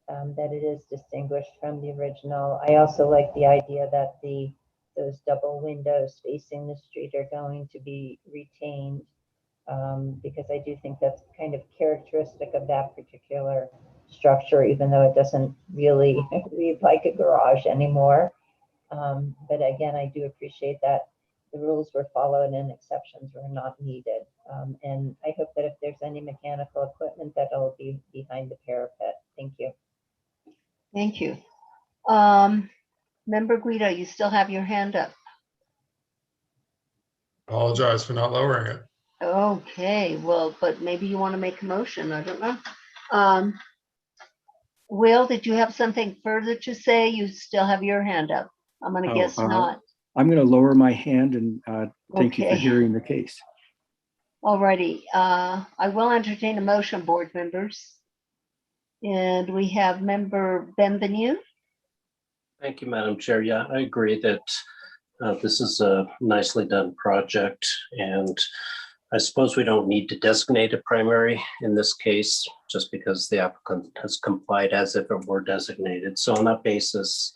that it is distinguished from the original. I also like the idea that those double windows facing the street are going to be retained, because I do think that's kind of characteristic of that particular structure, even though it doesn't really read like a garage anymore. But again, I do appreciate that the rules were followed and exceptions were not needed. And I hope that if there's any mechanical equipment, that it'll be behind the parapet. Thank you. Thank you. Member Guido, you still have your hand up. Apologize for not lowering it. Okay, well, but maybe you want to make a motion, I don't know. Will, did you have something further to say? You still have your hand up. I'm gonna guess not. I'm going to lower my hand and thank you for Okay. hearing the case. Alrighty, I will entertain a motion, board members. And we have member Benvenue. Thank you, Madam Chair. Yeah, I agree that this is a nicely done project, and I suppose we don't need to designate a primary in this case, just because the applicant has complied as if it were designated. So on that basis,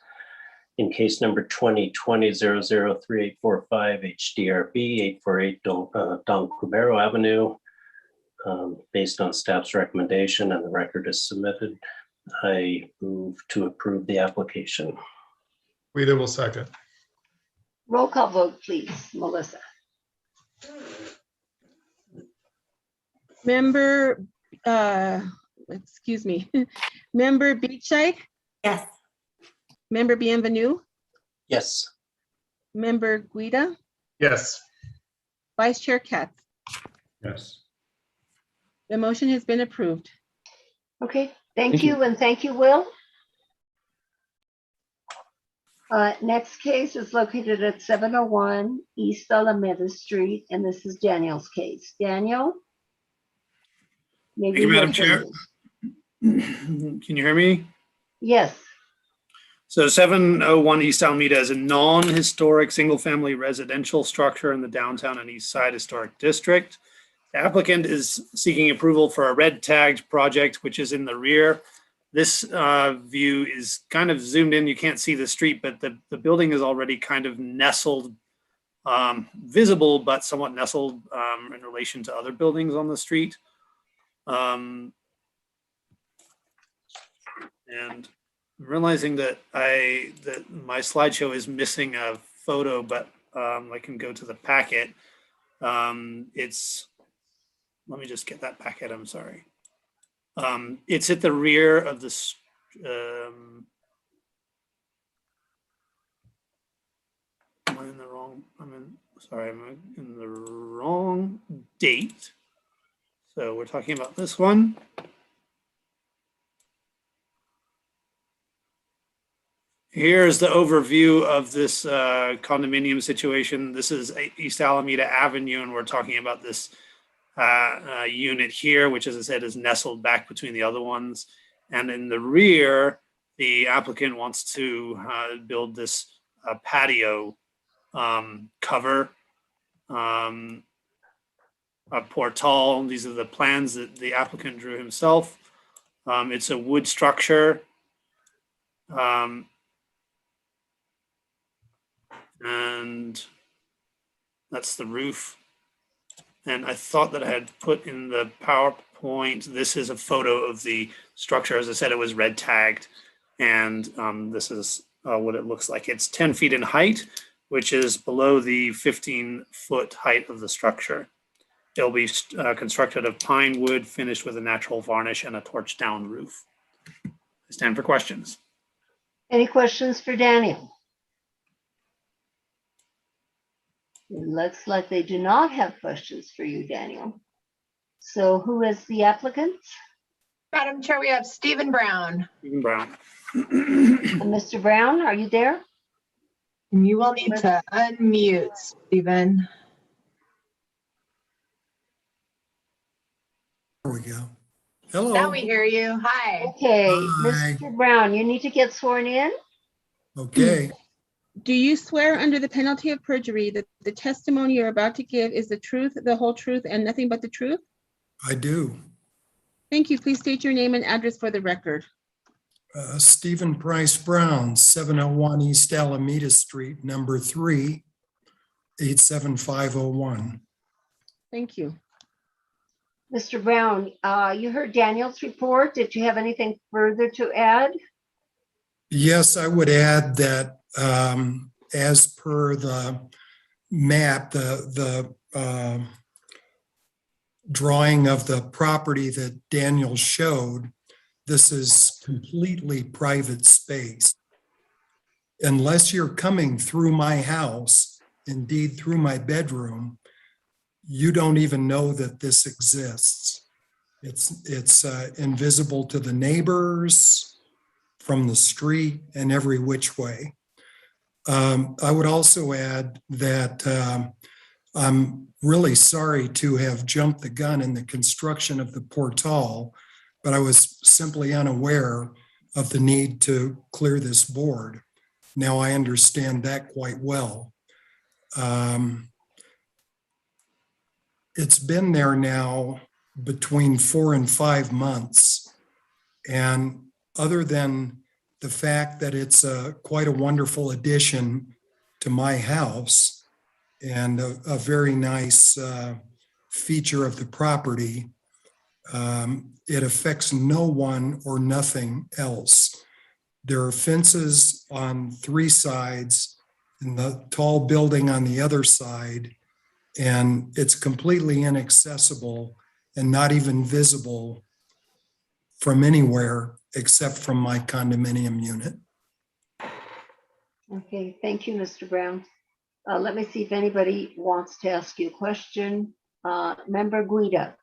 in case number 2020-003845 HDRB 848 Don Cubero Avenue, based on staff's recommendation and the record is submitted, I move to approve the application. Guido will second. Roll call vote, please, Melissa. Member, excuse me, Member Beachside? Yes. Member Bienvenue? Yes. Member Guida? Yes. Vice Chair Katz? Yes. The motion has been approved. Okay, thank Thank you. you, and thank you, Will. Next case is located at 701 East Alameda Street, and this is Daniel's case. Daniel? Thank you, Madam Chair. Can you hear me? Yes. So 701 East Alameda is a non-historic single-family residential structure in the downtown and east side historic district. The applicant is seeking approval for a red tagged project, which is in the rear. This view is kind of zoomed in. You can't see the street, but the building is already kind of nestled, visible, but somewhat nestled in relation to other buildings on the street. And I'm realizing that my slideshow is missing a photo, but I can go to the packet. Let me just get that packet, I'm sorry. It's at the rear of this, am I in the wrong, I'm in the wrong date. So we're talking about this one. Here's the overview of this condominium situation. This is East Alameda Avenue, and we're talking about this unit here, which, as I said, is nestled back between the other ones. And in the rear, the applicant wants to build this patio cover, a portal. These are the plans that the applicant drew himself. It's a wood structure. And that's the roof. And I thought that I had put in the PowerPoint, this is a photo of the structure. As I said, it was red tagged. And this is what it looks like. It's 10 feet in height, which is below the 15-foot height of the structure. It'll be constructed of pine wood, finished with a natural varnish and a torch down roof. I stand for questions. Any questions for Daniel? It looks like they do not have questions for you, Daniel. So who is the applicant? Madam Chair, we have Stephen Brown. Stephen Brown. And Mr. Brown, are you there? And you will need to unmute, Stephen. There we go. Hello. Now we hear you. Hi. Okay, Hi. Mr. Brown, you need to get sworn in. Okay. Do you swear under the penalty of perjury that the testimony you're about to give is the truth, the whole truth, and nothing but the truth? I do. Thank you. Please state your name and address for the record. Stephen Price Brown, 701 East Alameda Street, number 3, 87501. Thank you. Mr. Brown, you heard Daniel's report. Did you have anything further to add? Yes, I would add that as per the map, the drawing of the property that Daniel showed, this is completely private space. Unless you're coming through my house, indeed through my bedroom, you don't even know that this exists. It's invisible to the neighbors, from the street, and every which way. I would also add that I'm really sorry to have jumped the gun in the construction of the portal, but I was simply unaware of the need to clear this board. Now I understand that quite well. It's been there now between 4 and 5 months. And other than the fact that it's quite a wonderful addition to my house and a very nice feature of the property, it affects no one or nothing else. There are fences on 3 sides and the tall building on the other side, and it's completely inaccessible and not even visible from anywhere except from my condominium unit. Okay, thank you, Mr. Brown. Let me see if anybody wants to ask you a question. Member Guida.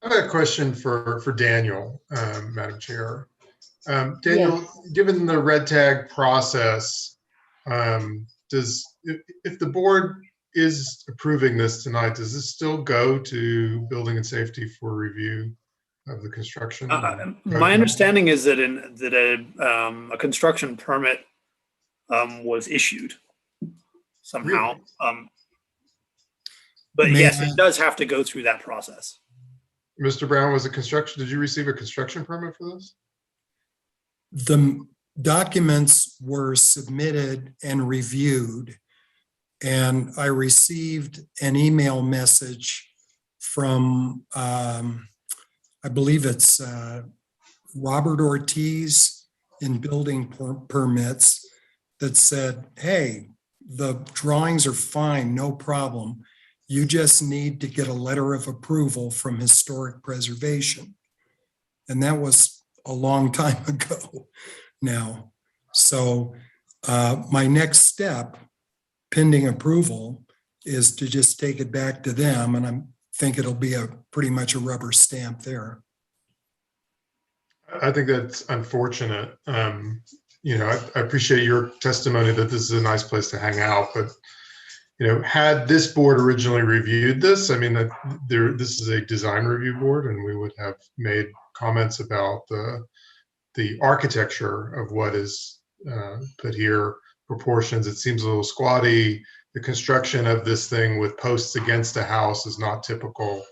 I have a question for Daniel, Madam Chair. Daniel, Yes. given the red tag process, if the board is approving this tonight, does this still go to Building and Safety for review of the construction? My understanding is that a construction permit was issued somehow. But May yes, I- it does have to go through that process. Mr. Brown, did you receive a construction permit for this? The documents were submitted and reviewed, and I received an email message from, I believe it's Robert Ortiz in building permits, that said, hey, the drawings are fine, no problem. You just need to get a letter of approval from Historic Preservation. And that was a long time ago now. So my next step, pending approval, is to just take it back to them, and I think it'll be pretty much a rubber stamp there. I think that's unfortunate. I appreciate your testimony that this is a nice place to hang out, but had this board originally reviewed this, I mean, this is a design review board, and we would have made comments about the architecture of what is put here, proportions. It seems a little squatty. The construction of this thing with posts against a house is not typical.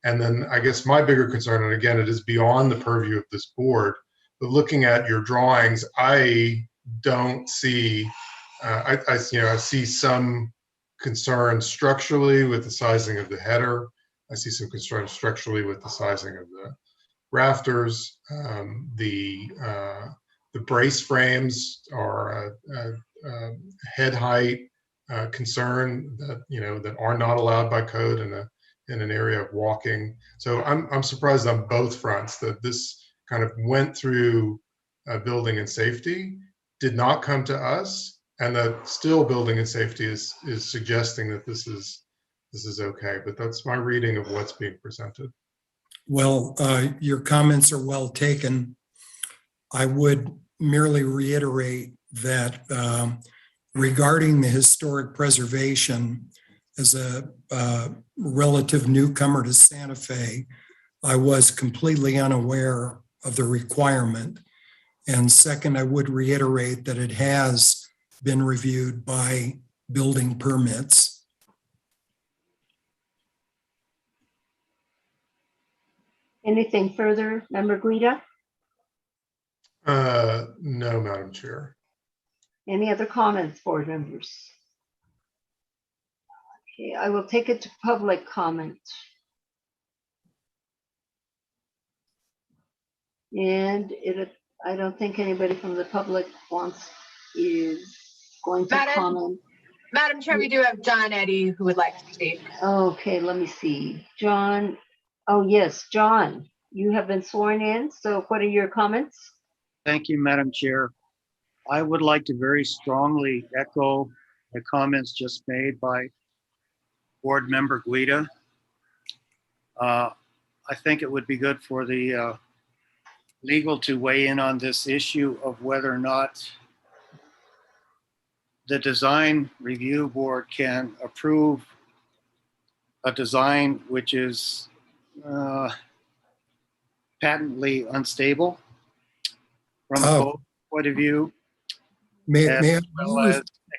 And then I guess my bigger concern, and again, it is beyond the purview of this board, but looking at your drawings, I don't see, I see some concern structurally with the sizing of the header. I see some concern structurally with the sizing of the rafters. The brace frames are a head height concern that are not allowed by code in an area of walking. So I'm surprised on both fronts that this kind of went through Building and Safety, did not come to us, and that still Building and Safety is suggesting that this is okay. But that's my reading of what's being presented. Well, your comments are well taken. I would merely reiterate that regarding the historic preservation, as a relative newcomer to Santa Fe, I was completely unaware of the requirement. And second, I would reiterate that it has been reviewed by building permits. Anything further, Member Guida? No, Madam Chair. Any other comments, board members? Okay, I will take it to public comment. And I don't think anybody from the public is going to comment. Madam Chair, we do have John Eddy who would like to speak. Okay, let me see. John, oh yes, John, you have been sworn in. So what are your comments? Thank you, Madam Chair. I would like to very strongly echo the comments just made by Board Member Guida. I think it would be good for the legal to weigh in on this issue of whether or not the Design Review Board can approve a design which is patently unstable from a code point of view. May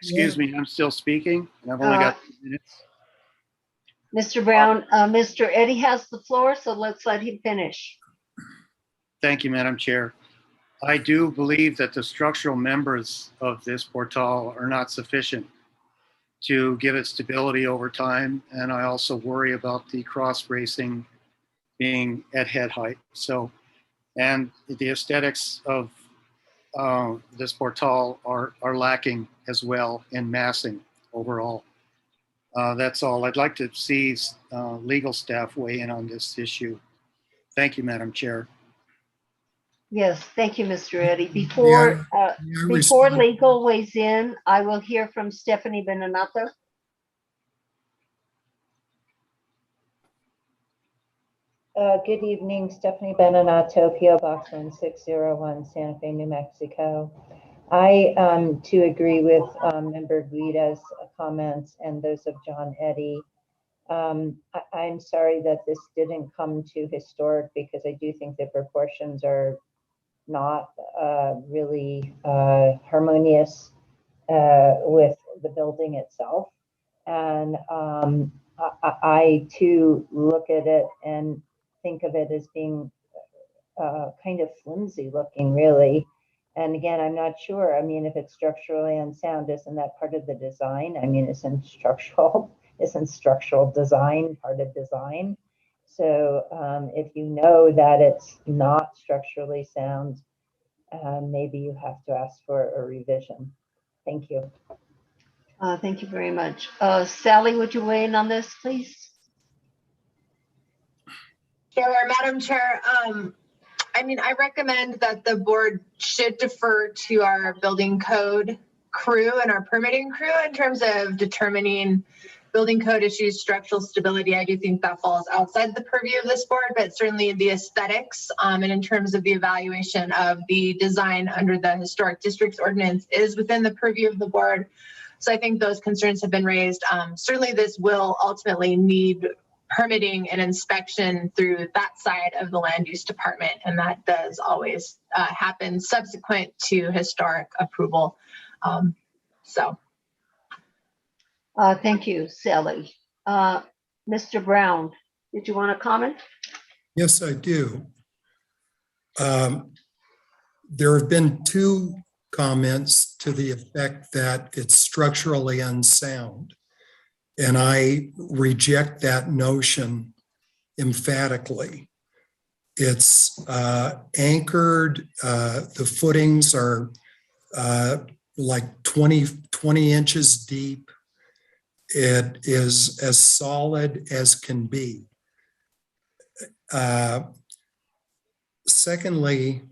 Excuse me, I'm still speaking, and I've only got 2 minutes. Mr. Brown, Mr. Eddy has the floor, so let's let him finish. Thank you, Madam Chair. I do believe that the structural members of this portal are not sufficient to give it stability over time. And I also worry about the cross bracing being at head height. So, and the aesthetics of this portal are lacking as well in massing overall. That's all. I'd like to see legal staff weigh in on this issue. Thank you, Madam Chair. Yes, thank you, Mr. Eddy. Before legal weighs in, I will hear from Stephanie Beninatto. Good evening, Stephanie Beninatto, PO Box 1601, Santa Fe, New Mexico. I too agree with Member Guida's comments and those of John Eddy. I'm sorry that this didn't come to historic because I do think the proportions are not really harmonious with the building itself. And I too look at it and think of it as being kind of flimsy looking, really. And again, I'm not sure. I mean, if it's structurally unsound, isn't that part of the design? I mean, isn't structural design part of design? So if you know that it's not structurally sound, maybe you have to ask for a revision. Thank you. Thank you very much. Sally, would you weigh in on this, please? Sure, Madam Chair. I mean, I recommend that the board should defer to our building code crew and our permitting crew in terms of determining building code issues, structural stability. I do think that falls outside the purview of this board, but certainly the aesthetics and in terms of the evaluation of the design under the Historic Districts Ordinance is within the purview of the board. So I think those concerns have been raised. Certainly this will ultimately need permitting and inspection through that side of the land use department, and that does always happen subsequent to historic approval. Thank you, Sally. Mr. Brown, did you want to comment? Yes, I do. There have been 2 comments to the effect that it's structurally unsound. And I reject that notion emphatically. It's anchored, the footings are like 20 inches deep. It is as solid as can be. Secondly,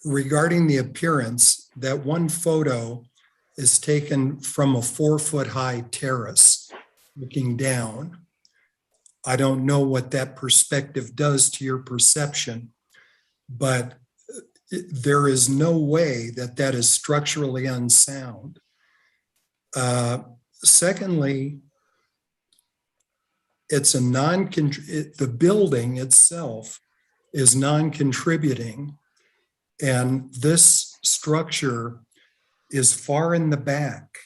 regarding the appearance, that one photo is taken from a 4-foot-high terrace looking down. I don't know what that perspective does to your perception, but there is no way that that is structurally unsound. Secondly, it's the building itself is non-contributing, and this structure is far in the back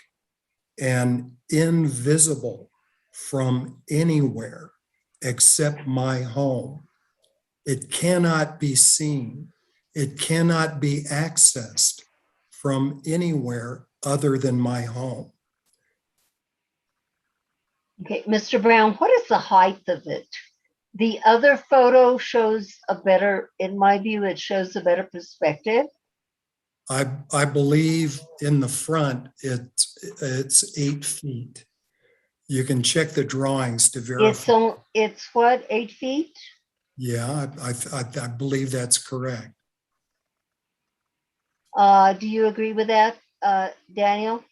and invisible from anywhere except my home. It cannot be seen It cannot be accessed from anywhere other than my home. Okay, Mr. Brown, what is the height of it? The other photo shows a better, in my view, it shows a better perspective. I believe in the front, it's 8 feet. You can check the drawings to verify. It's what, 8 feet? Yeah, I believe that's correct. Do you agree with that, Daniel?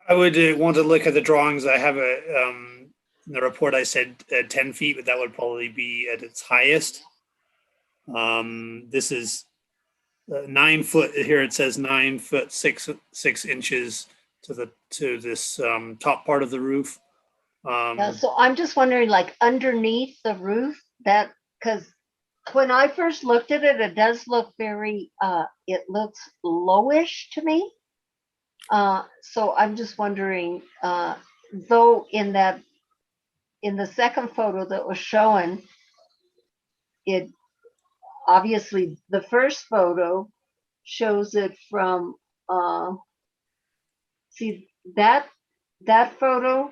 I would want to look at the drawings. I have in the report, I said 10 feet, but that would probably be at its highest. This is 9 foot. Here it says 9 foot 6 inches to this top part of the roof. Yeah, so I'm just wondering, like underneath the roof, that because when I first looked at it, it does look very, it looks lowish to me. So I'm just wondering, though in the second photo that was shown, it obviously the first photo shows it from, see that photo,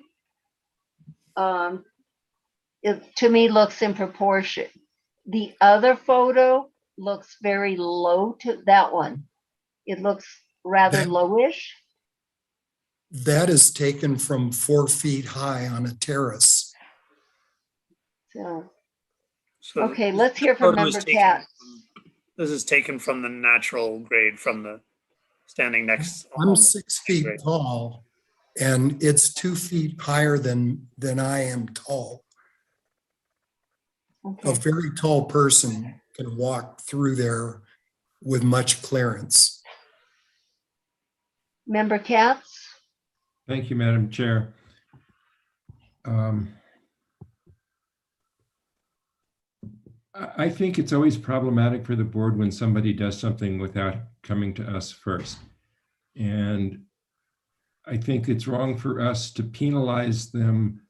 it to me looks in proportion. The other photo looks very low to that one. It looks rather lowish. That is taken from 4 feet high on a terrace. So, So okay, this let's hear from photo is Member taken Katz. This is taken from the natural grade, from the standing next. I'm 6 feet tall, and it's 2 feet higher than I am tall. Okay. A very tall person can walk through there with much clearance. Member Katz? Thank you, Madam Chair. I think it's always problematic for the board when somebody does something without coming to us first. And I think it's wrong for us to penalize them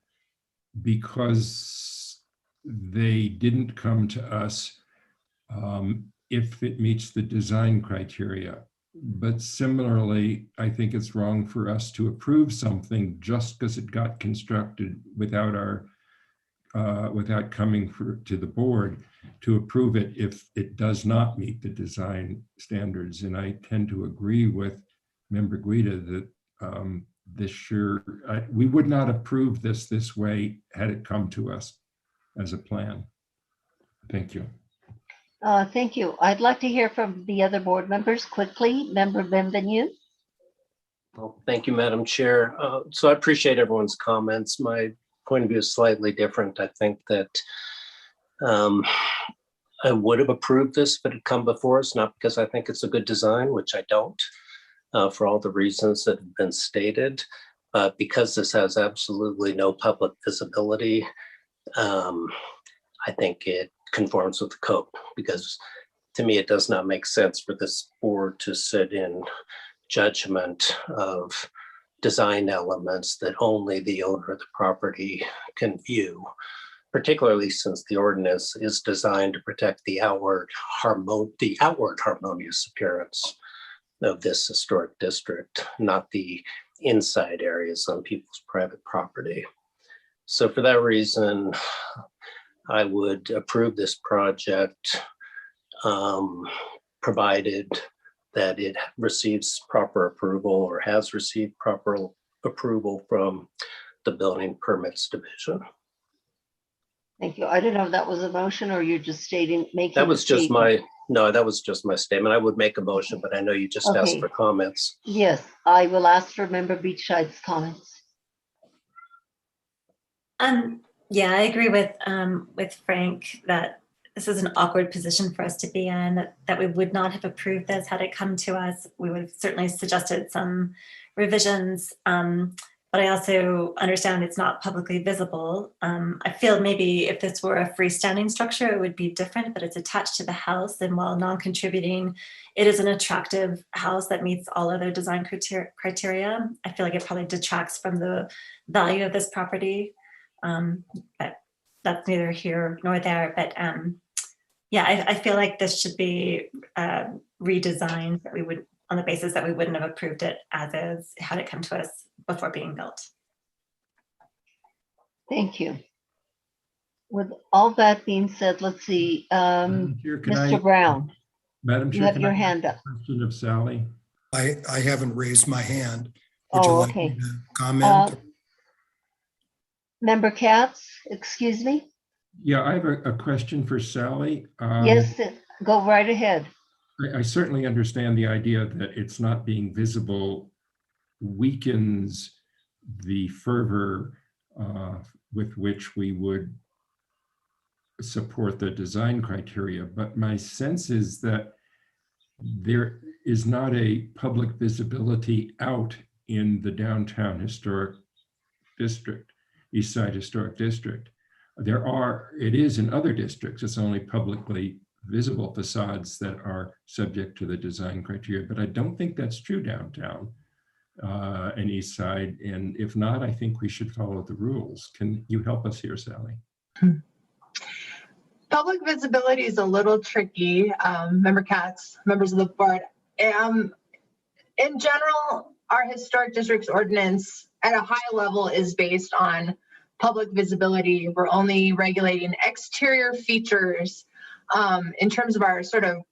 because they didn't come to us if it meets the design criteria. But similarly, I think it's wrong for us to approve something just because it got constructed without without coming to the board to approve it if it does not meet the design standards. And I tend to agree with Member Guida that we would not approve this way had it come to us as a plan. Thank you. Thank you. I'd like to hear from the other board members quickly. Member Benvenu. Well, thank you, Madam Chair. So I appreciate everyone's comments. My point of view is slightly different. I think that I would have approved this if it had come before us, not because I think it's a good design, which I don't, for all the reasons that have been stated, but because this has absolutely no public visibility, I think it conforms with the code, because to me, it does not make sense for this board to sit in judgment of design elements that only the owner of the property can view, particularly since the ordinance is designed to protect the outward harmonious appearance of this historic district, not the inside areas on people's private property. So for that reason, I would approve this project, provided that it receives proper approval or has received proper approval from the Building Permits Division. Thank you. I don't know if that was a motion or you're just making. That was a just statement. that was just my statement. I would make a motion, but I know you just asked Okay. for comments. Yes, I will ask for Member Beachside's comments. Yeah, I agree with Frank that this is an awkward position for us to be in, that we would not have approved this had it come to us. We would have certainly suggested some revisions, but I also understand it's not publicly visible. I feel maybe if this were a freestanding structure, it would be different, but it's attached to the house, and while non-contributing, it is an attractive house that meets all other design criteria. I feel like it probably detracts from the value of this property. But that's neither here nor there. But I feel like this should be redesigned, that we would, on the basis that we wouldn't have approved it as is, had it come to us before being built. Thank you. With all that being said, let's see, Madam Chair, can Mr. I- Brown, Madam you Chair, have can your I ask hand a up. question of Sally? I haven't raised my hand. Would you Oh, like me okay. to comment? Member Katz, excuse me? Yeah, I have a question for Sally. Yes, go right ahead. I certainly understand the idea that it's not being visible weakens the fervor with which we would support the design criteria. But my sense is that there is not a public visibility out in the downtown historic district, East Side Historic District. It is in other districts, it's only publicly visible facades that are subject to the design criteria, but I don't think that's true downtown and East Side. And if not, I think we should follow the rules. Can you help us here, Sally? Public visibility is a little tricky. Member Katz, members of the board. In general, our historic districts ordinance at a high level is based on public visibility. We're only regulating exterior features in terms of our sort of,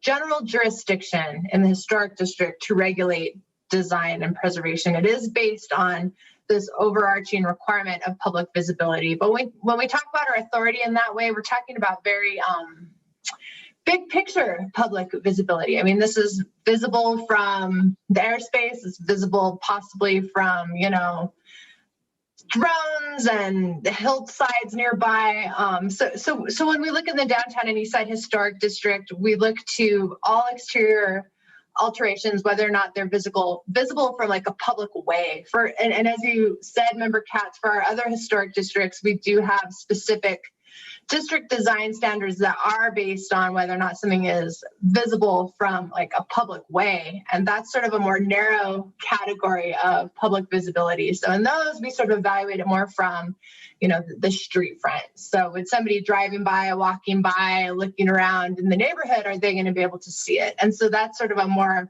general jurisdiction in the historic district to regulate design and preservation. It is based on this overarching requirement of public visibility. But when we talk about our authority in that way, we're talking about very big picture public visibility. I mean, this is visible from the airspace, it's visible possibly from, drones and the hillsides nearby. So when we look in the downtown and East Side Historic District, we look to all exterior alterations, whether or not they're visible from like a public way. And as you said, Member Katz, for our other historic districts, we do have specific district design standards that are based on whether or not something is visible from like a public way. And that's sort of a more narrow category of public visibility. So in those, we sort of evaluate it more from, the street front. So with somebody driving by, walking by, looking around in the neighborhood, are they going to be able to see it? And so that's sort of a more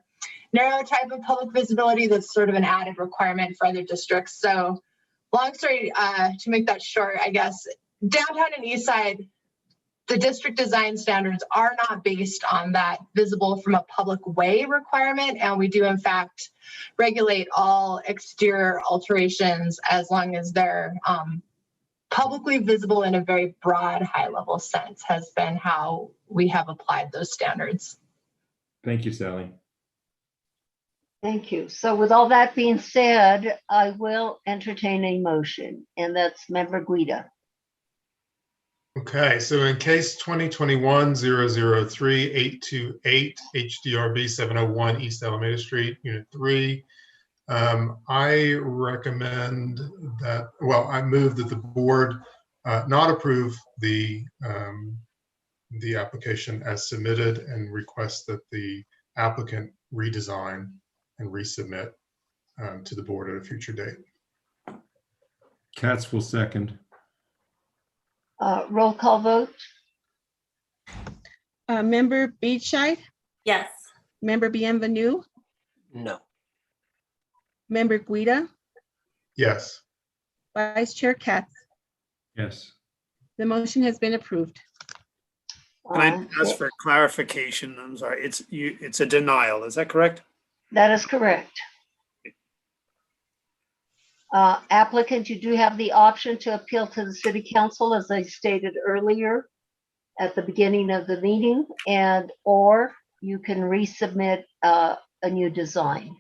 narrow type of public visibility that's sort of an added requirement for other districts. So long story, to make that short, I guess, downtown and East Side, the district design standards are not based on that visible from a public way requirement. And we do, in fact, regulate all exterior alterations as long as they're publicly visible in a very broad, high-level sense, has been how we have applied those standards. Thank you, Sally. Thank you. So with all that being said, I will entertain a motion, and that's Member Guida. Okay, so in case 2021-003-828 HDRB 701 East Alameda Street, Unit 3, I recommend that, I move that the board not approve the application as submitted and request that the applicant redesign and resubmit to the board at a future date. Katz will second. Roll call vote. Member Beachside, Yes. Member Bienvenue, No. Member Guida, Yes. Vice Chair Katz. Yes. The motion has been approved. Can I ask for clarification? I'm sorry, it's a denial, is that correct? That is correct. Applicant, you do have the option to appeal to the City Council, as I stated earlier at the beginning of the meeting, or you can resubmit a new design.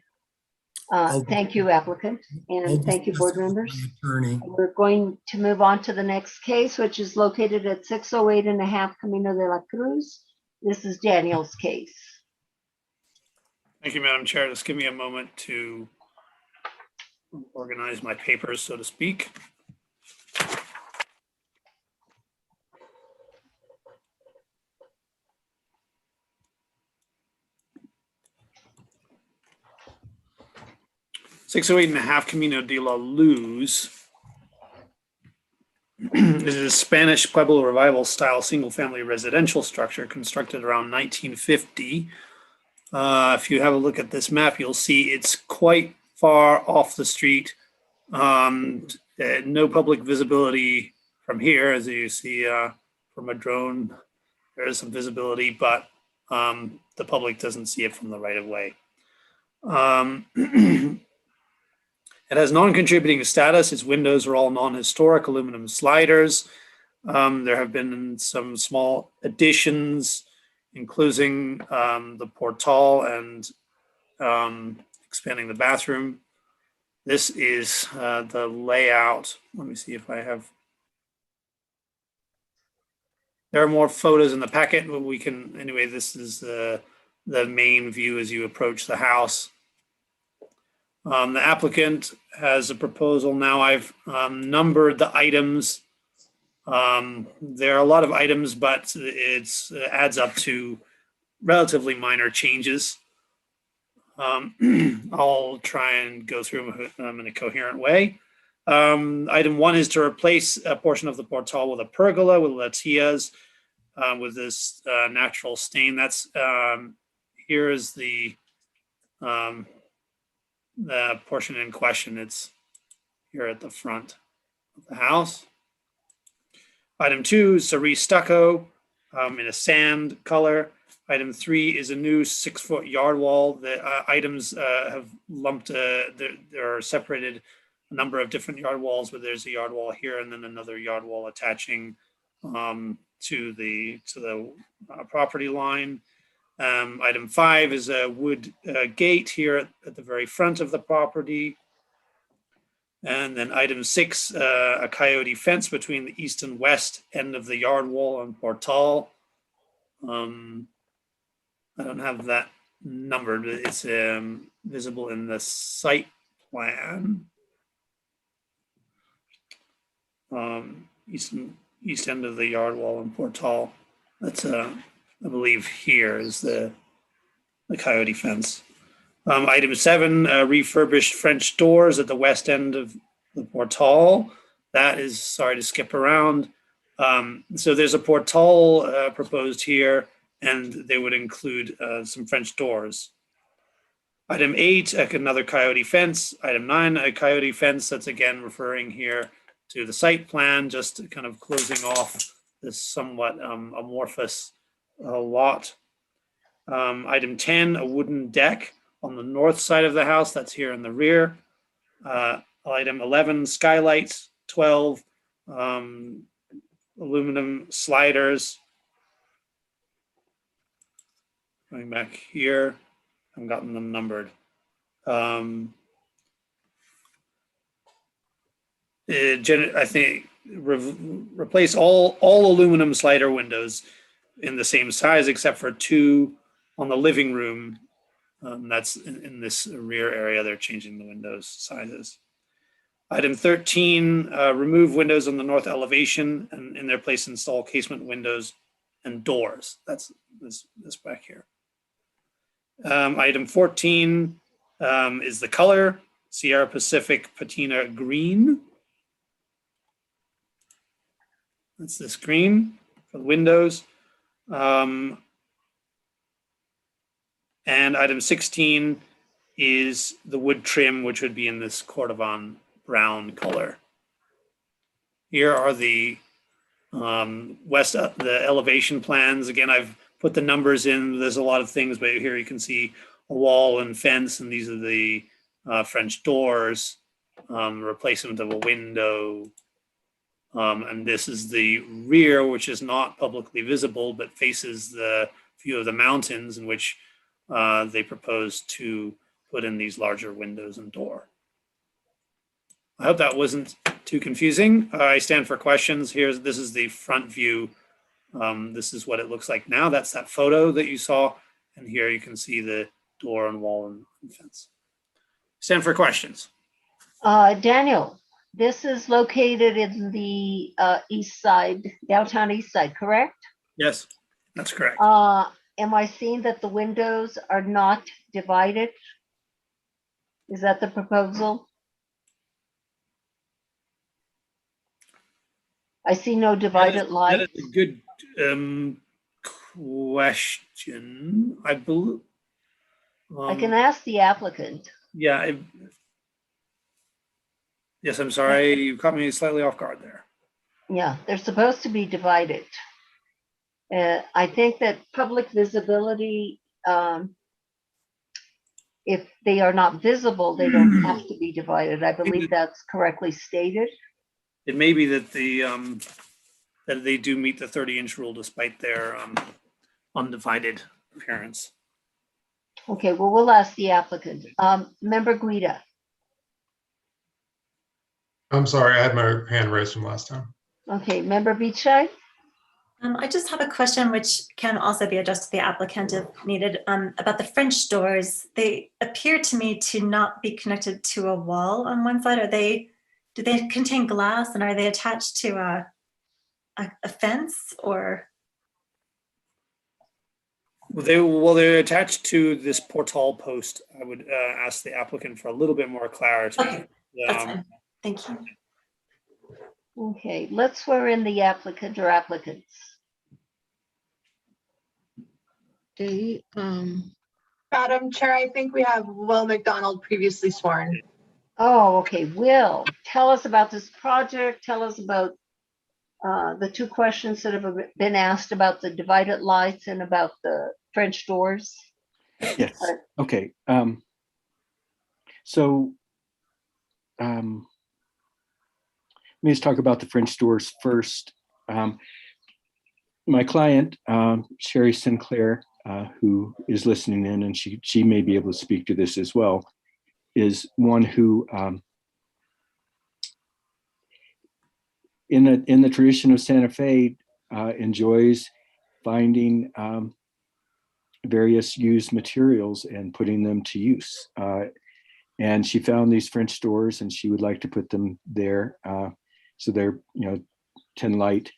Thank you, applicant, and thank you, board members. Attorney. We're going to move on to the next case, which is located at 608.5 Camino de la Cruz. This is Daniel's case. Thank you, Madam Chair. Just give me a moment to organize my papers, so to speak. (608.5 Camino de la Luz). It is a Spanish Pueblo Revival style single-family residential structure constructed around 1950. If you have a look at this map, you'll see it's quite far off the street. No public visibility from here, as you see from a drone. There is some visibility, but the public doesn't see it from the right of way. It has non-contributing status. Its windows are all non-historic aluminum sliders. There have been some small additions, including the portal and expanding the bathroom. This is the layout. Let me see if I have. There are more photos in the packet, but we can, anyway, this is the main view as you approach the house. The applicant has a proposal. Now I've numbered the items. There are a lot of items, but it adds up to relatively minor changes. I'll try and go through them in a coherent way. Item 1 is to replace a portion of the portal with a pergola with latillas with this natural stain. That's here is the portion in question. It's here at the front of the house. Item 2 is cerise stucco in a sand color. Item 3 is a new 6-foot yard wall. The items have lumped, there are separated a number of different yard walls, but there's a yard wall here and then another yard wall attaching to the property line. Item 5 is a wood gate here at the very front of the property. And then item 6, a coyote fence between the east and west end of the yard wall and portal. I don't have that numbered, but it's visible in the site plan. East end of the yard wall and portal. That's I believe here is the coyote fence. Item 7, refurbished French doors at the west end of the portal. That is, sorry to skip around. So there's a portal proposed here, and they would include some French doors. Item 8, another coyote fence. Item 9, a coyote fence. That's again referring here to the site plan, just kind of closing off this somewhat amorphous lot. Item 10, a wooden deck on the north side of the house. That's here in the rear. Item 11, skylights. 12, aluminum sliders. Going back here, I've gotten them numbered. I think replace all aluminum slider windows in the same size except for 2 on the living room. That's in this rear area. They're changing the windows sizes. Item 13, remove windows on the north elevation and in their place install casement windows and doors. That's this back here. Item 14 is the color, Sierra Pacific Patina Green. That's this green for the windows. And item 16 is the wood trim, which would be in this Cordovan brown color. Here are the the elevation plans. Again, I've put the numbers in. There's a lot of things, but here you can see a wall and fence, and these are the French doors, replacement of a window. And this is the rear, which is not publicly visible, but faces the view of the mountains in which they propose to put in these larger windows and door. I hope that wasn't too confusing. I stand for questions. This is the front view. This is what it looks like now. That's that photo that you saw. And here you can see the door and wall and fence. Stand for questions. Daniel, this is located in the east side, downtown east side, correct? Yes, that's correct. Am I seeing that the windows are not divided? Is that the proposal? I see no divided That lights. is a good question. I believe. I can ask the applicant. Yeah. Yes, I'm sorry. You caught me slightly off guard there. Yeah, they're supposed to be divided. I think that public visibility, if they are not visible, they don't have to be divided. I believe that's correctly stated. It may be that that they do meet the 30-inch rule despite their undivided appearance. Okay, well, we'll ask the applicant. Member Guida. I'm sorry, I had my hand raised from last time. Okay, Member Beachside. I just have a question which can also be addressed to the applicant if needed, about the French doors. They appear to me to not be connected to a wall on one side. Do they contain glass, and are they attached to a fence or? Well, they're attached to this portal post. I would ask the applicant for a little bit more clarity. Okay, that's fine. Thank you. Okay, let's swear in the applicant or applicants. Okay, Madam Chair, I think we have Will McDonald previously sworn. Oh, okay, Will, tell us about this project. Tell us about the two questions that have been asked about the divided lights and about the French doors. Yes, okay. So let me just talk about the French doors first. My client, Sherry Sinclair, who is listening in, and she may be able to speak to this as well, is one who, in the tradition of Santa Fe, enjoys finding various used materials and putting them to use. And she found these French doors, and she would like to put them there. So they're 10 light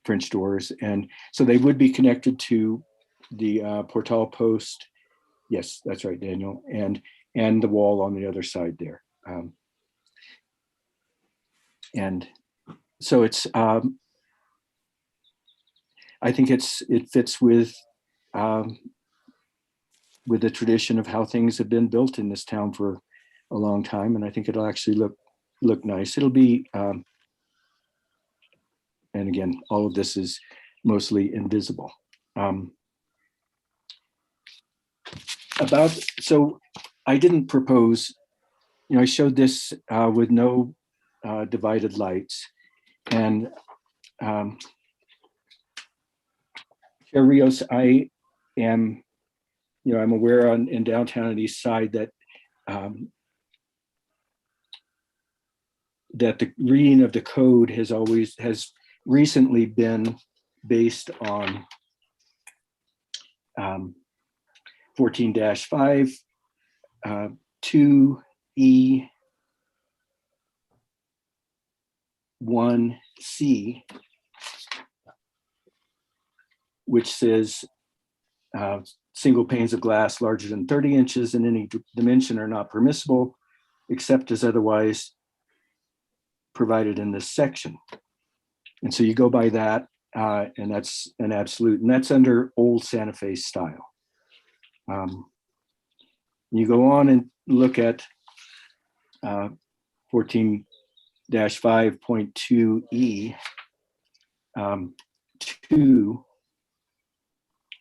French doors, and so they would be connected to the portal post. Yes, that's right, Daniel, and the wall on the other side there. And so it's I think it fits with the tradition of how things have been built in this town for a long time, and I think it'll actually look nice. It'll be and again, all of this is mostly invisible. So I didn't propose, I showed this with no divided lights, and Chair Rios, I am, I'm aware in downtown and East Side that that the reading of the code has recently been based on 14-5, 2E, 1C, which says single panes of glass larger than 30 inches in any dimension are not permissible, except as otherwise provided in this section. And so you go by that, and that's an absolute, and that's under old Santa Fe style. You go on and look at 14-5.2E, 2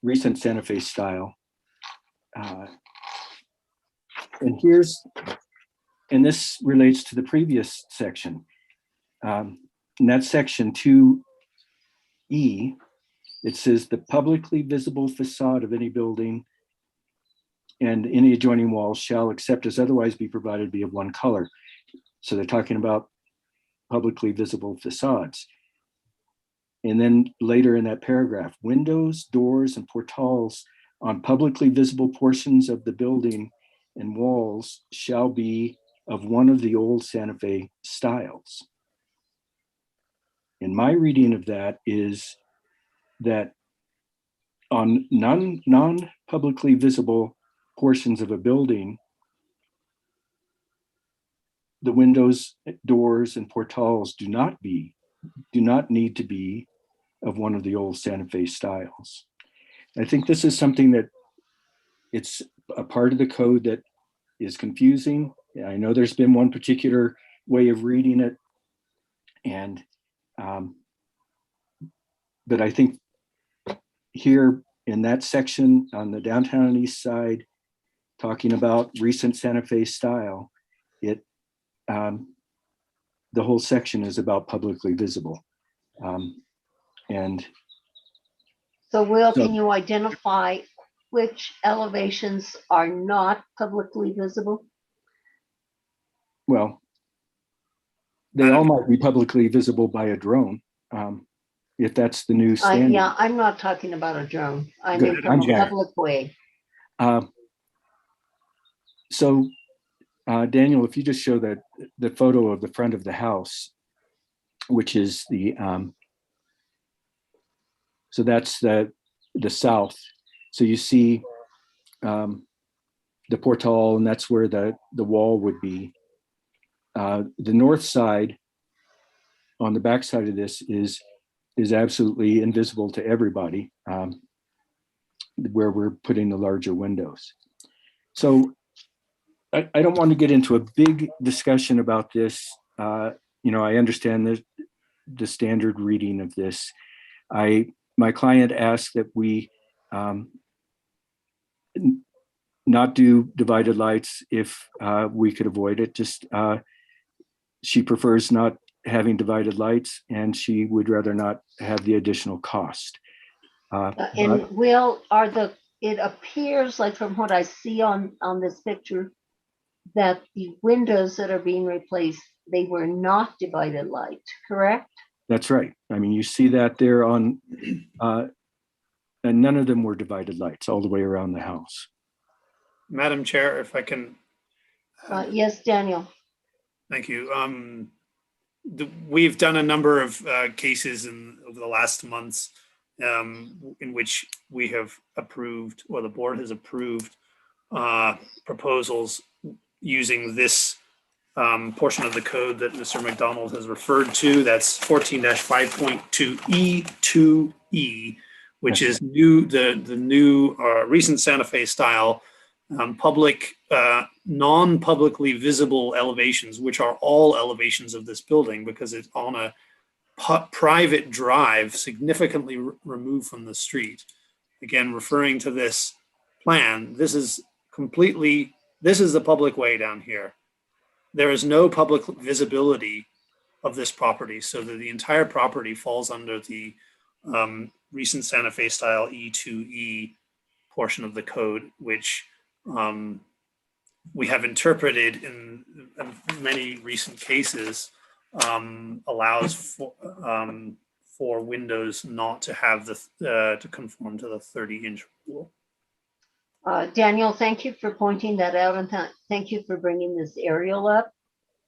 recent Santa Fe style. And this relates to the previous section. In that section 2E, it says the publicly visible facade of any building and any adjoining walls shall, except as otherwise be provided, be of one color. So they're talking about publicly visible facades. And then later in that paragraph, windows, doors, and portals on publicly visible portions of the building and walls shall be of one of the old Santa Fe styles. And my reading of that is that on non-publicly visible portions of a building, the windows, doors, and portals do not need to be of one of the old Santa Fe styles. I think this is something that it's a part of the code that is confusing. I know there's been one particular way of reading it, and but I think here in that section on the downtown east side, talking about recent Santa Fe style, the whole section is about publicly visible. And So Will, So- can you identify which elevations are not publicly visible? well, they all might be publicly visible by a drone, if that's the new standard. Yeah, I'm not talking about a drone. I Good. mean from I'm a Jack. public way. So, Daniel, if you just show the photo of the front of the house, which is so that's the south. So you see the portal, and that's where the wall would be. The north side, on the back side of this, is absolutely invisible to everybody, where we're putting the larger windows. So I don't want to get into a big discussion about this. I understand the standard reading of this. My client asked that we not do divided lights if we could avoid it. Just she prefers not having divided lights, and she would rather not have the additional cost. And Will, it appears like from what I see on this picture, that the windows that are being replaced, they were not divided light, correct? That's right. I mean, you see that there on, and none of them were divided lights all the way around the house. Madam Chair, if I can. Yes, Daniel. Thank you. We've done a number of cases over the last months in which we have approved, or the board has approved, proposals using this portion of the code that Mr. McDonald has referred to. That's 14-5.2E2E, which is the new recent Santa Fe style public, non-publicly visible elevations, which are all elevations of this building because it's on a private drive significantly removed from the street. Again, referring to this plan, this is the public way down here. There is no public visibility of this property, so that the entire property falls under the recent Santa Fe style E2E portion of the code, which we have interpreted in many recent cases allows for windows not to have to conform to the 30-inch rule. Daniel, thank you for pointing that out, and thank you for bringing this aerial up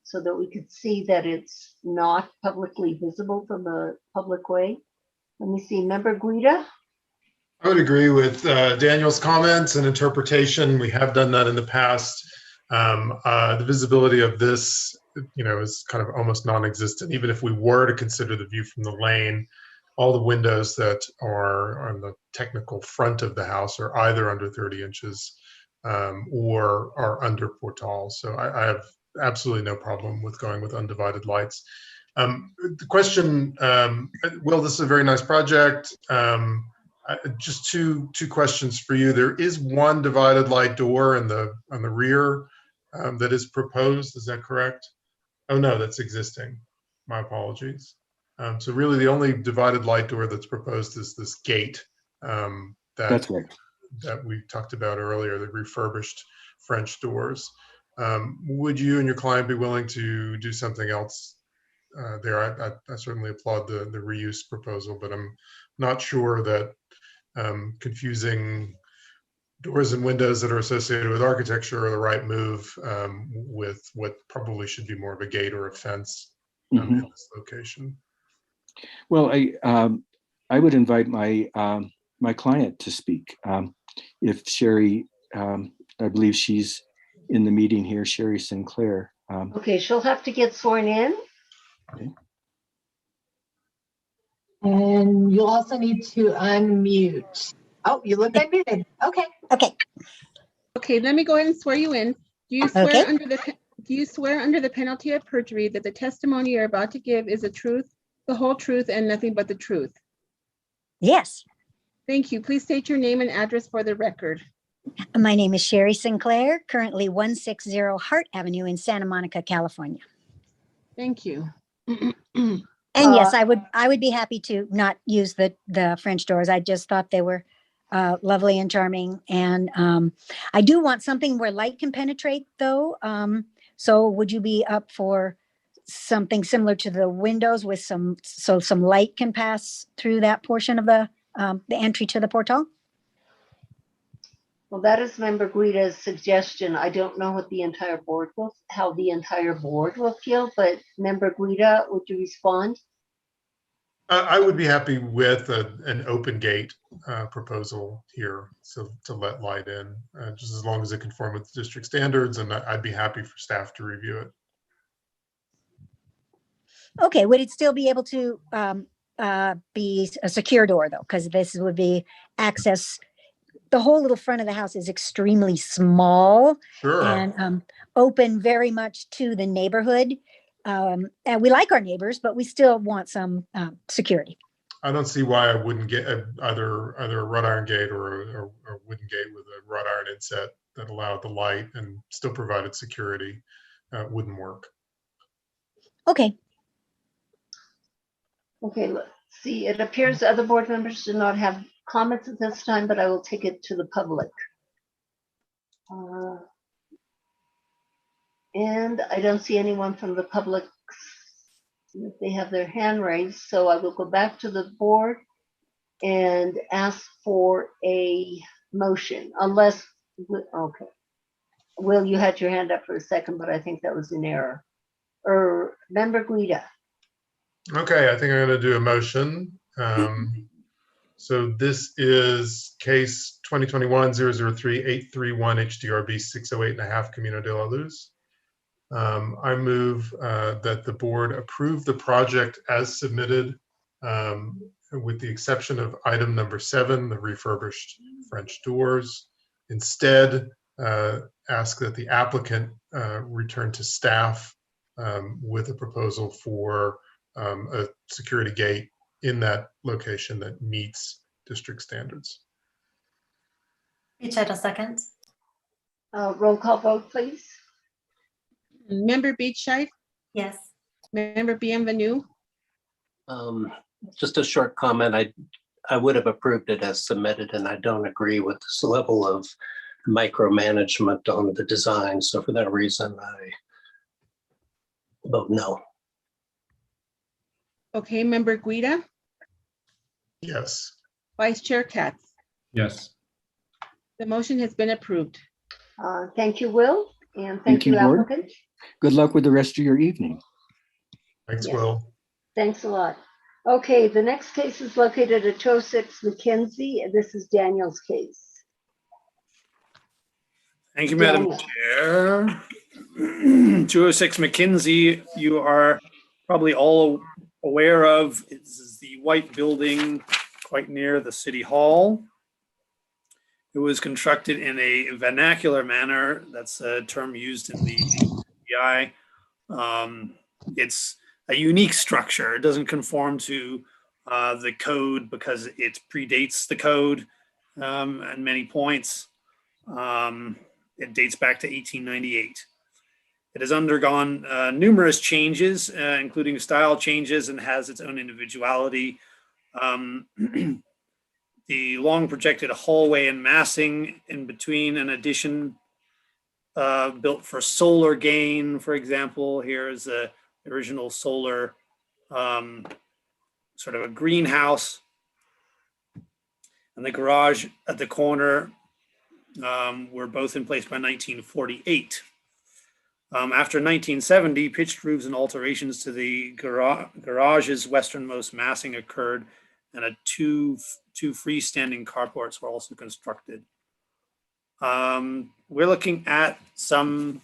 so that we could see that it's not publicly visible from the public way. Let me see, Member Guida? I would agree with Daniel's comments and interpretation. We have done that in the past. The visibility of this, is kind of almost non-existent. Even if we were to consider the view from the lane, all the windows that are on the technical front of the house are either under 30 inches or are under portals. So I have absolutely no problem with going with undivided lights. The question, Will, this is a very nice project. Just two questions for you. There is one divided light door on the rear that is proposed. Is that correct? Oh no, that's existing. My apologies. So really, the only divided light door that's proposed is this gate That's right. that we talked about earlier, the refurbished French doors. Would you and your client be willing to do something else there? I certainly applaud the reuse proposal, but I'm not sure that confusing doors and windows that are associated with architecture are the right move with what probably should be more of a gate or a fence in this location. Well, I would invite my my client to speak. If Sherry, I believe she's in the meeting here, Sherry Sinclair. Okay, she'll have to get sworn in. And you'll also need to unmute. Oh, you look unmuted. Okay. Okay. Okay, let me go ahead and swear you in. Do you swear under the penalty of perjury that the testimony you're about to give is the truth, the whole truth, and nothing but the truth? Yes. Thank you. Please state your name and address for the record. My name is Sherry Sinclair, currently 160 Hart Avenue in Santa Monica, California. Thank you. And yes, I would be happy to not use the French doors. I just thought they were lovely and charming. And I do want something where light can penetrate though. So would you be up for something similar to the windows with some light can pass through that portion of the entry to the portal? Well, that is Member Guida's suggestion. I don't know what how the entire board will feel, but Member Guida, would you respond? I would be happy with an open gate proposal here, so to let light in, just as long as it conforms with district standards, and I'd be happy for staff to review it. Okay, would it still be able to be a secure door though? Because this would be access. The whole little front of the house is extremely small. Sure. And open very much to the neighborhood. And we like our neighbors, but we still want some security. I don't see why I wouldn't get either a wrought iron gate or a wooden gate with a wrought iron inset that allowed the light and still provided security. Wouldn't work. Okay. Okay, let's see. It appears other board members do not have comments at this time, but I will take it to the public. And I don't see anyone from the public if they have their hand raised, so I will go back to the board and ask for a motion, unless, okay. Will, you had your hand up for a second, but I think that was an error. Or Member Guida. Okay, I think I'm going to do a motion. So this is case 2021-003-831 HDRB 608.5 Camino de la Luz. I move that the board approve the project as submitted, with the exception of item number 7, the refurbished French doors. Instead, ask that the applicant return to staff with a proposal for a security gate in that location that meets district standards. Beachhead, a second. Roll call vote, please. Member Beachhead? Yes. Member Bienvenue? Just a short comment. I would have approved it as submitted, and I don't agree with this level of micromanagement on the design. So for that reason, I vote no. Okay, Member Guida? Yes. Vice Chair Katz? Yes. The motion has been approved. Thank you, Will, and thank you, board. applicant. Good luck with the rest of your evening. Thanks, Yes. Will. Thanks a lot. Okay, the next case is located at 206 McKenzie, and this is Daniel's case. Thank you, Madam Daniel. Chair. 206 McKenzie, you are probably all aware of. This is the white building quite near the City Hall. It was constructed in a vernacular manner. That's a term used in the CBI. It's a unique structure. It doesn't conform to the code because it predates the code at many points. It dates back to 1898. It has undergone numerous changes, including style changes, and has its own individuality. The long projected hallway and massing in between an addition built for solar gain, for example. Here's the original solar sort of a greenhouse. And the garage at the corner were both in place by 1948. After 1970, pitched roofs and alterations to the garage's westernmost massing occurred, and two freestanding carports were also constructed. We're looking at some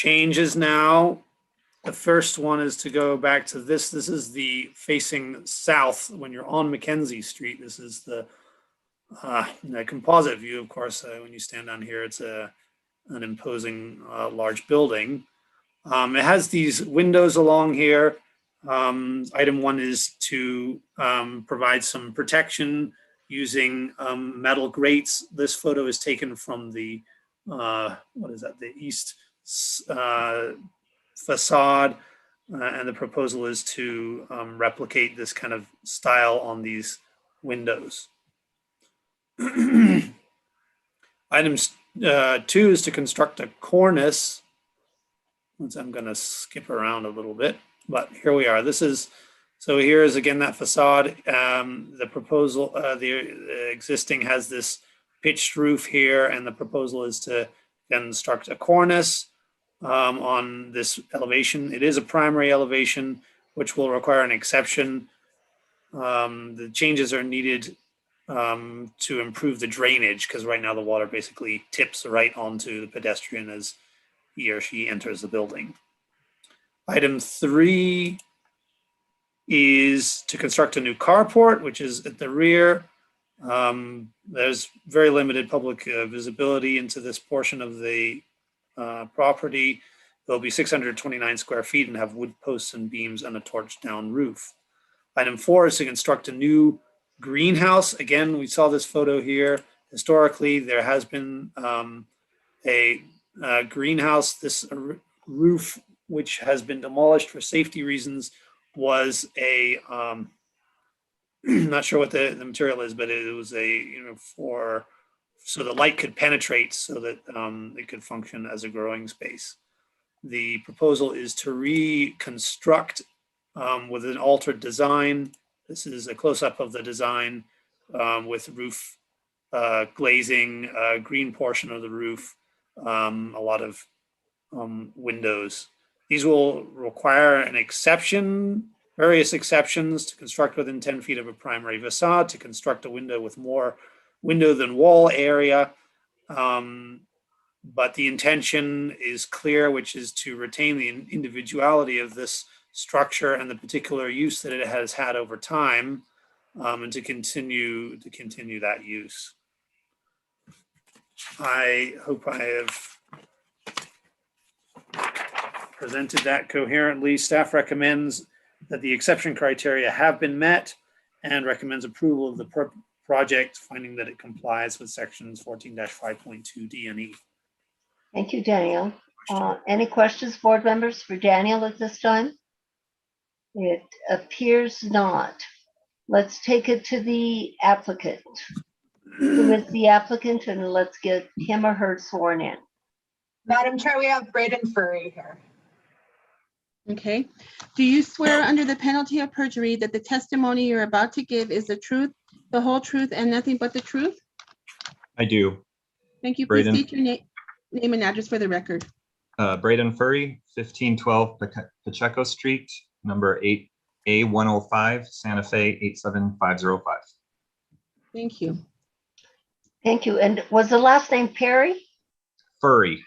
changes now. The first one is to go back to this. This is the facing south when you're on Mackenzie Street. This is the composite view, of course. When you stand down here, it's an imposing large building. It has these windows along here. Item 1 is to provide some protection using metal grates. This photo is taken from the, what is that, the east facade. And the proposal is to replicate this kind of style on these windows. Items 2 is to construct a cornice. I'm going to skip around a little bit, but here we are. So here is again that facade. The proposal, the existing has this pitched roof here, and the proposal is to construct a cornice on this elevation. It is a primary elevation, which will require an exception. The changes are needed to improve the drainage, because right now the water basically tips right onto the pedestrian as he or she enters the building. Item 3 is to construct a new carport, which is at the rear. There's very limited public visibility into this portion of the property. There'll be 629 square feet and have wood posts and beams and a torch down roof. Item 4 is to construct a new greenhouse. Again, we saw this photo here. Historically, there has been a greenhouse. This roof, which has been demolished for safety reasons, was a not sure what the material is, but it was a so the light could penetrate, so that it could function as a growing space. The proposal is to reconstruct with an altered design. This is a close-up of the design with roof glazing, green portion of the roof, a lot of windows. These will require an exception, various exceptions, to construct within 10 feet of a primary facade, to construct a window with more window than wall area. But the intention is clear, which is to retain the individuality of this structure and the particular use that it has had over time, and to continue that use. I hope I have presented that coherently. Staff recommends that the exception criteria have been met and recommends approval of the project, finding that it complies with sections 14-5.2 D and E. Thank you, Daniel. Any questions, board members, for Daniel at this time? It appears not. Let's take it to the applicant. Who is the applicant, and let's get him or her sworn in. Madam Chair, we have Braden Furry here. Okay. Do you swear under the penalty of perjury that the testimony you're about to give is the truth, the whole truth, and nothing but the truth? I do. Thank you. Please Braden. state your name and address for the record. Braden Furry, 1512 Pacheco Street, number 8A105, Santa Fe 87505. Thank you. Thank you. And was the last name Perry? Furry.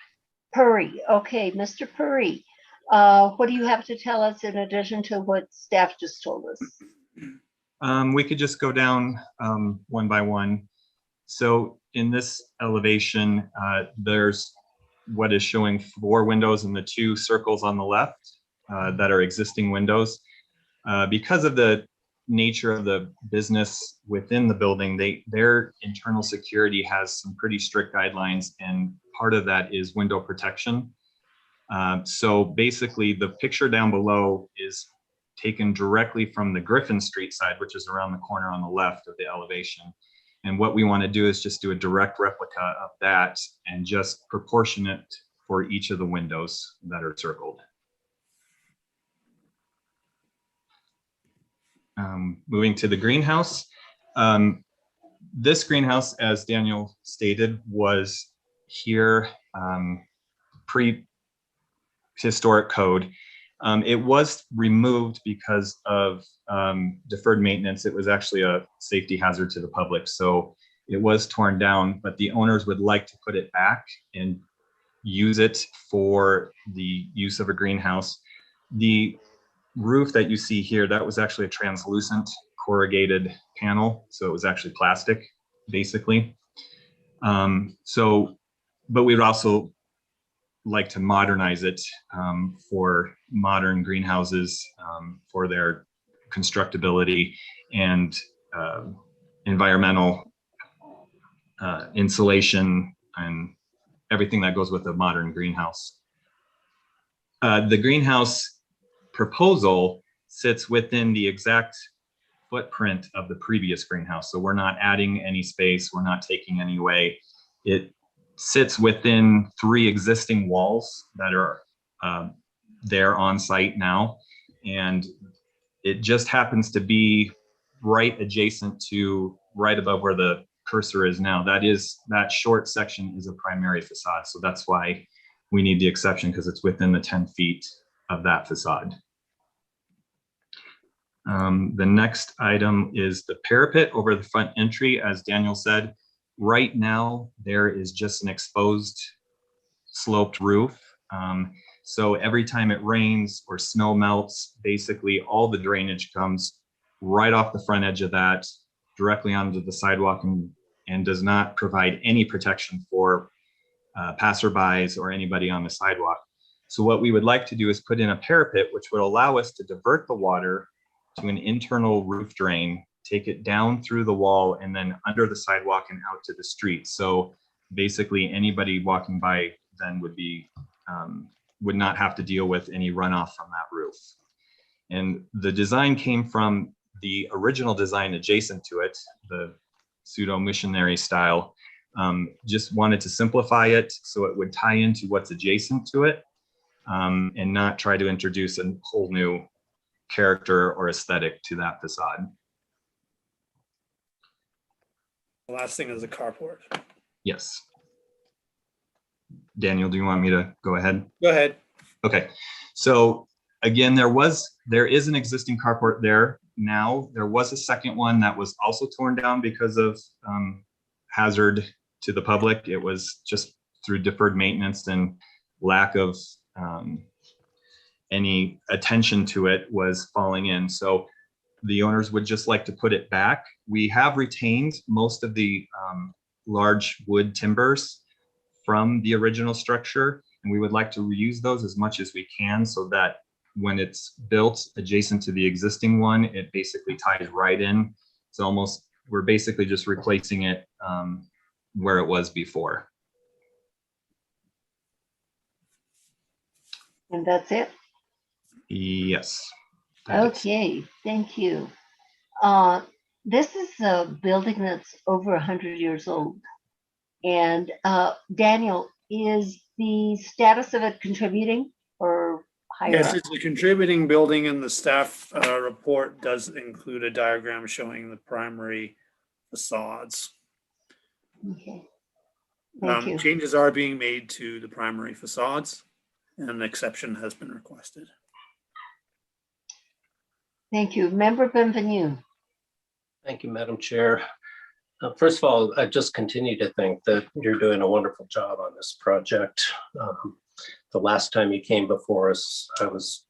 Puri. Okay, Mr. Puri, what do you have to tell us in addition to what staff just told us? We could just go down one by one. So in this elevation, there's what is showing 4 windows in the 2 circles on the left that are existing windows. Because of the nature of the business within the building, their internal security has some pretty strict guidelines, and part of that is window protection. So basically the picture down below is taken directly from the Griffin Street side, which is around the corner on the left of the elevation. And what we want to do is just do a direct replica of that and just proportion it for each of the windows that are circled. Moving to the greenhouse. This greenhouse, as Daniel stated, was here pre-historic code. It was removed because of deferred maintenance. It was actually a safety hazard to the public, so it was torn down, but the owners would like to put it back and use it for the use of a greenhouse. The roof that you see here, that was actually a translucent corrugated panel. So it was actually plastic, basically. But we would also like to modernize it for modern greenhouses, for their constructability and environmental insulation and everything that goes with a modern greenhouse. The greenhouse proposal sits within the exact footprint of the previous greenhouse. So we're not adding any space, we're not taking any away. It sits within 3 existing walls that are there on site now. And it just happens to be right adjacent to, right above where the cursor is now. That short section is a primary facade. So that's why we need the exception, because it's within the 10 feet of that facade. The next item is the parapet over the front entry. As Daniel said, right now there is just an exposed sloped roof. So every time it rains or snow melts, basically all the drainage comes right off the front edge of that, directly onto the sidewalk, and does not provide any protection for passerbys or anybody on the sidewalk. So what we would like to do is put in a parapet, which would allow us to divert the water to an internal roof drain, take it down through the wall and then under the sidewalk and out to the street. So basically anybody walking by then would not have to deal with any runoff from that roof. And the design came from the original design adjacent to it, the pseudo missionary style. Just wanted to simplify it so it would tie into what's adjacent to it, and not try to introduce a whole new character or aesthetic to that facade. The last thing is the carport. Yes. Daniel, do you want me to go ahead? Go ahead. Okay. So again, there is an existing carport there now. There was a second one that was also torn down because of hazard to the public. It was just through deferred maintenance and lack of any attention to it was falling in. So the owners would just like to put it back. We have retained most of the large wood timbers from the original structure, and we would like to reuse those as much as we can so that when it's built adjacent to the existing one, it basically ties right in. It's almost, we're basically just replacing it where it was before. And that's it? Yes. Okay, thank you. This is a building that's over 100 years old. And Daniel, is the status of it contributing or higher Yes, up? it's a contributing building, and the staff report does include a diagram showing the primary facades. Okay. Thank you. Changes are being made to the primary facades, and an exception has been requested. Thank you. Member Benvenu. Thank you, Madam Chair. First of all, I just continue to think that you're doing a wonderful job on this project. The last time you came before us, I was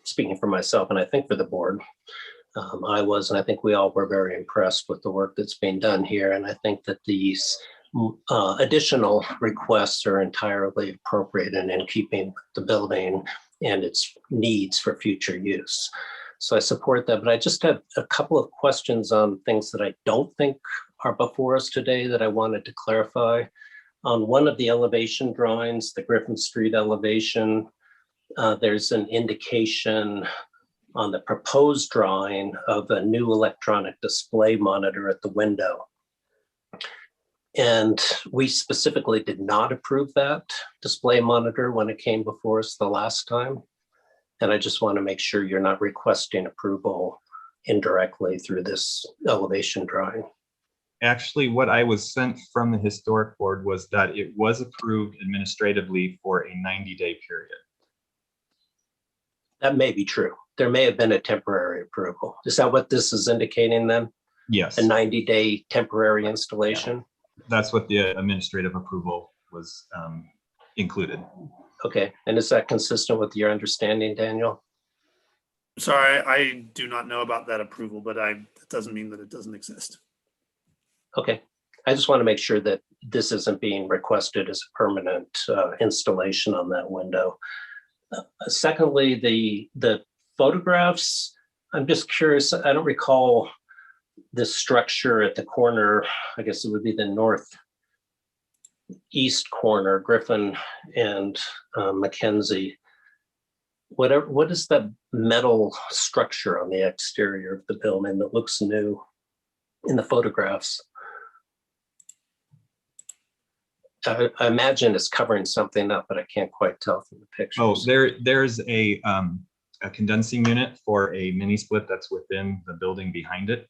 speaking for myself, and I think for the board, I was, and I think we all were very impressed with the work that's being done here. And I think that these additional requests are entirely appropriate and in keeping with the building and its needs for future use. So I support that, but I just have a couple of questions on things that I don't think are before us today that I wanted to clarify. On one of the elevation drawings, the Griffin Street elevation, there's an indication on the proposed drawing of a new electronic display monitor at the window. And we specifically did not approve that display monitor when it came before us the last time. And I just want to make sure you're not requesting approval indirectly through this elevation drawing. Actually, what I was sent from the historic board was that it was approved administratively for a 90-day period. That may be true. There may have been a temporary approval. Is that what this is indicating then? Yes. A 90-day temporary installation? That's what the administrative approval was included. Okay, and is that consistent with your understanding, Daniel? Sorry, I do not know about that approval, but that doesn't mean that it doesn't exist. Okay, I just want to make sure that this isn't being requested as a permanent installation on that window. Secondly, the photographs, I'm just curious, I don't recall this structure at the corner, I guess it would be the northeast corner, Griffin and Mackenzie. What is that metal structure on the exterior of the building that looks new in the photographs? I imagine it's covering something up, but I can't quite tell from the pictures. Oh, there's a condensing unit for a mini split that's within the building behind it,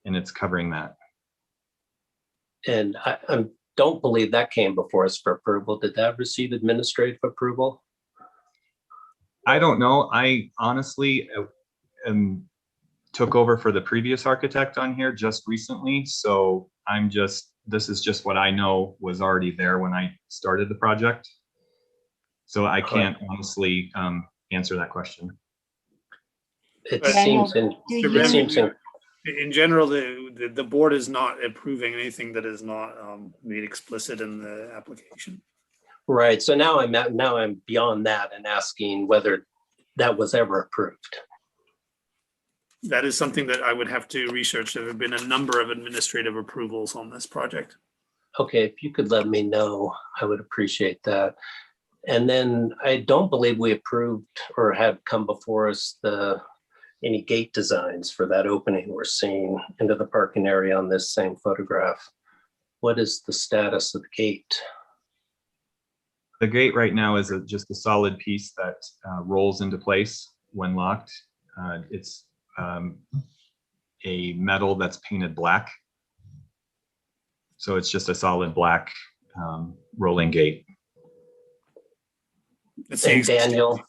and it's covering that. And I don't believe that came before us for approval. Did that receive administrative approval? I don't know. I honestly took over for the previous architect on here just recently, so this is just what I know was already there when I started the project. So I can't honestly answer that question. It seems in general, the board is not approving anything that is not made explicit in the application. Right. So now I'm beyond that and asking whether that was ever approved. That is something that I would have to research. There have been a number of administrative approvals on this project. Okay, if you could let me know, I would appreciate that. And then I don't believe we approved or had come before us any gate designs for that opening we're seeing into the parking area on this same photograph. What is the status of the gate? The gate right now is just a solid piece that rolls into place when locked. It's a metal that's painted black. So it's just a solid black rolling gate. And Daniel,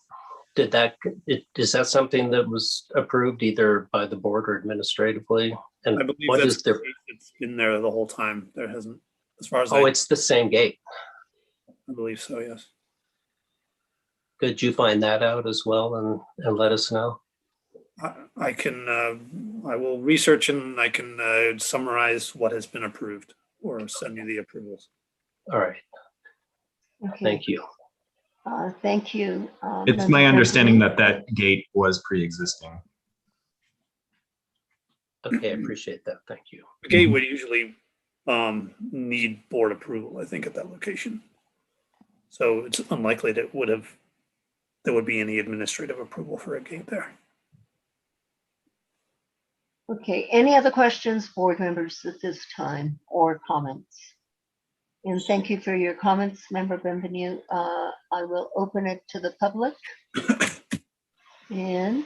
is that something that was approved either by the board or administratively? And I believe what that's is the it's been there the whole time. There hasn't, as far as it's the same gate. I believe so, yes. Could you find that out as well and let us know? I can, I will research and I can summarize what has been approved or send you the approvals. All right. Okay. Thank you. Thank you. It's my understanding that gate was pre-existing. Okay, I appreciate that. Thank you. The gate would usually need board approval, I think, at that location. So it's unlikely that there would be any administrative approval for a gate there. Okay, any other questions, board members, at this time, or comments? And thank you for your comments, Member Benvenu. I will open it to the public. And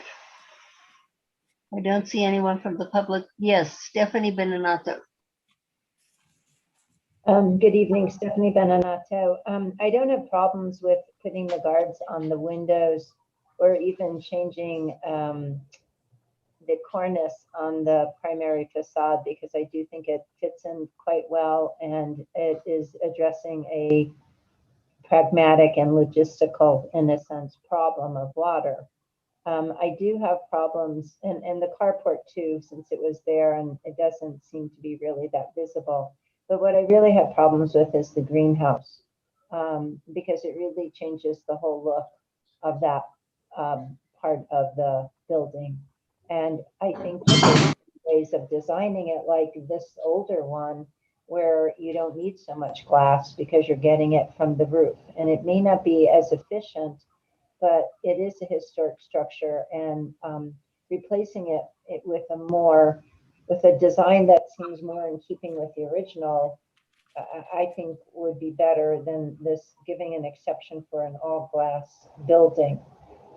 I don't see anyone from the public. Yes, Stephanie Beninato. Good evening, Stephanie Beninato. I don't have problems with putting the guards on the windows or even changing the cornice on the primary facade, because I do think it fits in quite well and it is addressing a pragmatic and logistical, in a sense, problem of water. I do have problems, and the carport too, since it was there and it doesn't seem to be really that visible. But what I really have problems with is the greenhouse, because it really changes the whole look of that part of the building. And I think there's ways of designing it like this older one, where you don't need so much glass because you're getting it from the roof. And it may not be as efficient, but it is a historic structure, and replacing it with a design that seems more in keeping with the original, I think would be better than this giving an exception for an all glass building.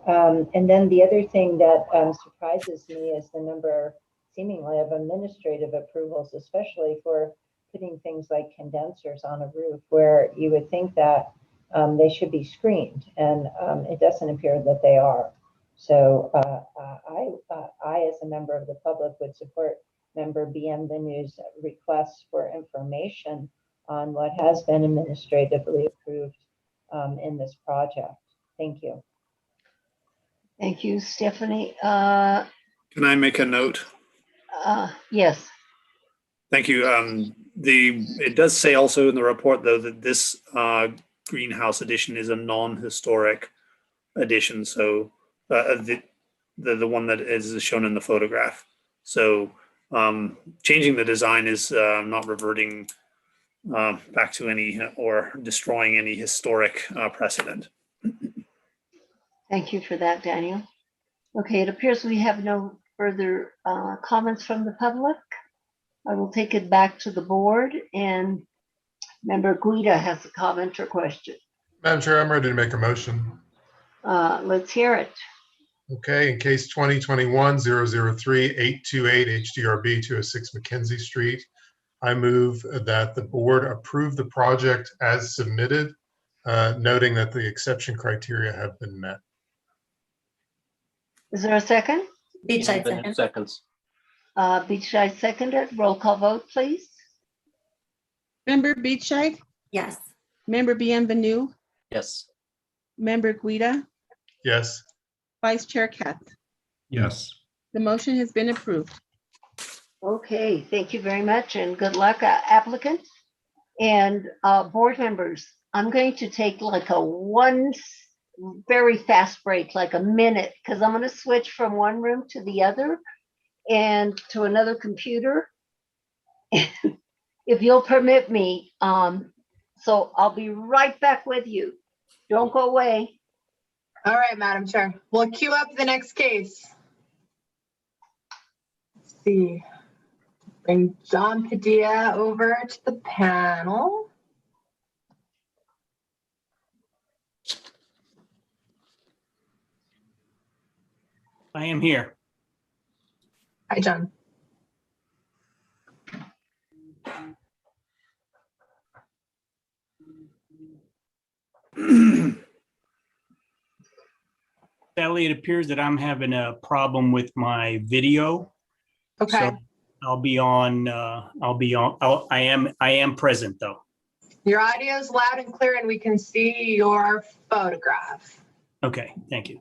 And then the other thing that surprises me is the number, seemingly, of administrative approvals, especially for putting things like condensers on a roof, where you would think that they should be screened, and it doesn't appear that they are. So I, as a member of the public, would support Member Bienvenu's request for information on what has been administratively approved in this project. Thank you. Thank you, Stephanie. Can I make a note? Yes. Thank you. It does say also in the report, though, that this greenhouse addition is a non-historic addition. So the one that is shown in the photograph. So changing the design is not reverting back to any or destroying any historic precedent. Thank you for that, Daniel. Okay, it appears we have no further comments from the public. I will take it back to the board, and Member Guida has a comment or question. Madam Chair, I'm ready to make a motion. Let's hear it. Okay, in case 2021-003-828 HDRB 206 Mackenzie Street, I move that the board approve the project as submitted, noting that the exception criteria have been met. Is there a second? Beachside Bennett second. seconds. Beachside seconded. Roll call vote, please. Member Beachside, Yes. Member Bienvenue, Yes. Member Guida, Yes. Vice Chair Katz. Yes. The motion has been approved. Okay, thank you very much, and good luck, applicant. And board members, I'm going to take like a very fast break, like a minute, because I'm going to switch from one room to the other and to another computer, if you'll permit me. So I'll be right back with you. Don't go away. All right, Madam Chair. We'll queue up the next case. Let's see. Bring John Padilla over to the panel. I am here. Hi, John. Sally, it appears that I'm having a problem with my video. Okay. So I am present though. Your audio is loud and clear, and we can see your photograph. Okay, thank you.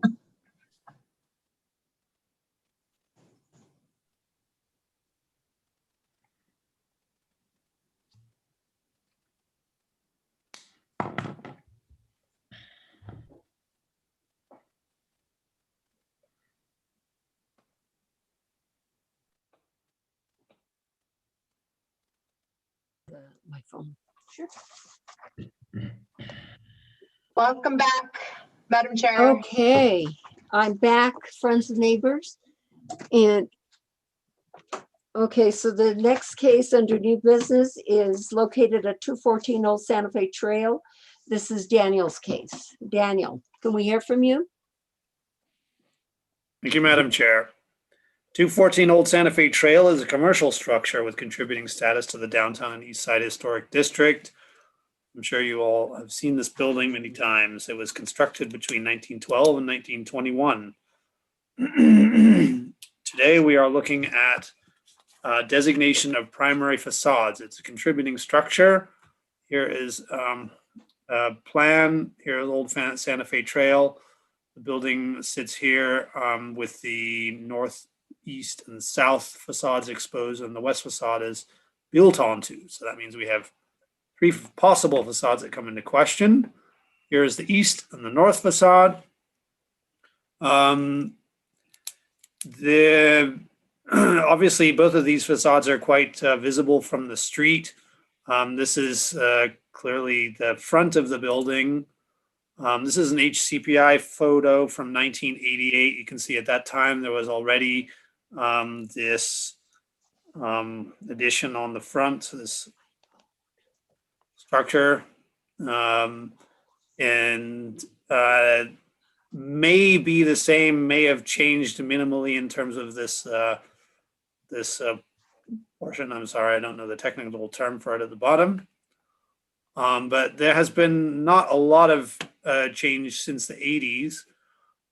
My phone. Sure. Welcome back, Madam Chair. Okay, I'm back, friends and neighbors. And okay, so the next case under new business is located at 214 Old Santa Fe Trail. This is Daniel's case. Daniel, can we hear from you? Thank you, Madam Chair. 214 Old Santa Fe Trail is a commercial structure with contributing status to the downtown and east side historic district. I'm sure you all have seen this building many times. It was constructed between 1912 and 1921. Today, we are looking at designation of primary facades. It's a contributing structure. Here is a plan. Here is Old Santa Fe Trail. The building sits here with the northeast and south facades exposed, and the west facade is built onto. So that means we have three possible facades that come into question. Here is the east and the north facade. Obviously, both of these facades are quite visible from the street. This is clearly the front of the building. This is an HCPI photo from 1988. You can see at that time there was already this addition on the front, this structure, and may be the same, may have changed minimally in terms of this portion. I'm sorry, I don't know the technical term for it at the bottom. But there has been not a lot of change since the 80s.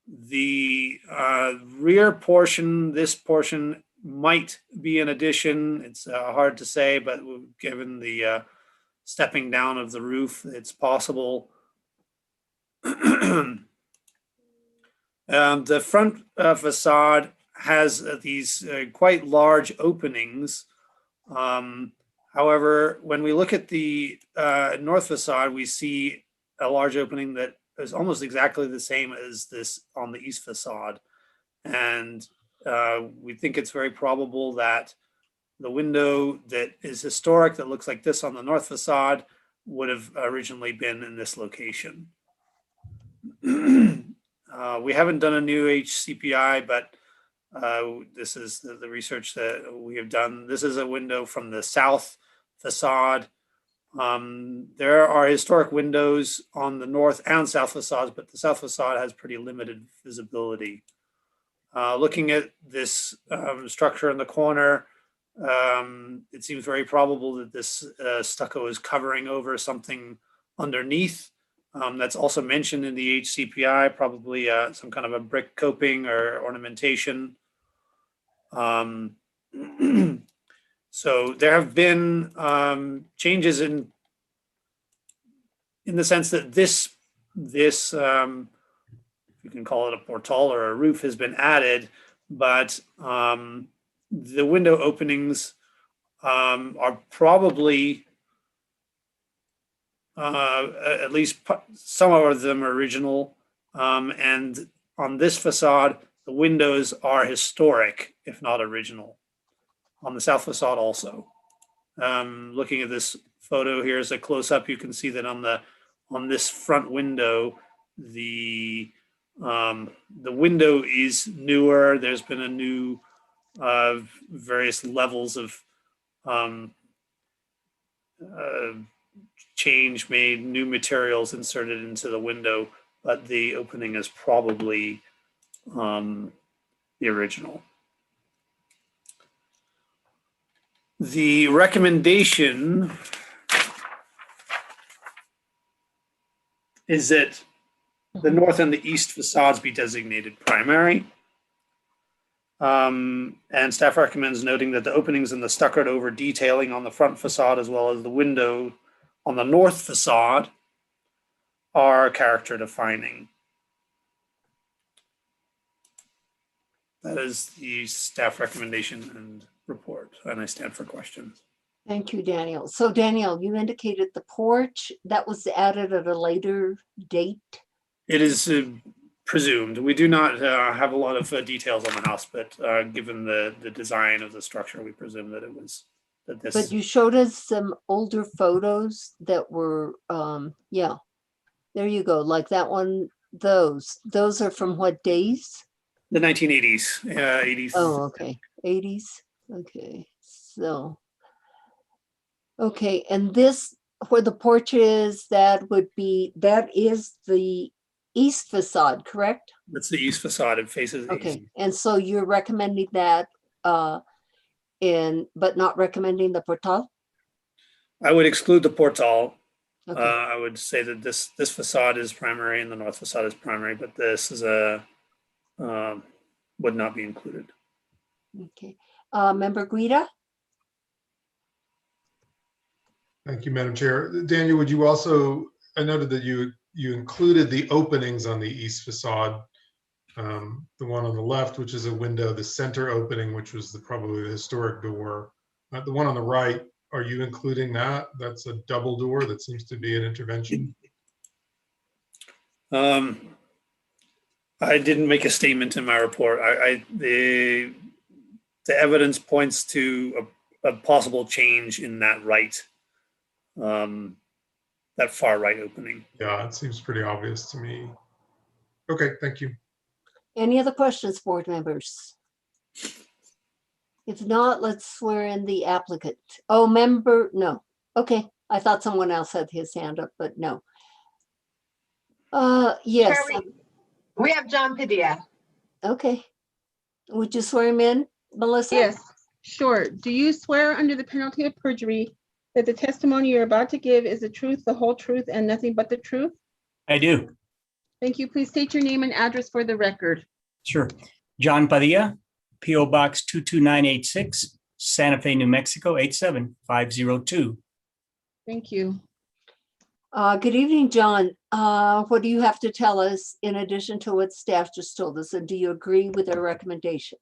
The rear portion, this portion might be an addition. It's hard to say, but given the stepping down of the roof. It's possible. The front facade has these quite large openings. However, when we look at the north facade, we see a large opening that is almost exactly the same as this on the east facade. And we think it's very probable that the window that is historic, that looks like this on the north facade, would have originally been in this location. We haven't done a new HCPI, but this is the research that we have done. This is a window from the south facade. There are historic windows on the north and south facades, but the south facade has pretty limited visibility. Looking at this structure in the corner, it seems very probable that this stucco is covering over something underneath. That's also mentioned in the HCPI, probably some kind of a brick coping or ornamentation. So there have been changes in the sense that this you can call it a portal or a roof, has been added, but the window openings are probably at least some of them are original. And on this facade, the windows are historic, if not original. On the south facade also. Looking at this photo, here's a close-up. You can see that on this front window, the window is newer. There's been a new various levels of change made, new materials inserted into the window, but the opening is probably the original. The recommendation is that the north and the east facades be designated primary. And staff recommends noting that the openings in the stuccoed over detailing on the front facade as well as the window on the north facade are character defining. That is the staff recommendation and report, and I stand for questions. Thank you, Daniel. So Daniel, you indicated the porch that was added at a later date. It is presumed. We do not have a lot of details on the house, but given the design of the structure, we presume that it was that this. But you showed us some older photos that were, yeah, there you go. Like that one, those are from what days? The 1980s, 80s. Oh, okay, 80s. Okay, so. Okay, and this, where the porch is, that is the east facade, correct? That's the east facade. It faces east. Okay, and so you're recommending that but not recommending the portal? I would exclude the portal. Okay. I would say that this facade is primary and the north facade is primary, but this is a would not be included. Okay, Member Guida? Thank you, Madam Chair. Daniel, would you also, I noted that you included the openings on the east facade, the one on the left, which is a window, the center opening, which was probably the historic door. The one on the right, are you including that? That's a double door that seems to be an intervention. I didn't make a statement in my report. The evidence points to a possible change in that right. That far right opening. Yeah, it seems pretty obvious to me. Okay, thank you. Any other questions, board members? If not, let's swear in the applicant. Oh, no. Okay, I thought someone else had his hand up, but no. Yes. Chair, we have John Padilla. Okay. Would you swear him in, Melissa? Yes, sure. Do you swear under the penalty of perjury that the testimony you're about to give is the truth, the whole truth, and nothing but the truth? I do. Thank you. Please state your name and address for the record. Sure. John Padilla, P.O. Box 22986, Santa Fe, New Mexico, 87502. Thank you. Good evening, John. What do you have to tell us in addition to what staff just told us? And do you agree with their recommendation?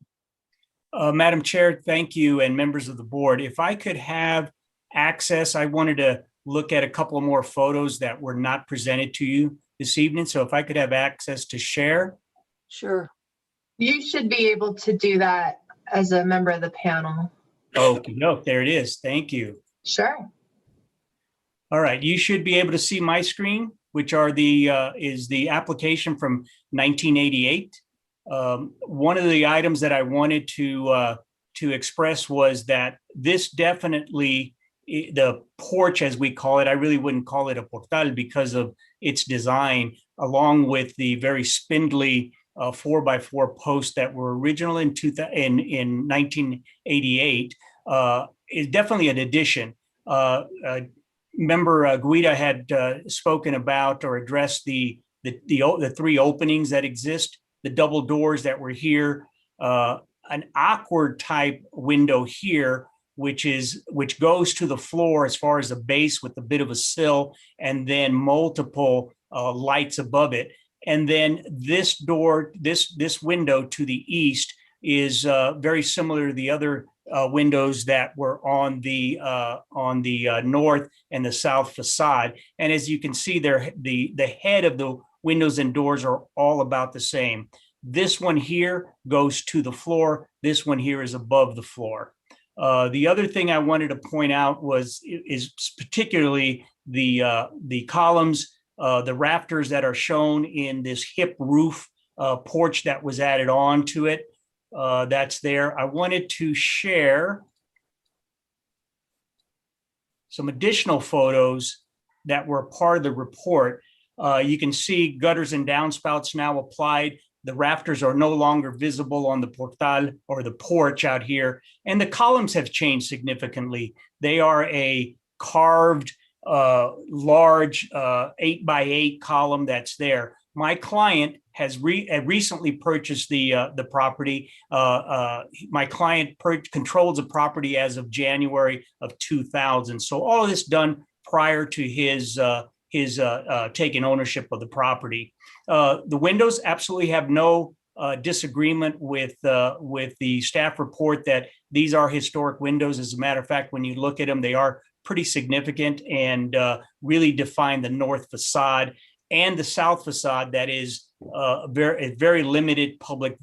Madam Chair, thank you, and members of the board. If I could have access, I wanted to look at a couple of more photos that were not presented to you this evening. So if I could have access to share. Sure. You should be able to do that as a member of the panel. Okay, no, there it is. Thank you. Sure. All right, you should be able to see my screen, which are is the application from 1988. One of the items that I wanted to express was that this definitely, the porch, as we call it, I really wouldn't call it a portal because of its design, along with the very spindly 4x4 posts that were original in 1988, is definitely an addition. Member Guida had spoken about or addressed the three openings that exist, the double doors that were here, an awkward type window here, which goes to the floor as far as the base with a bit of a sill, and then multiple lights above it. And then this door, this window to the east is very similar to the other windows that were on the north and the south facade. And as you can see there, the head of the windows and doors are all about the same. This one here goes to the floor. This one here is above the floor. The other thing I wanted to point out is particularly the columns, the rafters that are shown in this hip roof porch that was added on to it. That's there. I wanted to share some additional photos that were part of the report. You can see gutters and downspouts now applied. The rafters are no longer visible on the portal or the porch out here. And the columns have changed significantly. They are a carved, large 8x8 column that's there. My client has recently purchased the property. My client controls the property as of January of 2000. So all of this done prior to his taking ownership of the property. The windows absolutely have no disagreement with the staff report that these are historic windows. As a matter of fact, when you look at them, they are pretty significant and really define the north facade and the south facade that is a very limited public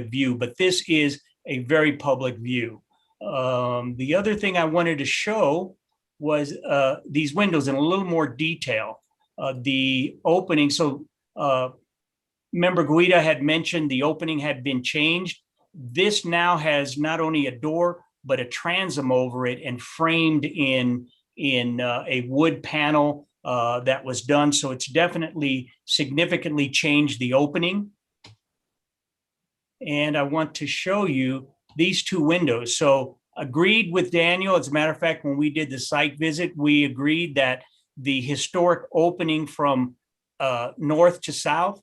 view, but this is a very public view. The other thing I wanted to show was these windows in a little more detail. The opening, so Member Guida had mentioned the opening had been changed. This now has not only a door, but a transom over it and framed in a wood panel that was done. So it's definitely significantly changed the opening. And I want to show you these two windows. So agreed with Daniel. As a matter of fact, when we did the site visit, we agreed that the historic opening from north to south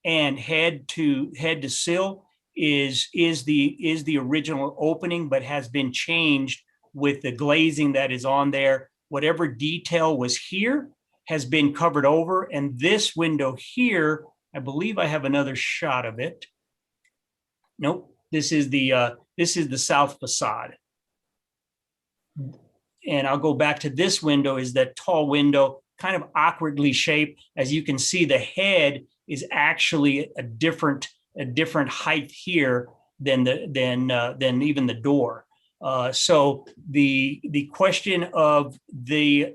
and head to sill is the original opening, but has been changed with the glazing that is on there. Whatever detail was here has been covered over. And this window here, I believe I have another shot of it. Nope, this is the south facade. And I'll go back to this window, is that tall window, kind of awkwardly shaped. As you can see, the head is actually a different height here than even the door. So the question of the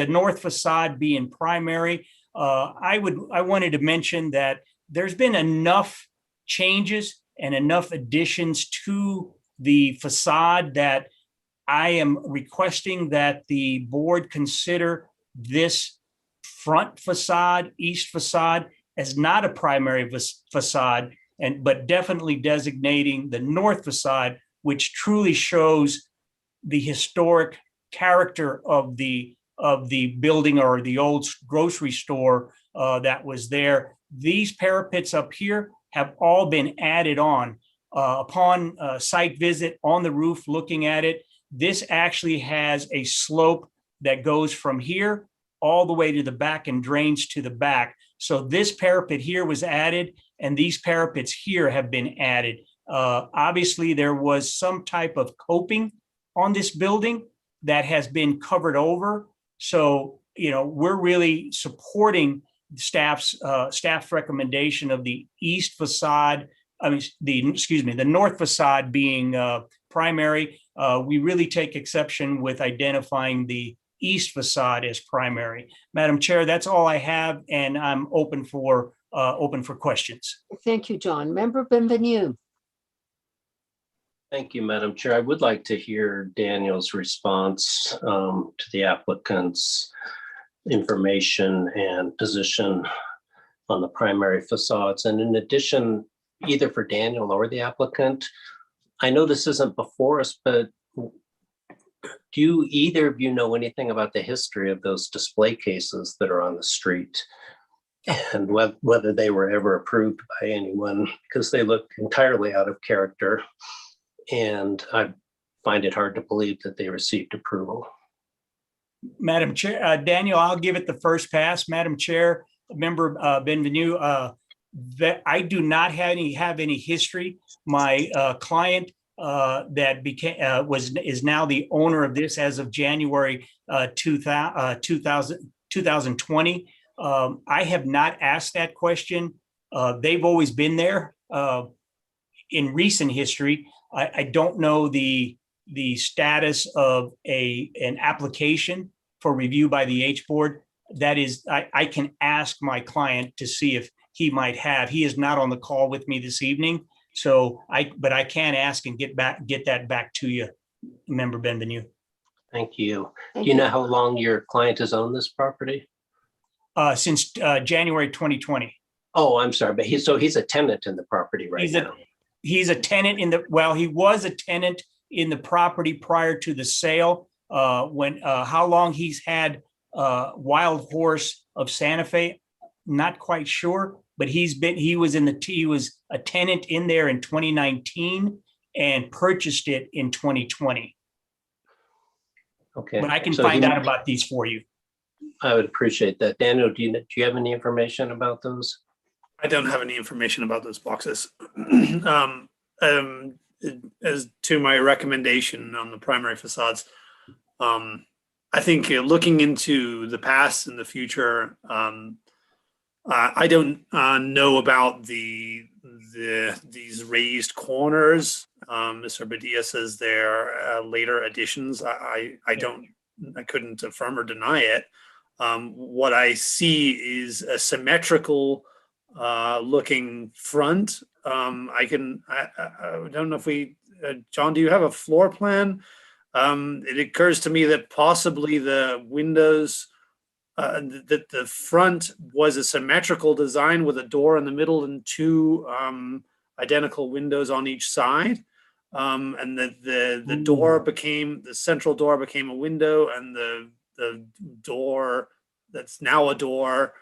north facade being primary, I wanted to mention that there's been enough changes and enough additions to the facade that I am requesting that the board consider this front facade, east facade, as not a primary facade, but definitely designating the north facade, which truly shows the historic character of the building or the old grocery store that was there. These parapets up here have all been added on upon site visit on the roof. Looking at it, this actually has a slope that goes from here all the way to the back and drains to the back. So this parapet here was added, and these parapets here have been added. Obviously, there was some type of coping on this building that has been covered over. So, we're really supporting staff's recommendation of the east facade. The north facade being primary. We really take exception with identifying the east facade as primary. Madam Chair, that's all I have, and I'm open for questions. Thank you, John. Member Benvenue. Thank you, Madam Chair. I would like to hear Daniel's response to the applicant's information and position on the primary facades. And in addition, either for Daniel or the applicant, I know this isn't before us, but do either of you know anything about the history of those display cases that are on the street and whether they were ever approved by anyone? Because they look entirely out of character, and I find it hard to believe that they received approval. Madam Chair, Daniel, I'll give it the first pass. Madam Chair, Member Benvenue, that I do not have any history. My client that is now the owner of this as of January 2020. I have not asked that question. They've always been there. In recent history, I don't know the status of an application for review by the H board. That is, I can ask my client to see if he might have. He is not on the call with me this evening, but I can ask and get that back to you, Member Benvenue. Thank you. Do you know how long your client has owned this property? Since January 2020. Oh, I'm sorry, but he's a tenant in the property right now. He's a tenant he was a tenant in the property prior to the sale. How long he's had Wild Horse of Santa Fe, not quite sure, but he was a tenant in there in 2019 and purchased it in 2020. Okay. But I can find out about these for you. I would appreciate that. Daniel, do you have any information about those? I don't have any information about those boxes. As to my recommendation on the primary facades, I think looking into the past and the future, I don't know about these raised corners. Mr. Badia says they're later additions. I couldn't affirm or deny it. What I see is a symmetrical looking front. I don't know if John, do you have a floor plan? It occurs to me that possibly the windows, that the front was a symmetrical design with a door in the middle and two identical windows on each side. And the door the central door became a window, and the door that's now a door,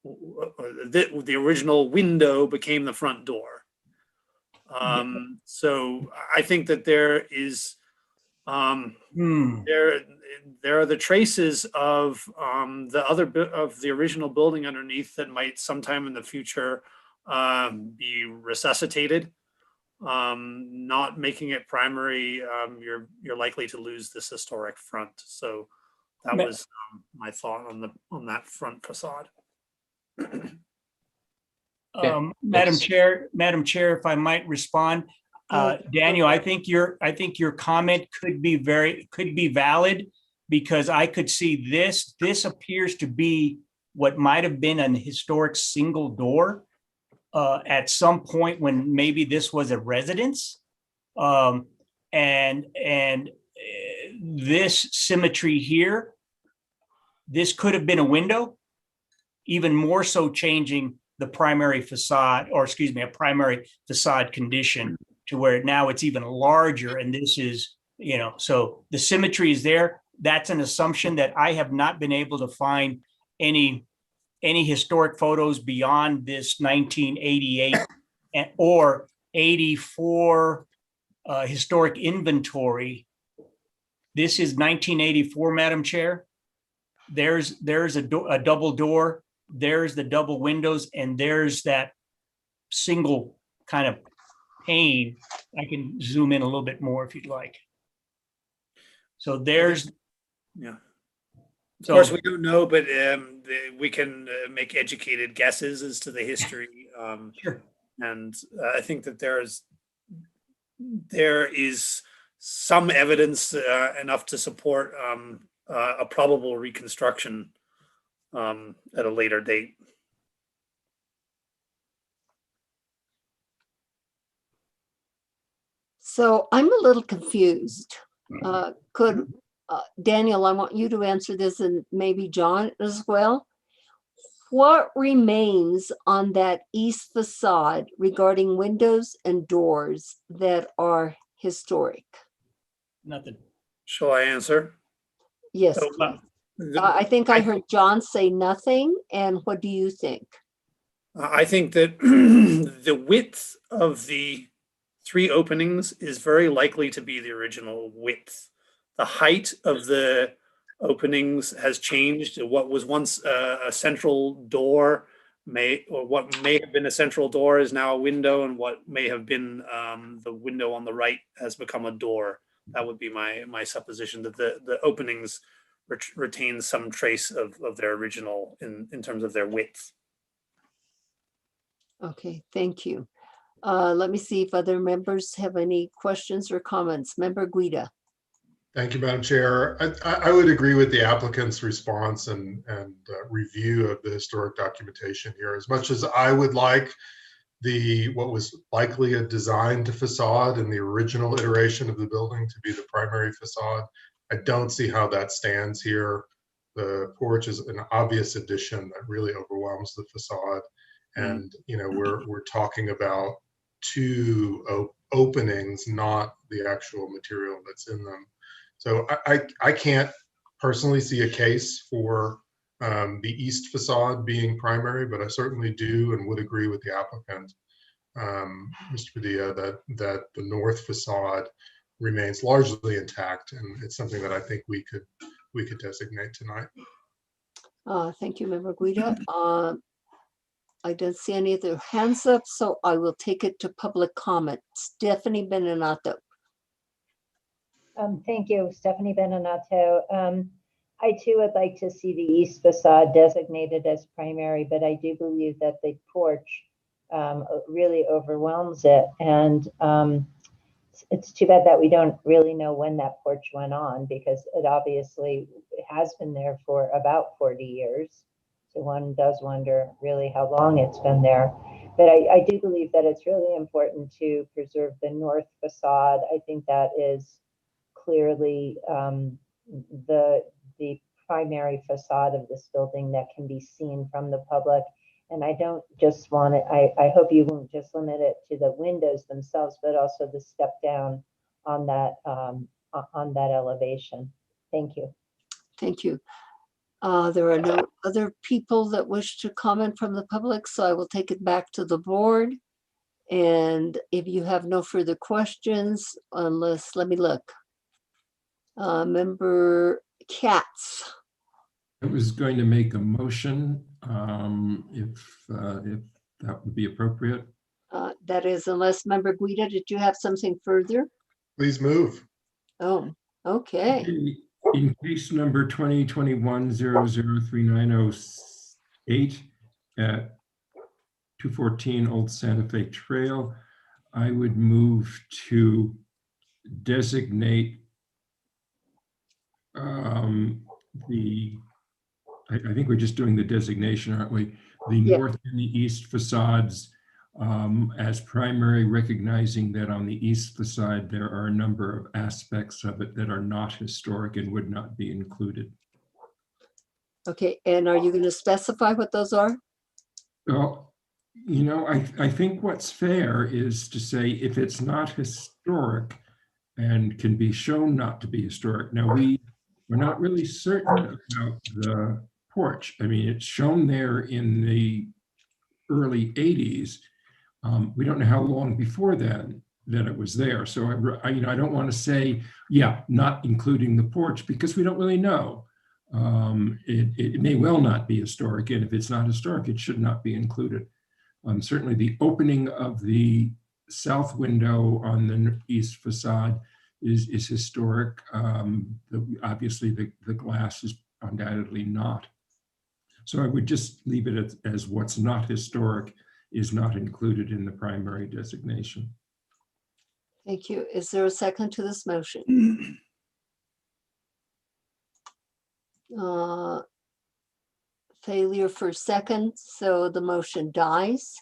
the original window became the front door. So I think that there is there are the traces of the original building underneath that might sometime in the future be resuscitated. Not making it primary, you're likely to lose this historic front. So that was my thought on that front facade. Madam Chair, if I might respond, Daniel, I think your comment could be valid, because I could see this appears to be what might have been an historic single door at some point when maybe this was a residence, and this symmetry here, this could have been a window, even more so changing the primary facade, or excuse me, a primary facade condition to where now it's even larger. And this is, so the symmetry is there. That's an assumption that I have not been able to find any historic photos beyond this 1988 or 84 historic inventory. This is 1984, Madam Chair. there's a double door, there's the double windows, and there's that single kind of pane. I can zoom in a little bit more if you'd like. So there's, Yeah. Of so course, we don't know, but we can make educated guesses as to the history. Sure. And I think that there is some evidence enough to support a probable reconstruction at a later date. So I'm a little confused. Daniel, I want you to answer this, and maybe John as well. What remains on that east facade regarding windows and doors that are historic? nothing. Shall I answer? Yes, So, please. I think I heard John say nothing. And what do you think? I think that the width of the 3 openings is very likely to be the original width. The height of the openings has changed. What was once a central door what may have been a central door is now a window, and what may have been the window on the right has become a door. That would be my supposition, that the openings retain some trace of their original in terms of their width. Okay, thank you. Let me see if other members have any questions or comments. Member Guida. Thank you, Madam Chair. I would agree with the applicant's response and review of the historic documentation here. As much as I would like what was likely a design to facade in the original iteration of the building to be the primary facade, I don't see how that stands here. The porch is an obvious addition that really overwhelms the facade. And we're talking about 2 openings, not the actual material that's in them. So I can't personally see a case for the east facade being primary, but I certainly do and would agree with the applicant, Mr. Padilla, that the north facade remains largely intact, and it's something that I think we could designate tonight. Thank you, Member Guida. I don't see any other hands up, so I will take it to public comment. Stephanie Beninato. Thank you, Stephanie Beninato. I too would like to see the east facade designated as primary, but I do believe that the porch really overwhelms it. And it's too bad that we don't really know when that porch went on, because it obviously has been there for about 40 years. So one does wonder really how long it's been there. But I do believe that it's really important to preserve the north facade. I think that is clearly the primary facade of this building that can be seen from the public. And I don't just want it, I hope you won't just limit it to the windows themselves, but also the step down on that elevation. Thank you. Thank you. There are no other people that wish to comment from the public, so I will take it back to the board. And if you have no further questions, let me look. Member Katz. I was going to make a motion if that would be appropriate. That is, unless Member Guida, did you have something further? Please move. Oh, okay. In case number 2021-003908 at 214 Old Santa Fe Trail, I would move to designate I think we're just doing the designation, aren't we? The north and the east facades as primary, recognizing that on the east facade, there are a number of aspects of it that are not historic and would not be included. Okay, and are you going to specify what those are? Well, I think what's fair is to say if it's not historic and can be shown not to be historic. Now, we're not really certain about the porch. I mean, it's shown there in the early 80s. We don't know how long before then that it was there. So I don't want to say, yeah, not including the porch, because we don't really know. it may well not be historic, and if it's not historic, it should not be included. Certainly the opening of the south window on the east facade is historic. Obviously the glass is undoubtedly not. So I would just leave it as what's not historic is not included in the primary designation. Thank you. Is there a second to this motion? Failure for second, so the motion dies.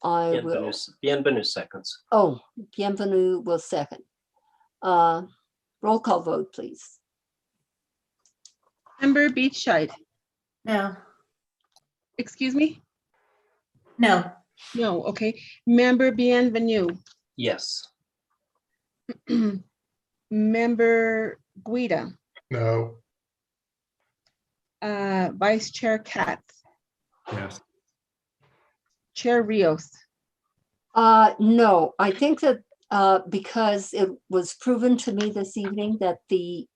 I will. Bienvenue seconds. Oh, Bienvenue will second. Roll call vote, please. Member Beachside. No. Excuse me? No. No, okay. Member Bienvenue. Yes. Member Guida. No. Vice Chair Katz. Yes. Chair Rios. No, I think that because it was proven to me this evening that the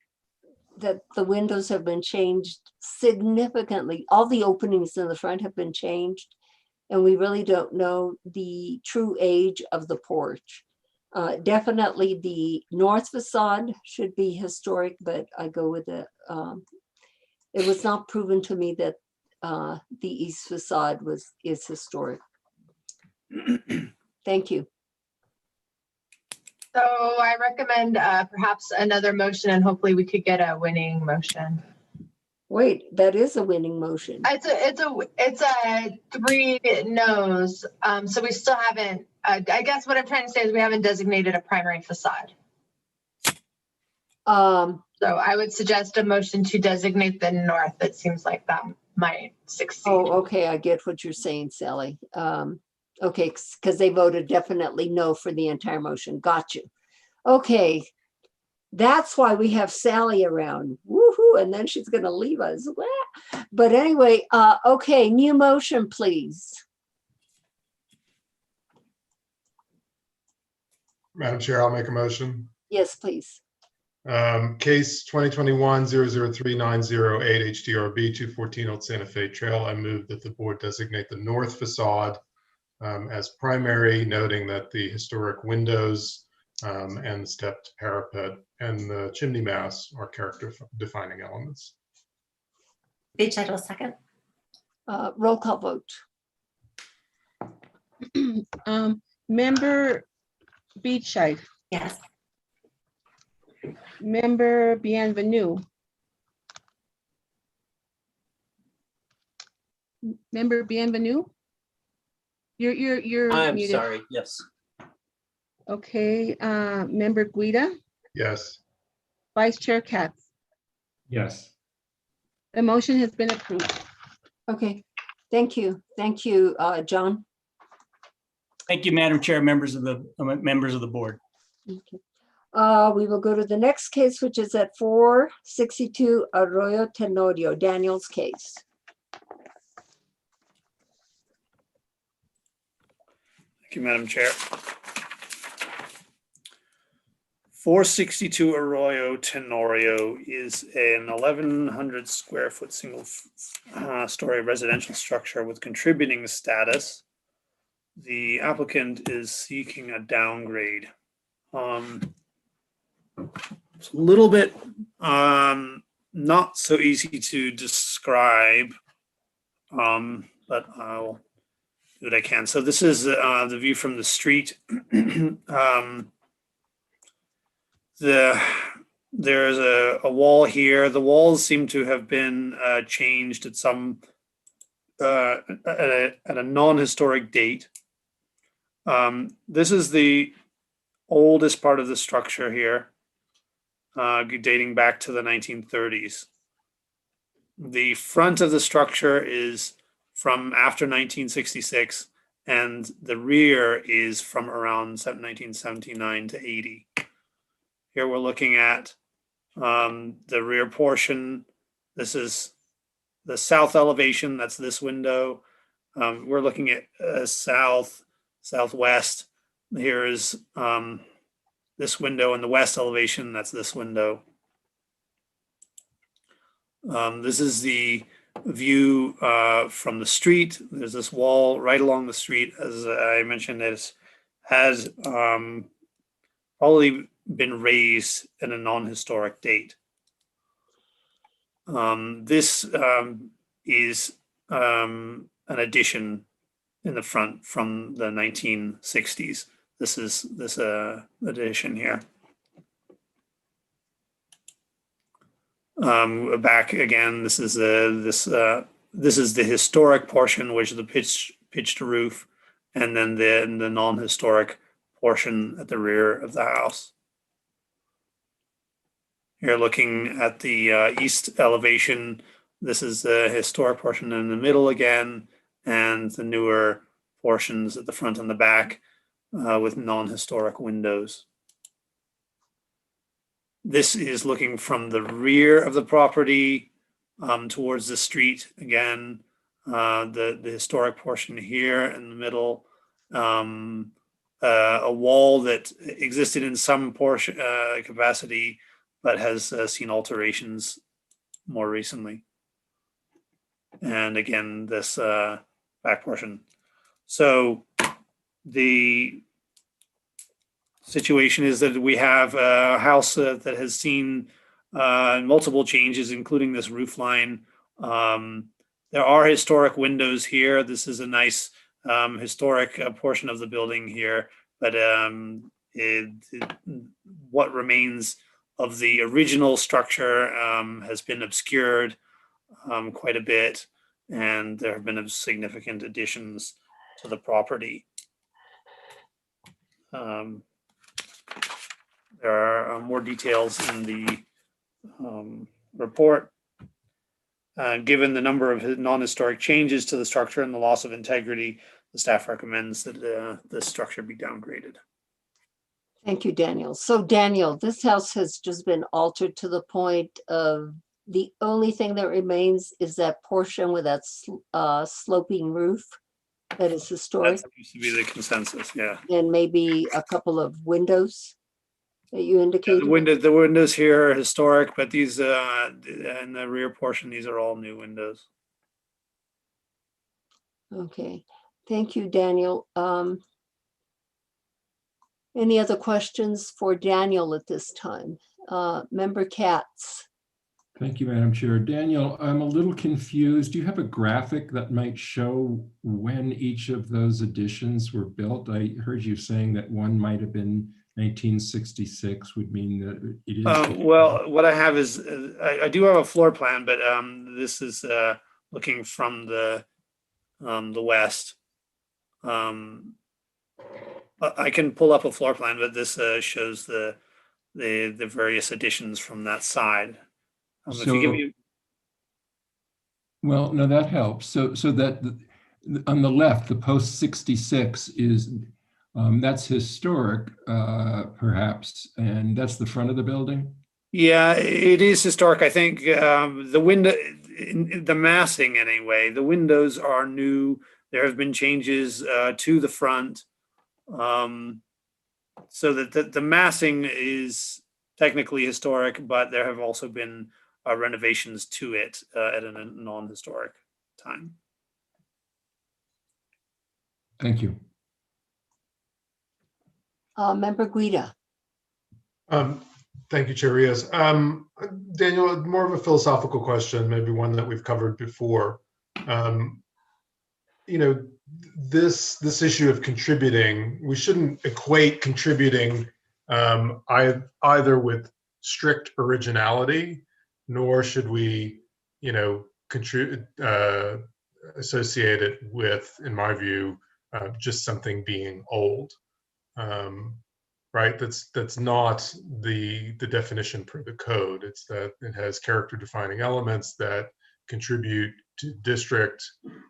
windows have been changed significantly. All the openings in the front have been changed, and we really don't know the true age of the porch. Definitely the north facade should be historic, but I go with it. It was not proven to me that the east facade is historic. Thank you. So I recommend perhaps another motion, and hopefully we could get a winning motion. Wait, that is a winning motion. It's a 3 no's. So we still haven't, I guess what I'm trying to say is we haven't designated a primary facade. So I would suggest a motion to designate the north. It seems like that might succeed. Oh, okay, I get what you're saying, Sally. Okay, because they voted definitely no for the entire motion. Got you. Okay, that's why we have Sally around. Woohoo! And then she's going to leave us. But anyway, okay, new motion, please. Madam Chair, I'll make a motion. Yes, please. Case 2021-003-908 HDRB 214 Old Santa Fe Trail. I move that the board designate the north facade as primary, noting that the historic windows and the stepped parapet and the chimney mass are character defining elements. Beachside will second. Roll call vote. Member Beachside. Yes. Member Bienvenue. Member Bienvenue? You're I'm muted. sorry. Yes. Okay, Member Guida, Yes. Vice Chair Katz. Yes. The motion has been approved. Okay, thank you. Thank you, John. Thank you, Madam Chair, members of the board. Okay. We will go to the next case, which is at 462 Arroyo Tenorio, Daniel's case. Thank you, Madam Chair. 462 Arroyo Tenorio is an 1,100 square foot single story residential structure with contributing status. The applicant is seeking a downgrade. It's a little bit not so easy to describe, but I'll do what I can. So this is the view from the street. There's a wall here. The walls seem to have been changed at some at a non-historic date. This is the oldest part of the structure here, dating back to the 1930s. The front of the structure is from after 1966, and the rear is from around 1979 to 80. Here we're looking at the rear portion. This is the south elevation. That's this window. We're looking at southwest. Here is this window in the west elevation. That's this window. This is the view from the street. There's this wall right along the street. As I mentioned, it has probably been raised in a non-historic date. This is an addition in the front from the 1960s. This is this addition here. Back again, this is the historic portion, which is the pitched roof, and then the non-historic portion at the rear of the house. You're looking at the east elevation. This is the historic portion in the middle again, and the newer portions at the front and the back with non-historic windows. This is looking from the rear of the property towards the street again. The historic portion here in the middle. A wall that existed in some portion capacity, but has seen alterations more recently. And again, this back portion. So the situation is that we have a house that has seen multiple changes, including this roof line. There are historic windows here. This is a nice historic portion of the building here, but what remains of the original structure has been obscured quite a bit, and there have been significant additions to the property. There are more details in the report. Given the number of non-historic changes to the structure and the loss of integrity, the staff recommends that the structure be downgraded. Thank you, Daniel. So Daniel, this house has just been altered to the point of the only thing that remains is that portion with that sloping roof that is historic. That seems to be the consensus, yeah. And maybe a couple of windows that you indicated. The windows here are historic, but these in the rear portion, these are all new windows. Okay, thank you, Daniel. Any other questions for Daniel at this time? Member Katz. Thank you, Madam Chair. Daniel, I'm a little confused. Do you have a graphic that might show when each of those additions were built? I heard you saying that one might have been 1966, would mean that it is. Well, what I have is, I do have a floor plan, but this is looking from the west. I can pull up a floor plan, but this shows the various additions from that side. If you give me... Well, no, that helps. So that on the left, the post 66 is that's historic, perhaps, and that's the front of the building. Yeah, it is historic. I think the window, the massing anyway, the windows are new. There have been changes to the front. So that the massing is technically historic, but there have also been renovations to it at a non-historic time. Thank you. Member Guida. Thank you, Chair Rios. Daniel, more of a philosophical question, maybe one that we've covered before. This issue of contributing, we shouldn't equate contributing either with strict originality, nor should we, associate it with, in my view, just something being old. Right? That's not the definition per the code. It's that it has character defining elements that contribute to district,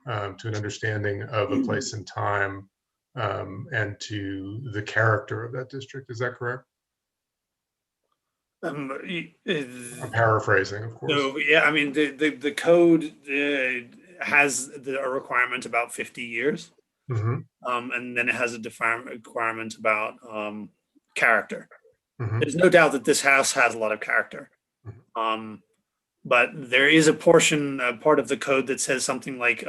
to an understanding of a place and time, and to the character of that district. Is that correct? I'm paraphrasing, of course. So yeah, I mean the code has a requirement about 50 years, and then it has a requirement about character. There's no doubt that this house has a lot of character, but there is a portion, part of the code that says something like,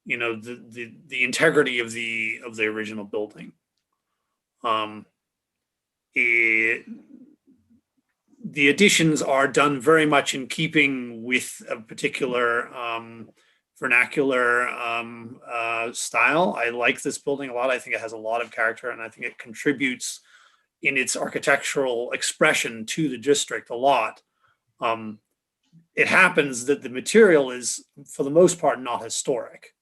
you know, the integrity of the original building. The additions are done very much in keeping with a particular vernacular style. I like this building a lot. I think it has a lot of character, and I think it contributes in its architectural expression to the district a lot. It happens that the material is, for the most part, not historic.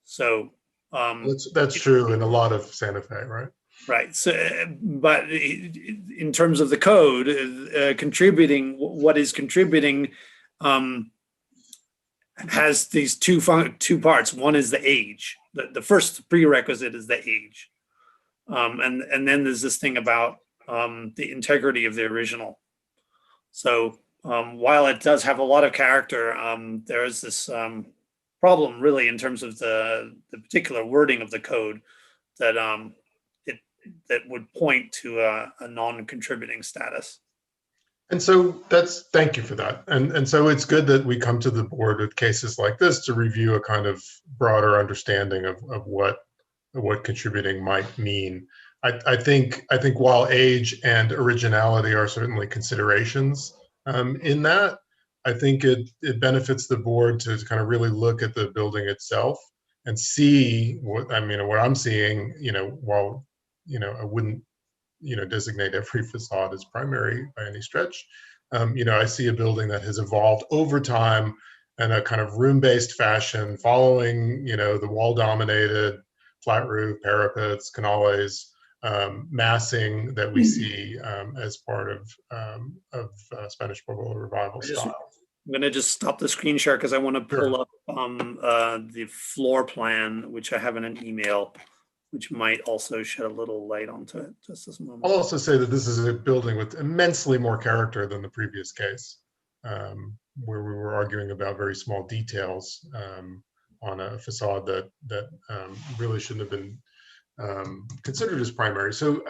So that's true in a lot of Santa Fe, right? Right. So, but in terms of the code, contributing, what is contributing has these two parts. One is the age. The first prerequisite is the age. And then there's this thing about the integrity of the original. So while it does have a lot of character, there is this problem really in terms of the particular wording of the code that that would point to a non-contributing status. And so thank you for that. And so it's good that we come to the board with cases like this to review a kind of broader understanding of what contributing might mean. I think while age and originality are certainly considerations in that, I think it benefits the board to kind of really look at the building itself and see what I'm seeing, while I wouldn't, designate every facade as primary by any stretch. I see a building that has evolved over time in a kind of room-based fashion, following, the wall-dominated flat roof, parapets, canales, massing that we see as part of Spanish Pueblo revival style. I'm going to just stop the screen share because I want to pull up the floor plan, which I have in an email, which might also shed a little light onto it. Just this moment. I'll also say that this is a building with immensely more character than the previous case, where we were arguing about very small details on a facade that really shouldn't have been considered as primary. So,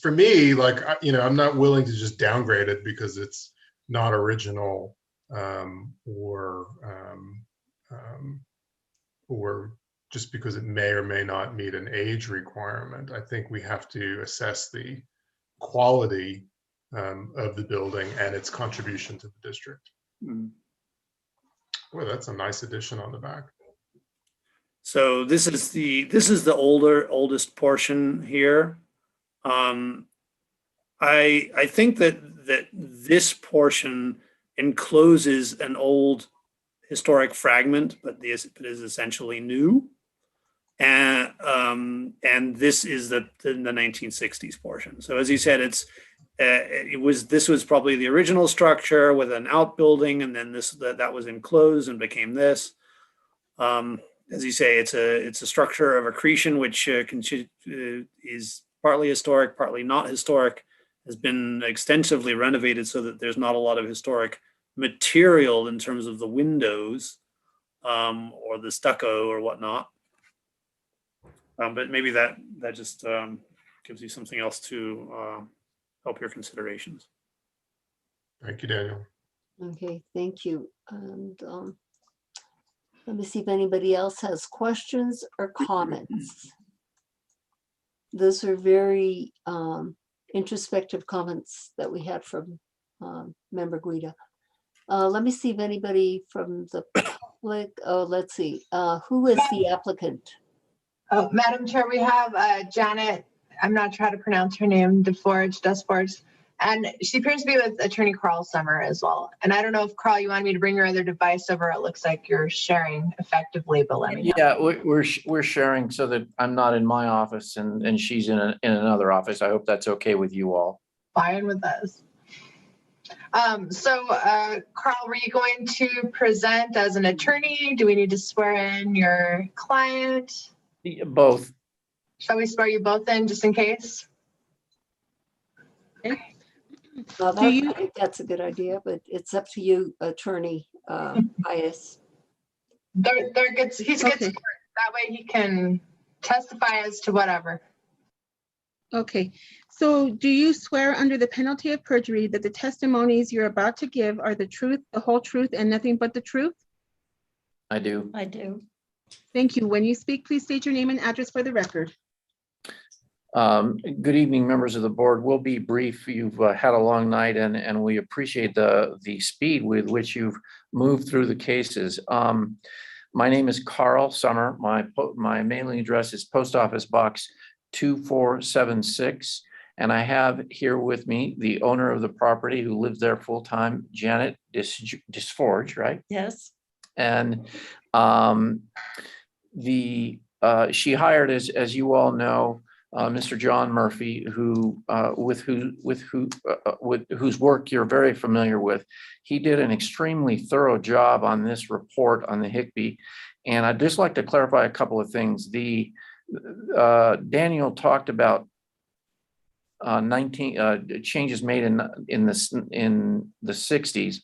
for me, I'm not willing to just downgrade it because it's not original or just because it may or may not meet an age requirement. I think we have to assess the quality of the building and its contribution to the district. Mm. Well, that's a nice addition on the back. So this is the oldest portion here. I think that this portion encloses an old historic fragment, but it is essentially new. And this is the 1960s portion. So as you said, this was probably the original structure with an outbuilding, and then that was enclosed and became this. As you say, it's a structure of accretion, which is partly historic, partly not historic, has been extensively renovated so that there's not a lot of historic material in terms of the windows or the stucco or whatnot. But maybe that just gives you something else to help your considerations. Thank you, Daniel. Okay, thank you. And let me see if anybody else has questions or comments. Those are very introspective comments that we had from Member Guida. Let me see if anybody from the public, let's see, who is the applicant? Oh, Madam Chair, we have Janet, I'm not sure how to pronounce her name, Desforge, and she appears to be with Attorney Carl Summer as well. And I don't know if, Carl, you wanted me to bring your other device over. It looks like you're sharing effectively, but let me know. Yeah, we're sharing so that I'm not in my office and she's in another office. I hope that's okay with you all. Fine with us. Carl, were you going to present as an attorney? Do we need to swear in your client? Both. Shall we swear you both in just in case? I think that's a good idea, but it's up to you, Attorney Pius. They're good. He's good. That way he can testify as to whatever. Okay, so do you swear under the penalty of perjury that the testimonies you're about to give are the truth, the whole truth, and nothing but the truth? I do. I do. Thank you. When you speak, please state your name and address for the record. Good evening, members of the board. We'll be brief. You've had a long night, and we appreciate the speed with which you've moved through the cases. My name is Carl Summer. My mailing address is Post Office Box 2476. And I have here with me the owner of the property who lives there full-time, Janet Disforge, right? Yes. And she hired, as you all know, Mr. John Murphy, whose work you're very familiar with. He did an extremely thorough job on this report on the Higbee. And I'd just like to clarify a couple of things. Daniel talked about 19 changes made in the 60s.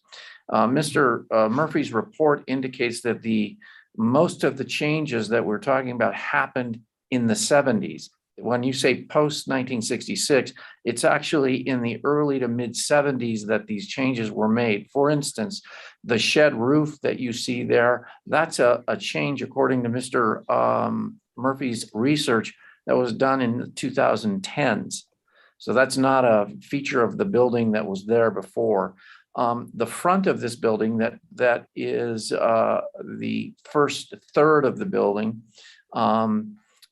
Mr. Murphy's report indicates that most of the changes that we're talking about happened in the 70s. When you say post 1966, it's actually in the early to mid 70s that these changes were made. For instance, the shed roof that you see there, that's a change according to Mr. Murphy's research that was done in the 2010s. So that's not a feature of the building that was there before. The front of this building that is the first third of the building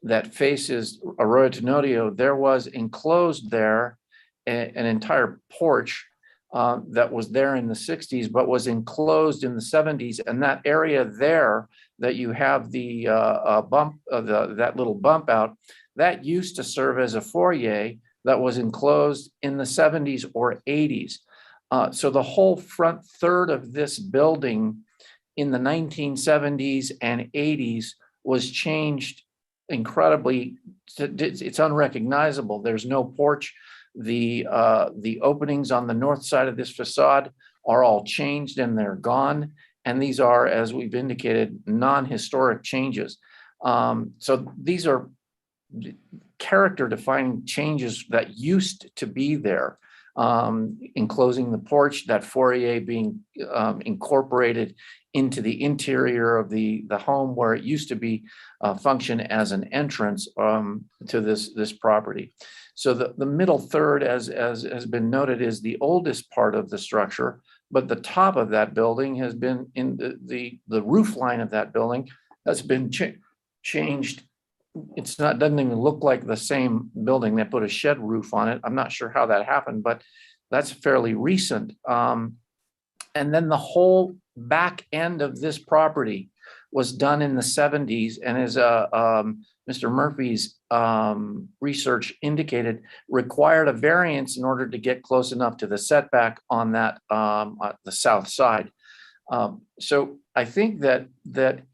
that faces Arroyo Tenorio, there was enclosed there an entire porch that was there in the 60s, but was enclosed in the 70s. And that area there that you have the that little bump out, that used to serve as a foyer that was enclosed in the 70s or 80s. So the whole front third of this building in the 1970s and 80s was changed incredibly. It's unrecognizable. There's no porch. The openings on the north side of this facade are all changed and they're gone. And these are, as we've indicated, non-historic changes. So these are character-defining changes that used to be there. Enclosing the porch, that foyer being incorporated into the interior of the home where it used to be function as an entrance to this property. So the middle third, as has been noted, is the oldest part of the structure, but the top of that building has been in the roof line of that building has been changed. Doesn't even look like the same building. They put a shed roof on it. I'm not sure how that happened, but that's fairly recent. And then the whole back end of this property was done in the 70s, and as Mr. Murphy's research indicated, required a variance in order to get close enough to the setback on that the south side. So I think that the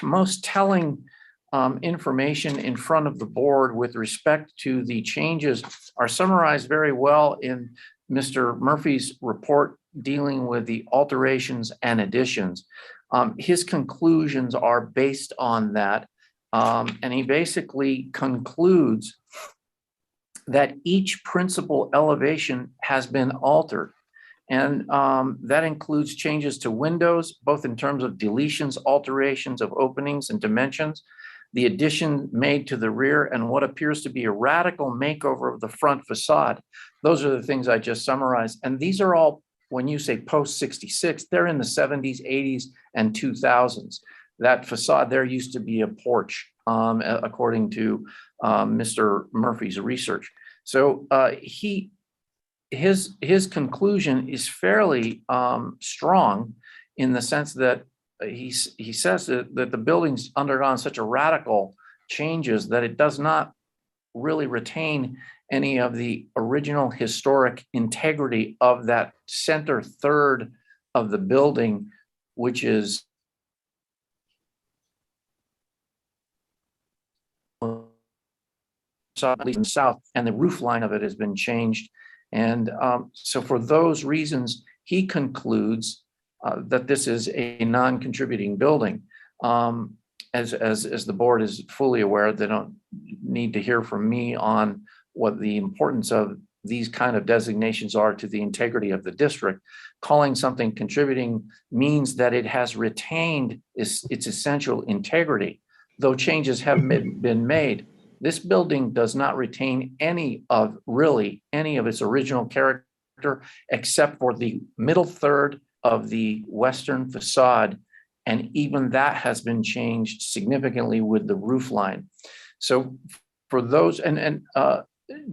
most telling information in front of the board with respect to the changes are summarized very well in Mr. Murphy's report dealing with the alterations and additions. His conclusions are based on that. And he basically concludes that each principal elevation has been altered. And that includes changes to windows, both in terms of deletions, alterations of openings and dimensions, the addition made to the rear, and what appears to be a radical makeover of the front facade. Those are the things I just summarized. And these are all, when you say post 66, they're in the 70s, 80s, and 2000s. That facade there used to be a porch, according to Mr. Murphy's research. So his conclusion is fairly strong in the sense that he says that the building's undergone such a radical changes that it does not really retain any of the original historic integrity of that center third of the building, which is south, and the roof line of it has been changed. And so for those reasons, he concludes that this is a non-contributing building. As the board is fully aware, they don't need to hear from me on what the importance of these kind of designations are to the integrity of the district. Calling something contributing means that it has retained its essential integrity. Though changes have been made, this building does not retain any of its original character, except for the middle third of the western facade. And even that has been changed significantly with the roof line. So for those,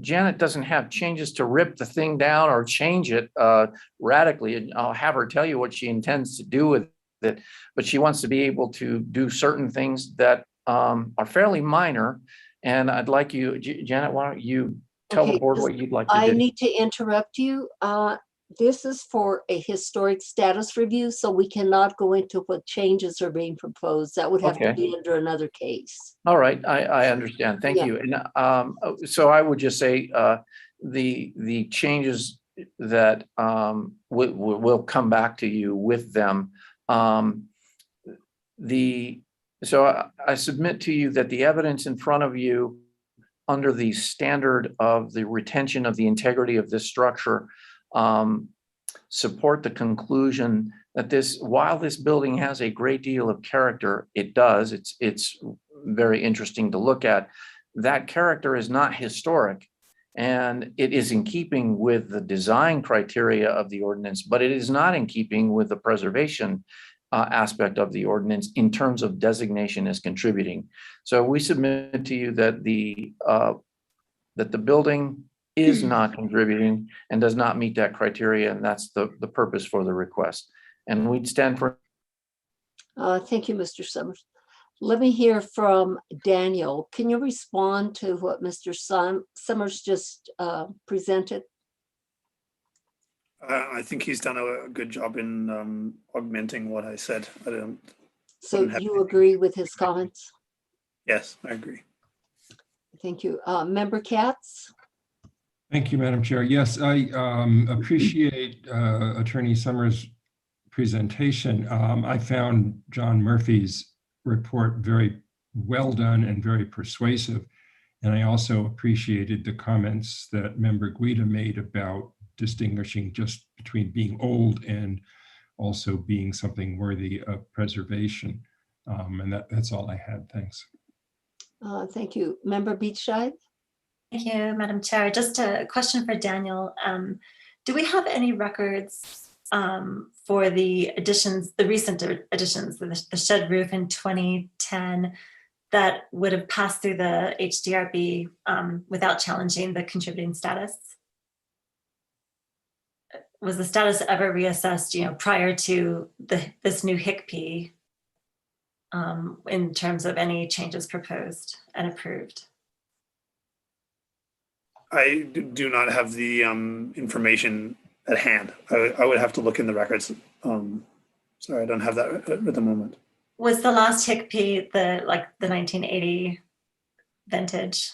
Janet doesn't have changes to rip the thing down or change it radically. And I'll have her tell you what she intends to do with it, but she wants to be able to do certain things that are fairly minor. And I'd like you, Janet, why don't you tell the board what you'd like to do? I need to interrupt you. This is for a historic status review, so we cannot go into what changes are being proposed. That would have to be under another case. All right, I understand. Thank you. And so I would just say the changes that will come back to you with them. So I submit to you that the evidence in front of you under the standard of the retention of the integrity of this structure support the conclusion that while this building has a great deal of character, it's very interesting to look at. That character is not historic, and it is in keeping with the design criteria of the ordinance, but it is not in keeping with the preservation aspect of the ordinance in terms of designation as contributing. So we submit to you that the building is not contributing and does not meet that criteria, and that's the purpose for the request. And we'd stand for. Thank you, Mr. Summers. Let me hear from Daniel. Can you respond to what Mr. Summers just presented? I think he's done a good job in augmenting what I said. So you agree with his comments? Yes, I agree. Thank you. Member Katz? Thank you, Madam Chair. Yes, I appreciate Attorney Summers' presentation. I found John Murphy's report very well done and very persuasive. And I also appreciated the comments that Member Guida made about distinguishing just between being old and also being something worthy of preservation. And that's all I had. Thanks. Thank you. Member Beachside? Thank you, Madam Chair. Just a question for Daniel. Do we have any records for the additions, the recent additions, the shed roof in 2010 that would have passed through the HDRB without challenging the contributing status? Was the status ever reassessed, prior to this new HICP in terms of any changes proposed and approved? I do not have the information at hand. I would have to look in the records. Sorry, I don't have that at the moment. Was the last HICP the 1980 vintage?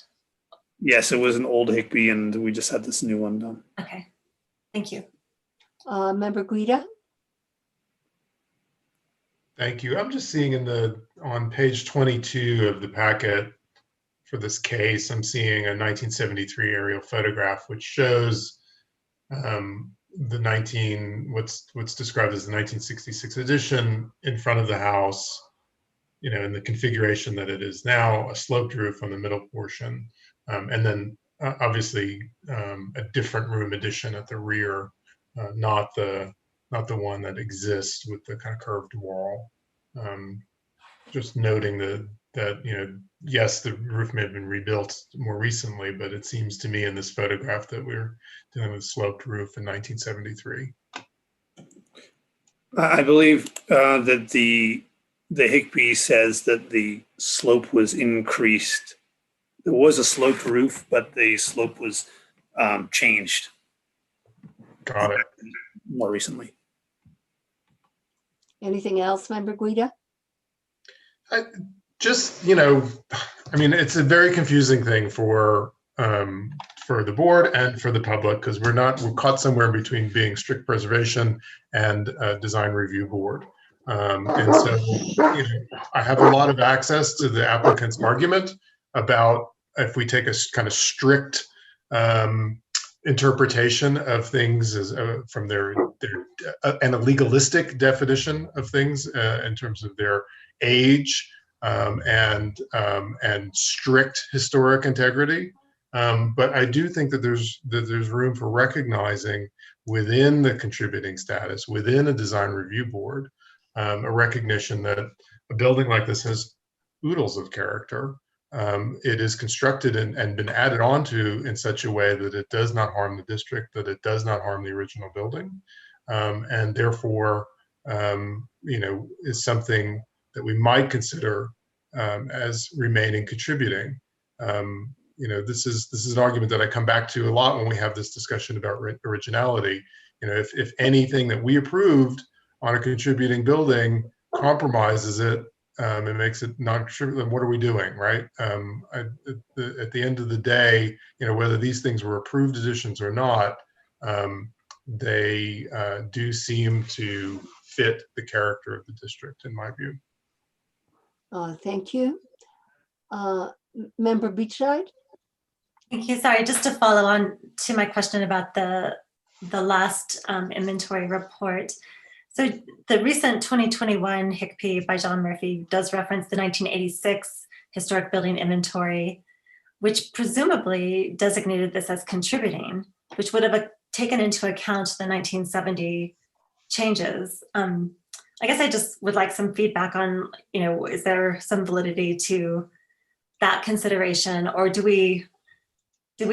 Yes, it was an old HICP, and we just had this new one done. Okay, thank you. Member Guida? Thank you. I'm just seeing on page 22 of the packet for this case, I'm seeing a 1973 aerial photograph, which shows what's described as the 1966 addition in front of the house, in the configuration that it is now, a sloped roof on the middle portion, and then obviously a different room addition at the rear, not the one that exists with the kind of curved wall. Just noting that yes, the roof may have been rebuilt more recently, but it seems to me in this photograph that we're dealing with a sloped roof in 1973. I believe that the HICP says that the slope was increased. There was a sloped roof, but the slope was changed. Got it. More recently. Anything else, Member Guida? It's a very confusing thing for the board and for the public, because we're caught somewhere between being strict preservation and a design review board. And so I have a lot of access to the applicant's argument about if we take a kind of strict interpretation of things as, from their and a legalistic definition of things in terms of their age and strict historic integrity. But I do think that there's room for recognizing within the contributing status, within a design review board, a recognition that a building like this has oodles of character. It is constructed and been added onto in such a way that it does not harm the district, that it does not harm the original building, and therefore, is something that we might consider as remaining contributing. This is an argument that I come back to a lot when we have this discussion about originality. If anything that we approved on a contributing building compromises it, it makes it non-contributing, then what are we doing, right? At the end of the day, whether these things were approved additions or not, they do seem to fit the character of the district, in my view. Thank you. Member Beachside? Thank you. Sorry, just to follow on to my question about the last inventory report. So the recent 2021 HICP by John Murphy does reference the 1986 historic building inventory, which presumably designated this as contributing, which would have taken into account the 1970 changes. I guess I just would like some feedback on, is there some validity to that consideration, or do we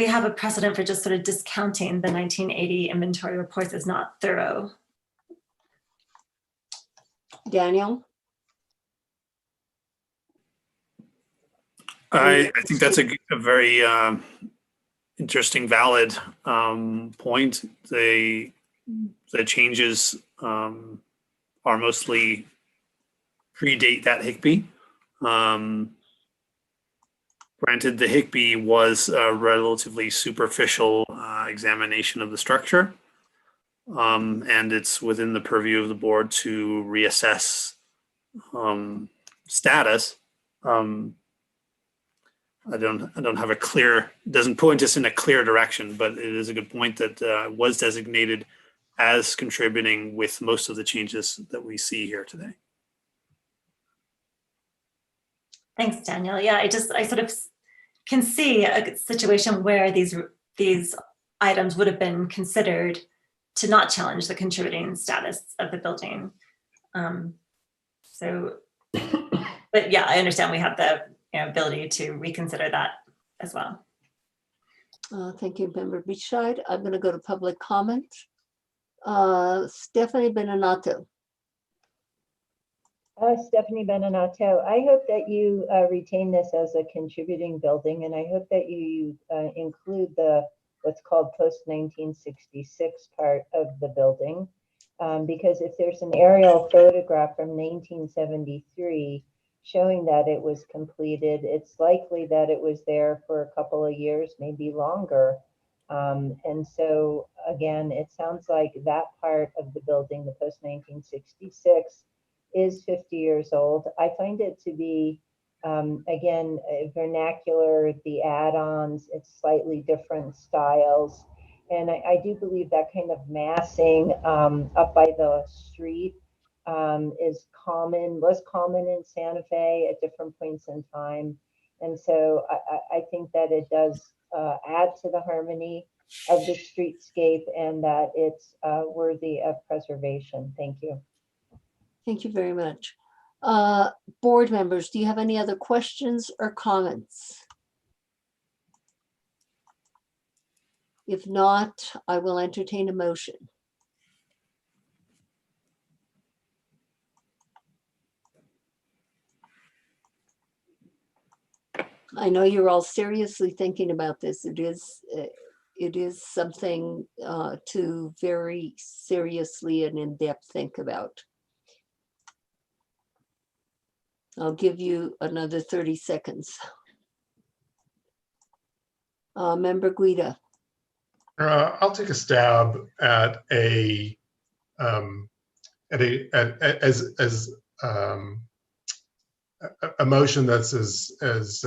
have a precedent for just sort of discounting the 1980 inventory reports as not thorough? Daniel? I think that's a very interesting, valid point. The changes are mostly predate that HICP. Granted, the HICP was a relatively superficial examination of the structure. And it's within the purview of the board to reassess status. I don't have a clear, doesn't point us in a clear direction, but it is a good point that was designated as contributing with most of the changes that we see here today. Thanks, Daniel. Yeah, I sort of can see a situation where these items would have been considered to not challenge the contributing status of the building. But yeah, I understand we have the ability to reconsider that as well. Thank you, Member Beachside. I'm going to go to public comment. Stephanie Beninato. Stephanie Beninato, I hope that you retain this as a contributing building, and I hope that you include what's called post-1966 part of the building, because if there's an aerial photograph from 1973 showing that it was completed, it's likely that it was there for a couple of years, maybe longer. And so again, it sounds like that part of the building, the post-1966, is 50 years old. I find it to be, again, vernacular, the add-ons, it's slightly different styles. And I do believe that kind of massing up by the street was common in Santa Fe at different points in time. And so I think that it does add to the harmony of the streetscape and that it's worthy of preservation. Thank you. Thank you very much. Board members, do you have any other questions or comments? If not, I will entertain a motion. I know you're all seriously thinking about this. It is something to very seriously and in depth think about. I'll give you another 30 seconds. Member Guida. I'll take a stab at a motion that's as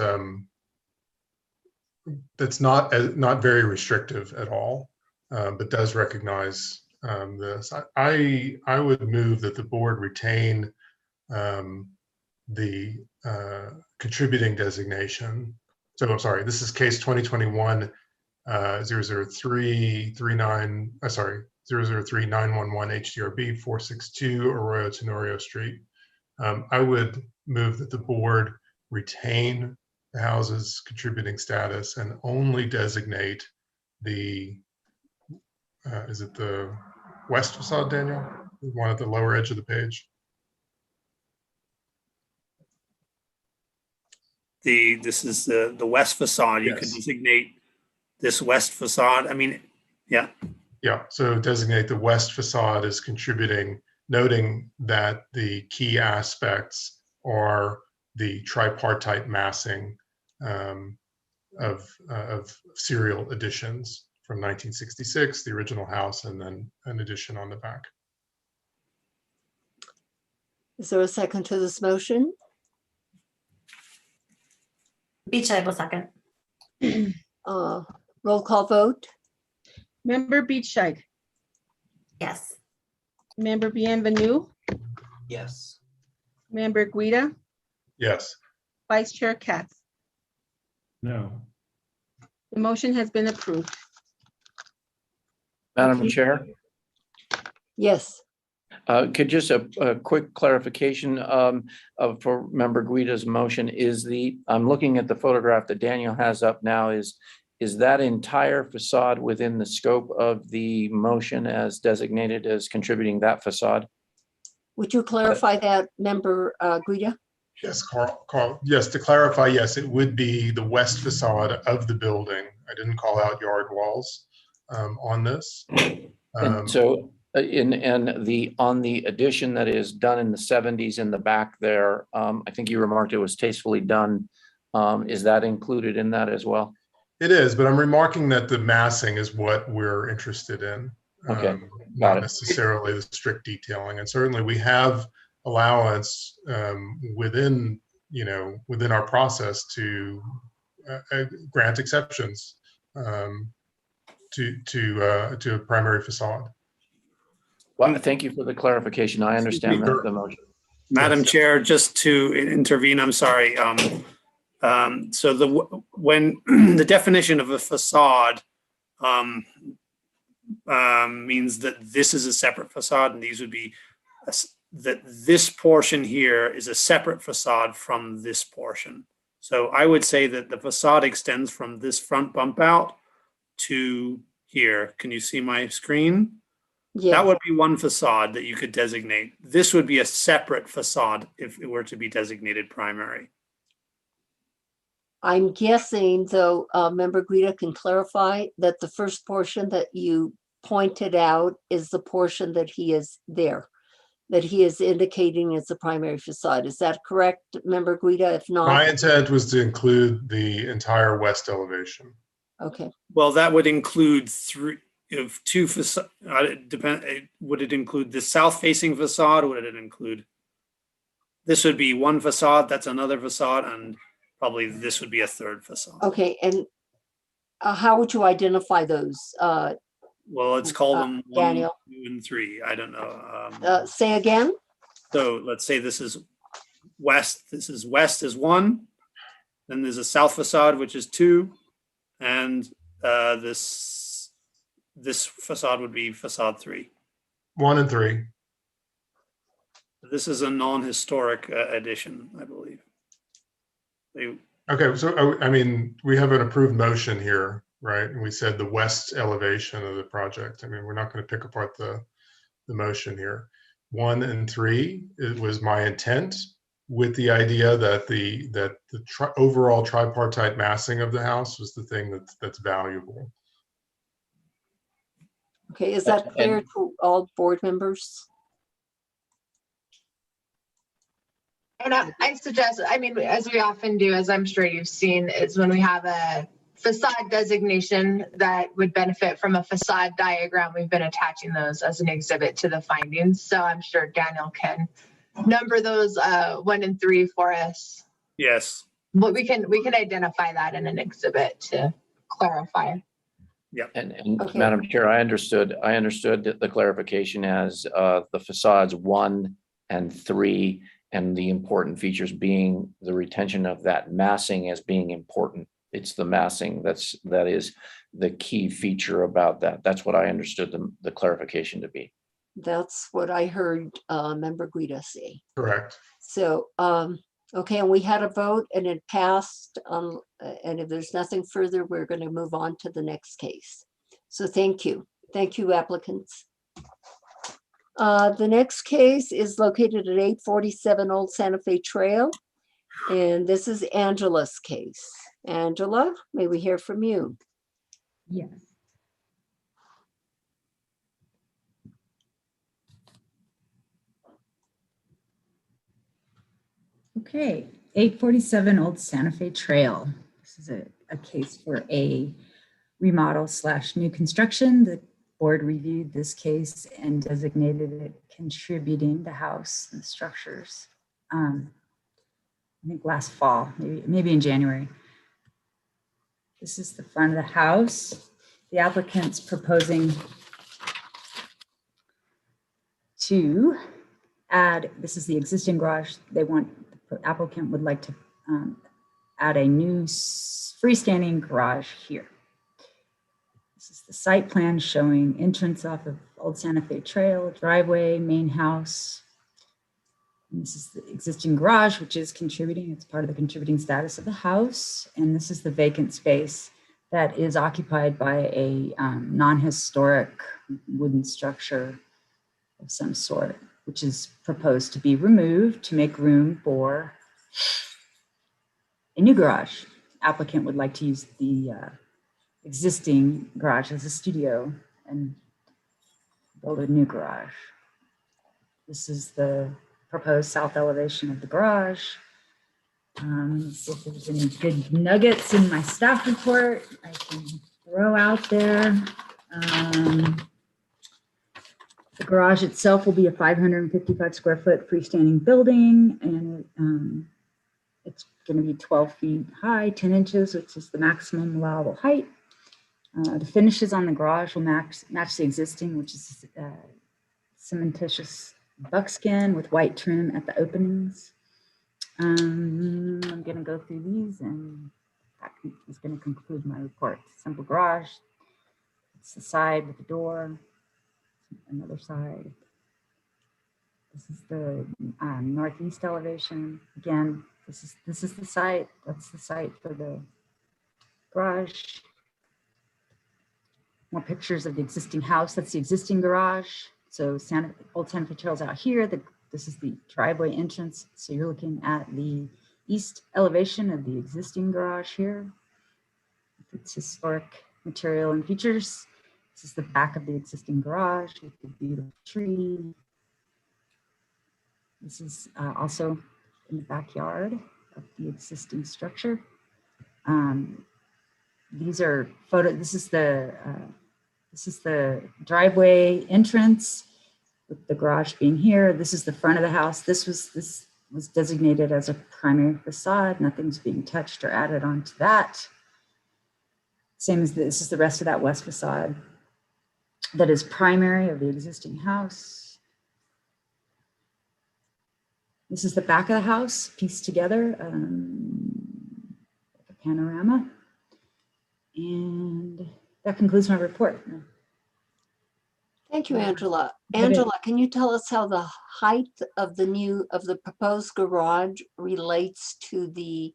not very restrictive at all, but does recognize this. I would move that the board retain the contributing designation. So I'm sorry, this is case 2021 00339, 003-911 HDRB 462 Arroyo Tenorio Street. I would move that the board retain the house's contributing status and only designate the, is it the west facade, Daniel? The one at the lower edge of the page? This is the west facade. You could Yes. designate this west facade. I mean, yeah. Yeah, so designate the west facade as contributing, noting that the key aspects are the tripartite massing of serial additions from 1966, the original house, and then an addition on the back. Is there a second to this motion? Beachhead will second. Roll call vote? Member Beachside, Yes. Member Bienvenue, Yes. Member Guida, Yes. Vice Chair Katz. No. The motion has been approved. Madam Chair, Yes. could just a quick clarification for Member Guida's motion is I'm looking at the photograph that Daniel has up now. Is that entire facade within the scope of the motion as designated as contributing that facade? Would you clarify that, Member Guida? Yes, Carl, yes, to clarify, yes, it would be the west facade of the building. I didn't call out yard walls on this. And so on the addition that is done in the 70s in the back there, I think you remarked it was tastefully done. Is that included in that as well? It is, but I'm remarking that the massing is what we're interested in. Okay, Not necessarily the strict detailing. And certainly we have allowance within our process to grant exceptions to a primary facade. Well, thank you for the clarification. I understand the motion. Madam Chair, just to intervene, I'm sorry. So when the definition of a facade means that this is a separate facade, and these would be that this portion here is a separate facade from this portion. So I would say that the facade extends from this front bump out to here. Can you see my screen? Yeah. That would be one facade that you could designate. This would be a separate facade if it were to be designated primary. I'm guessing, though, Member Guida can clarify that the first portion that you pointed out is the portion that he is there, that he is indicating as the primary facade. Is that correct, Member Guida? If not, My intent was to include the entire west elevation. okay. Well, that would include two facades. Would it include the south-facing facade? Or would it include? This would be one facade. That's another facade, and probably this would be a third facade. Okay, and how would you identify those? Well, let's call them 1, Daniel. 2, and 3. I don't know. Say again? So let's say this is west. This is west is 1. Then there's a south facade, which is 2. And this facade would be facade 3. 1 and 3. This is a non-historic addition, I believe. Okay, so I mean, we have an approved motion here, right? And we said the west elevation of the project. I mean, we're not going to pick apart the motion here. 1 and 3, it was my intent with the idea that the overall tripartite massing of the house was the thing that's valuable. Okay, is that clear to all board members? And I suggest, I mean, as we often do, as I'm sure you've seen, is when we have a facade designation that would benefit from a facade diagram, we've been attaching those as an exhibit to the findings. So I'm sure Daniel can number those 1 and 3 for us. Yes. But we can identify that in an exhibit to clarify. And Okay. Madam Chair, I understood the clarification as the facades 1 and 3, and the important features being the retention of that massing as being important. It's the massing that is the key feature about that. That's what I understood the clarification to be. That's what I heard Member Guida say. Correct. So, okay, and we had a vote and it passed. And if there's nothing further, we're going to move on to the next case. So thank you. Thank you, applicants. The next case is located at 847 Old Santa Fe Trail. And this is Angela's case. Angela, may we hear from you? Yes. Okay, 847 Old Santa Fe Trail. This is a case for a remodel / new construction. The board reviewed this case and designated it contributing the house and structures. I think last fall, maybe in January. This is the front of the house. The applicant's proposing to add, this is the existing garage. The applicant would like to add a new freestanding garage here. This is the site plan showing entrance off of Old Santa Fe Trail, driveway, main house. And this is the existing garage, which is contributing. It's part of the contributing status of the house. And this is the vacant space that is occupied by a non-historic wooden structure of some sort, which is proposed to be removed to make room for a new garage. Applicant would like to use the existing garage as a studio and build a new garage. This is the proposed south elevation of the garage. Let's see if there's any good nuggets in my staff report I can throw out there. The garage itself will be a 555 square foot freestanding building, and it's going to be 12 feet high, 10 inches, which is the maximum allowable height. The finishes on the garage will match the existing, which is cementitious buckskin with white trim at the openings. I'm going to go through these, and that is going to conclude my report. Simple garage. It's the side with the door. Another side. This is the northeast elevation. Again, this is the site. That's the site for the garage. More pictures of the existing house. That's the existing garage. So Old Santa Fe Trail's out here. This is the driveway entrance. So you're looking at the east elevation of the existing garage here. It's historic material and features. This is the back of the existing garage with the beautiful tree. This is also in the backyard of the existing structure. These are this is the driveway entrance with the garage being here. This is the front of the house. This was designated as a primary facade. Nothing's being touched or added onto that. Same as this is the rest of that west facade that is primary of the existing house. This is the back of the house pieced together, a panorama. And that concludes my report. Thank you, Angela. Angela, can you tell us how the height of the proposed garage relates to the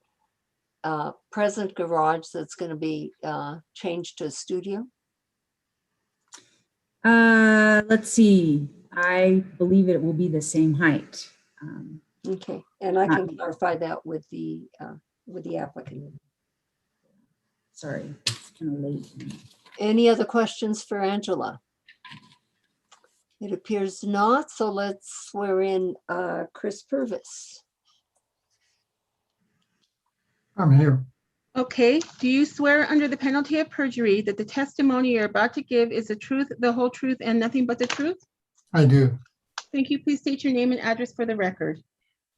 present garage that's going to be changed to a studio? Let's see. I believe it will be the same height. Okay, and I can clarify that with the applicant. Sorry, it's kind of late. Any other questions for Angela? It appears not, so let's swear in Chris Purvis. I'm here. Okay, do you swear under the penalty of perjury that the testimony you're about to give is the truth, the whole truth, and nothing but the truth? I do. Thank you. Please state your name and address for the record.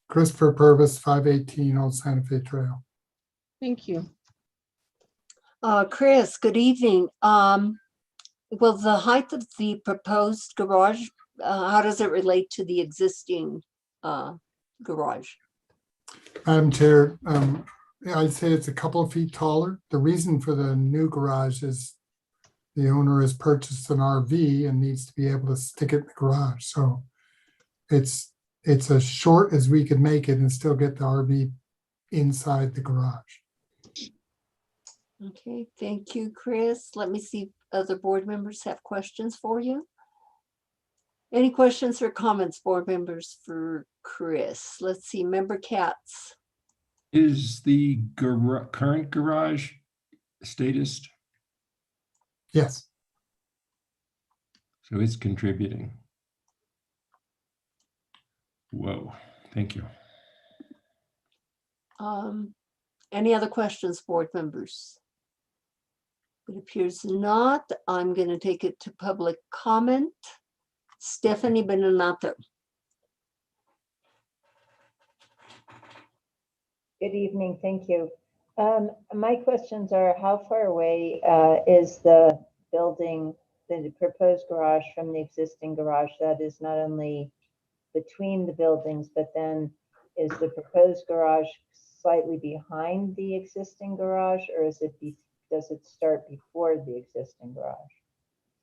Christopher Purvis, 518 Old Santa Fe Trail. Thank you. Chris, good evening. Will the height of the proposed garage, how does it relate to the existing garage? Madam Chair, I'd say it's a couple of feet taller. The reason for the new garage is the owner has purchased an RV and needs to be able to stick it in the garage. So it's as short as we could make it and still get the RV inside the garage. Okay, thank you, Chris. Let me see if other board members have questions for you. Any questions or comments, board members, for Chris? Let's see, Member Katz. Is the current garage statist? Yes. So it's contributing. Whoa, thank you. Any other questions, board members? It appears not. I'm going to take it to public comment. Stephanie Beninata. Good evening, thank you. My questions are, how far away is the building, the proposed garage from the existing garage? That is not only between the buildings, but then is the proposed garage slightly behind the existing garage, or is it does it start before the existing garage?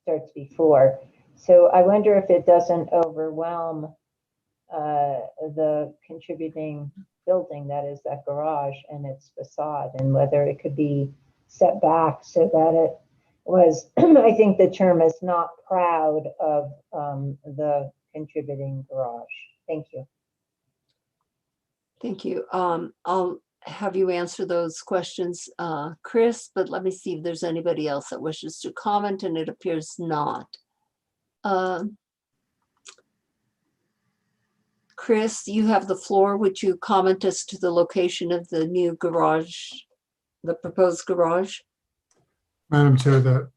Starts before. So I wonder if it doesn't overwhelm the contributing building that is that garage and its facade, and whether it could be set back so that it was, I think the term is not proud of the contributing garage. Thank you. Thank you. I'll have you answer those questions, Chris, but let me see if there's anybody else that wishes to comment, and it appears not. Chris, you have the floor. Would you comment as to the location of the new garage, the proposed garage? Madam Chair, that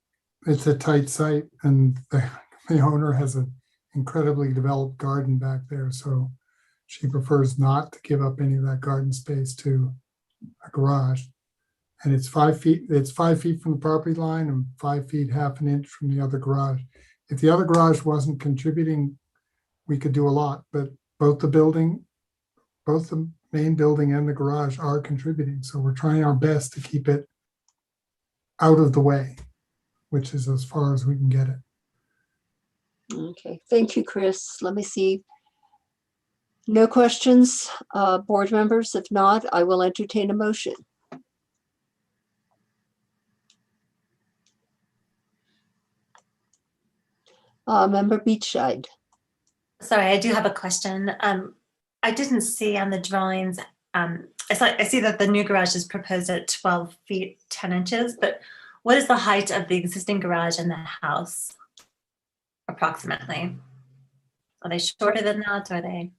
it's a tight site and the owner has an incredibly developed garden back there. So she prefers not to give up any of that garden space to a garage. And it's 5 feet, it's 5 feet from the property line and 5 feet, half an inch from the other garage. If the other garage wasn't contributing, we could do a lot, but both the main building and the garage are contributing. So we're trying our best to keep it out of the way, which is as far as we can get it. Okay, thank you, Chris. Let me see. No questions, board members? If not, I will entertain a motion. Member Beachside. Sorry, I do have a question. I didn't see on the drawings, I see that the new garage is proposed at 12 feet, 10 inches, but what is the height of the existing garage and the house approximately? Are they shorter than that, or are they?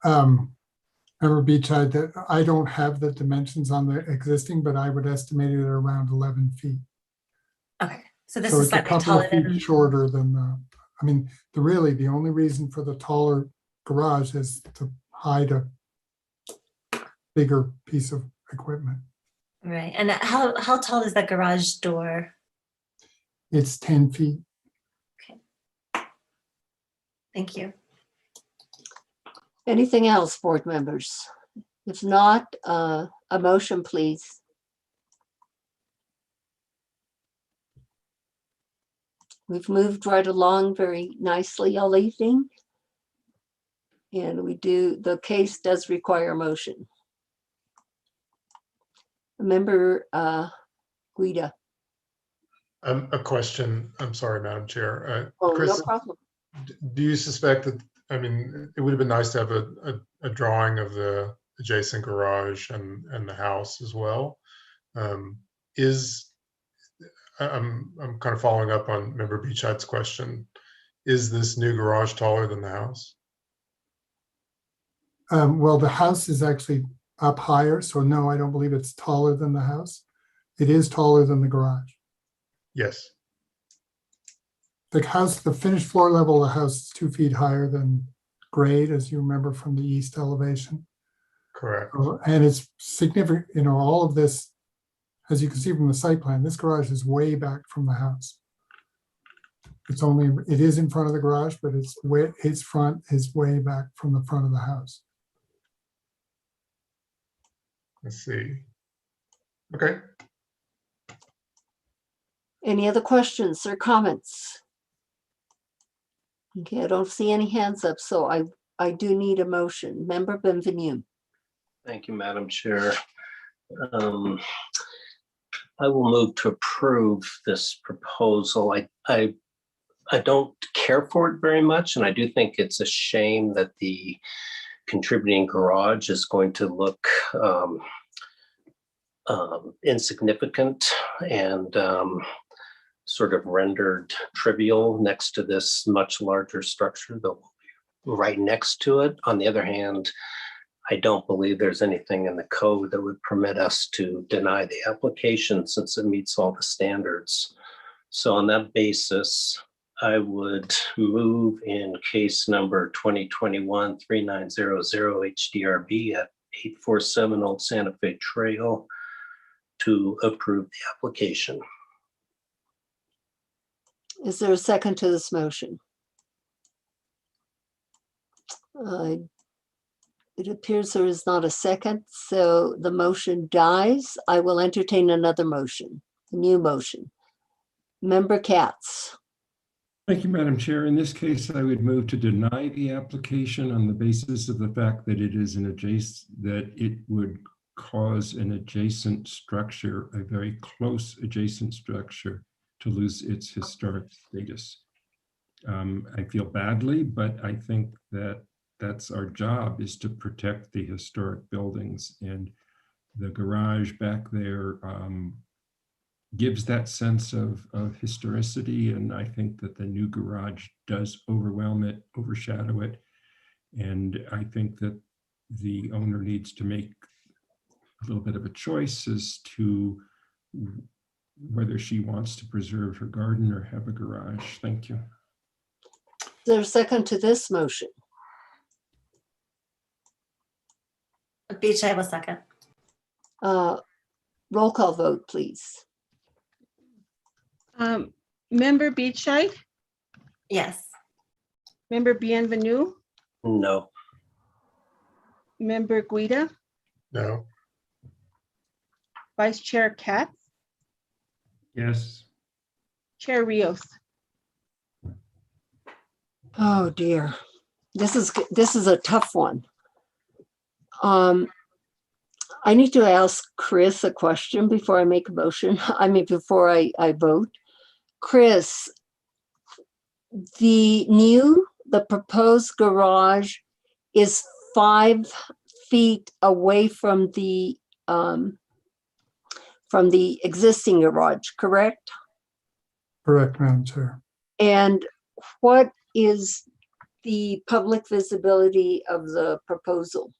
Member Beachside, that I don't have the dimensions on the existing, but I would estimate it at around 11 feet. Okay, so this So is it's a slightly couple taller of feet than, shorter than I mean, the only reason for the taller garage is to hide a bigger piece of equipment. right, and how tall is that garage door? It's 10 feet. Thank you. Anything else, board members? If not, a motion, please. We've moved right along very nicely all evening. And the case does require a motion. Member Guida. A question. I'm sorry, Madam Chair. Oh, Chris, no problem. do you suspect that, I mean, it would have been nice to have a drawing of the adjacent garage and the house as well. I'm kind of following up on Member Beachside's question. Is this new garage taller than the house? Well, the house is actually up higher, so no, I don't believe it's taller than the house. It is taller than the garage. Yes. The house, the finished floor level of the house is 2 feet higher than grade, as you remember from the east elevation. Correct. And it's significant, all of this, as you can see from the site plan, this garage is way back from the house. It is in front of the garage, but its front is way back from the front of the house. Let's see. Okay. Any other questions or comments? Okay, I don't see any hands up, so I do need a motion. Member Benvenue. Thank you, Madam Chair. I will move to approve this proposal. I don't care for it very much, and I do think it's a shame that the contributing garage is going to look insignificant and sort of rendered trivial next to this much larger structure that will be right next to it. On the other hand, I don't believe there's anything in the code that would permit us to deny the application since it meets all the standards. So on that basis, I would move in case number 2021-3900 HDRB at 847 Old Santa Fe Trail to approve the application. Is there a second to this motion? It appears there is not a second, so the motion dies. I will entertain another motion, a new motion. Member Katz. Thank you, Madam Chair. In this case, I would move to deny the application on the basis of the fact that it is that it would cause an adjacent structure, a very close adjacent structure, to lose its historic status. I feel badly, but I think that that's our job, is to protect the historic buildings, and the garage back there gives that sense of historicity, and I think that the new garage does overshadow it, and I think that the owner needs to make a little bit of a choice as to whether she wants to preserve her garden or have a garage. Thank you. Is there a second to this motion? Beach, I have a second. Roll call vote, please. Member Beachside? Yes. Member Bienvenue? No. Member Guida? No. Vice Chair Katz? Yes. Chair Rios? Oh dear, this is a tough one. I need to ask Chris a question before I make a motion. I mean, before I vote. Chris, the proposed garage is 5 feet away from the existing garage, correct? Correct, Madam Chair. And what is the public visibility of the proposal?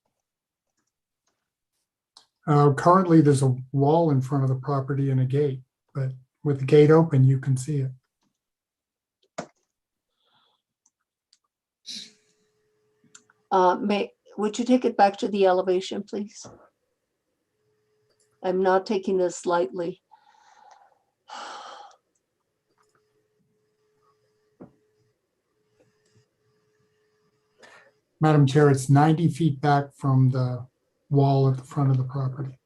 Currently, there's a wall in front of the property and a gate, but with the gate open, you can see it. Would you take it back to the elevation, please? I'm not taking this lightly. Madam Chair, it's 90 feet back from the wall at the front of the property.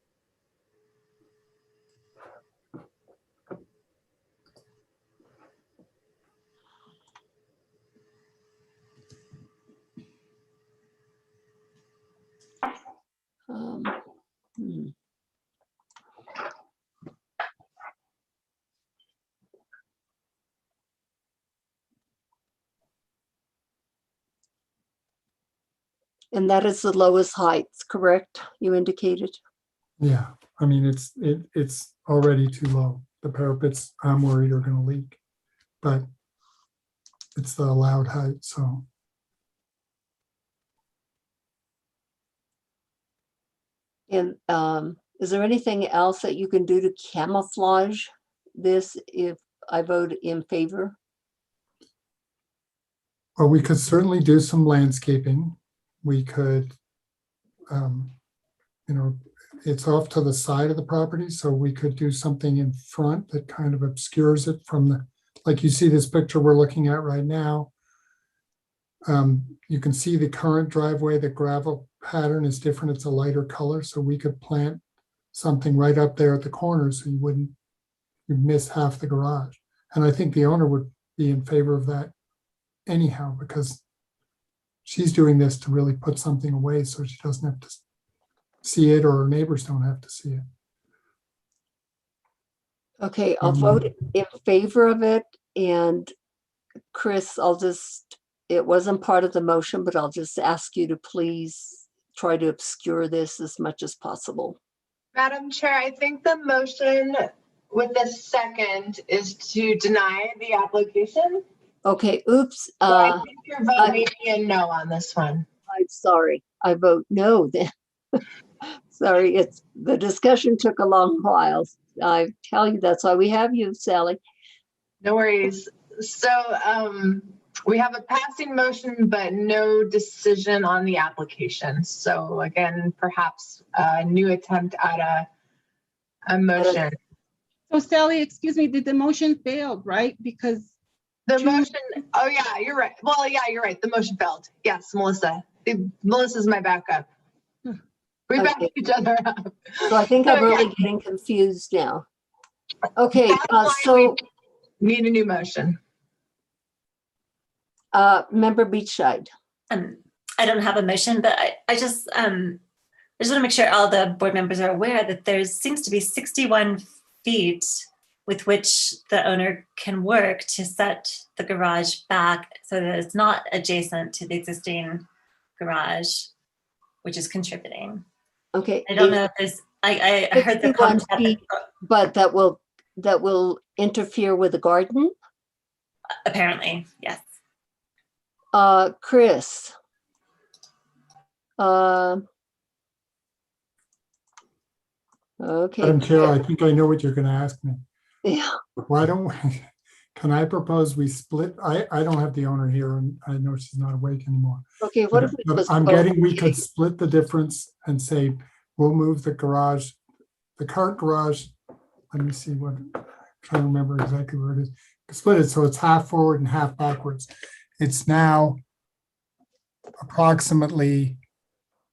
And that is the lowest heights, correct? You indicated? Yeah, I mean, it's already too low. The parapets, I'm worried, are gonna leak, but it's the allowed height, so. And is there anything else that you can do to camouflage this if I vote in favor? Well, we could certainly do some landscaping. We could you know, it's off to the side of the property, so we could do something in front that kind of obscures it from the, like you see this picture we're looking at right now. You can see the current driveway, the gravel pattern is different. It's a lighter color, so we could plant something right up there at the corner so you'd miss half the garage. And I think the owner would be in favor of that anyhow, because she's doing this to really put something away so she doesn't have to see it, or her neighbors don't have to see it. Okay, I'll vote in favor of it. And Chris, it wasn't part of the motion, but I'll just ask you to please try to obscure this as much as possible. Madam Chair, I think the motion with the second is to deny the application. Okay, oops. So I think your vote may be a no on this one. I'm sorry. I vote no then. Sorry, the discussion took a long while. I tell you, that's why we have you, Sally. No worries. So we have a passing motion, but no decision on the application. So again, perhaps a new attempt at a motion. So Sally, excuse me, the motion failed, right? Because the motion, oh yeah, you're right. Well, yeah, you're right. The motion failed. Yes, Melissa. Melissa's my backup. We back each other up. So I think I'm really getting confused now. Okay, so need a new motion. Member Beachside. I don't have a motion, but I just want to make sure all the board members are aware that there seems to be 61 feet with which the owner can work to set the garage back so that it's not adjacent to the existing garage, which is contributing. Okay. I don't know if there's, I heard the comment but that will interfere with the garden? Apparently, yes. Chris. Okay. Madam Chair, I think I know what you're going to ask me. Yeah. Why don't we, can I propose we split? I don't have the owner here and I know she's not awake anymore. Okay, what if we I'm getting, we could split the difference and say, we'll move the garage, the current garage. Let me see what, I'm trying to remember exactly where it is. Split it so it's half forward and half backwards. It's now approximately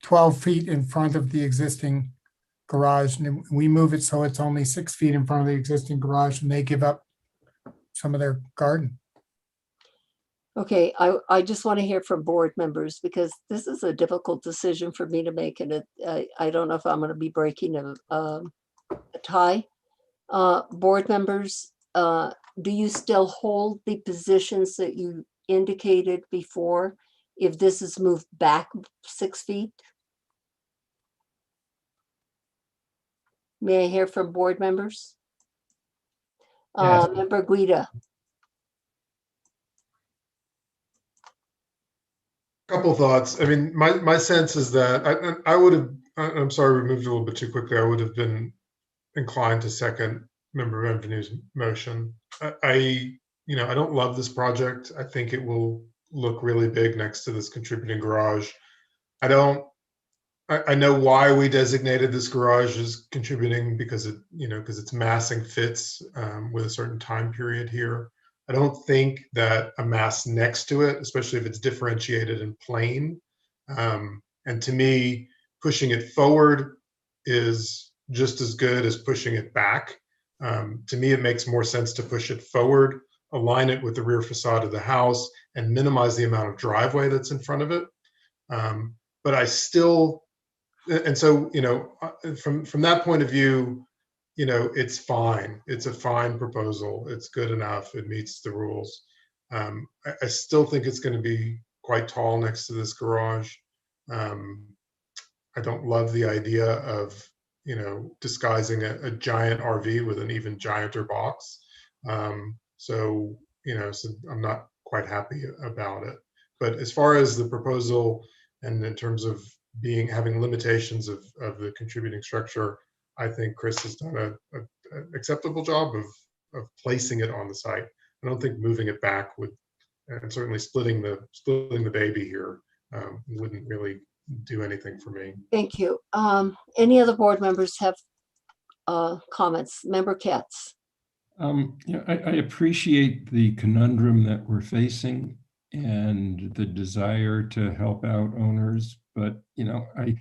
12 feet in front of the existing garage, and we move it so it's only 6 feet in front of the existing garage, and they give up some of their garden. Okay, I just want to hear from board members because this is a difficult decision for me to make, and I don't know if I'm going to be breaking a tie. Board members, do you still hold the positions that you indicated before if this is moved back 6 feet? May I hear from board members? Yes. Member Guida. Couple thoughts. I mean, my sense is that I would have, I'm sorry, we moved a little bit too quickly. I would have been inclined to second Member Benvenue's motion. I don't love this project. I think it will look really big next to this contributing garage. I know why we designated this garage as contributing because its massing fits with a certain time period here. I don't think that a mass next to it, especially if it's differentiated and plain, and to me, pushing it forward is just as good as pushing it back. To me, it makes more sense to push it forward, align it with the rear facade of the house, and minimize the amount of driveway that's in front of it. But I still, and so, from that point of view, it's fine. It's a fine proposal. It's good enough. It meets the rules. I still think it's going to be quite tall next to this garage. I don't love the idea of, disguising a giant RV with an even gianter box. So I'm not quite happy about it. But as far as the proposal and in terms of having limitations of the contributing structure, I think Chris has done an acceptable job of placing it on the site. I don't think moving it back would, and certainly splitting the baby here wouldn't really do anything for me. Thank you. Any other board members have comments? Member Katz? I appreciate the conundrum that we're facing and the desire to help out owners, but I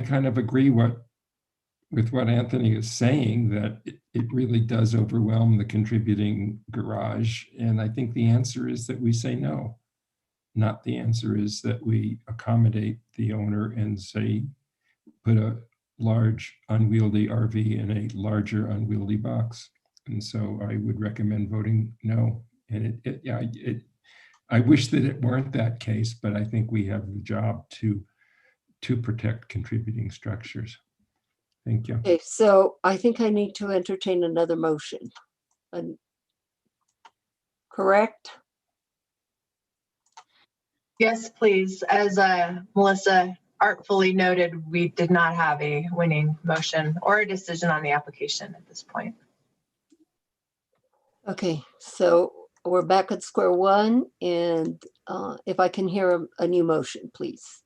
kind of agree with what Anthony is saying, that it really does overwhelm the contributing garage. And I think the answer is that we say no. Not the answer is that we accommodate the owner and say, put a large unwieldy RV in a larger unwieldy box. And so I would recommend voting no. And I wish that it weren't that case, but I think we have the job to protect contributing structures. Thank you. Okay, so I think I need to entertain another motion. Correct? Yes, please. As Melissa artfully noted, we did not have a winning motion or a decision on the application at this point. Okay, so we're back at square one, and if I can hear a new motion, please.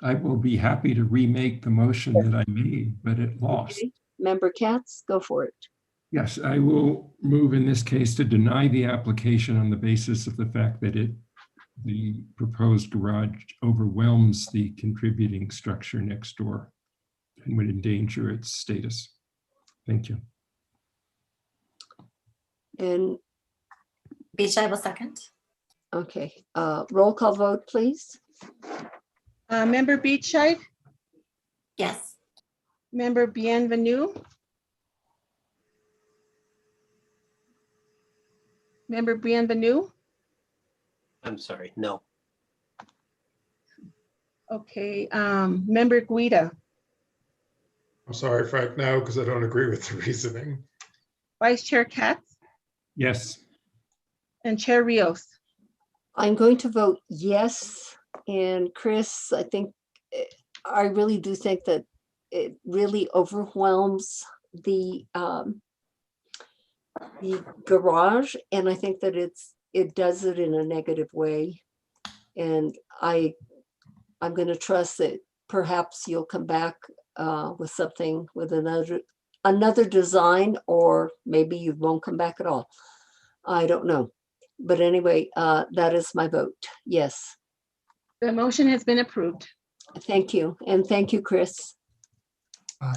I will be happy to remake the motion that I made, but it lost. Okay. Member Katz, go for it. Yes, I will move in this case to deny the application on the basis of the fact that the proposed garage overwhelms the contributing structure next door and would endanger its status. Thank you. And Beachai will second. okay, roll call vote, please. Member Beachside, Yes. Member Bienvenue, Member Bienvenue. I'm sorry, no. Okay, Member Guida, I'm sorry, Frank, no, because I don't agree with the reasoning. Vice Chair Katz, Yes. and Chair Rios. I'm going to vote yes. And Chris, I really do think that it really overwhelms the garage, and I think that it does it in a negative way. And I'm going to trust that perhaps you'll come back with something with another design, or maybe you won't come back at all. I don't know. But anyway, that is my vote. Yes. The motion has been approved. Thank you. And thank you, Chris. Aye.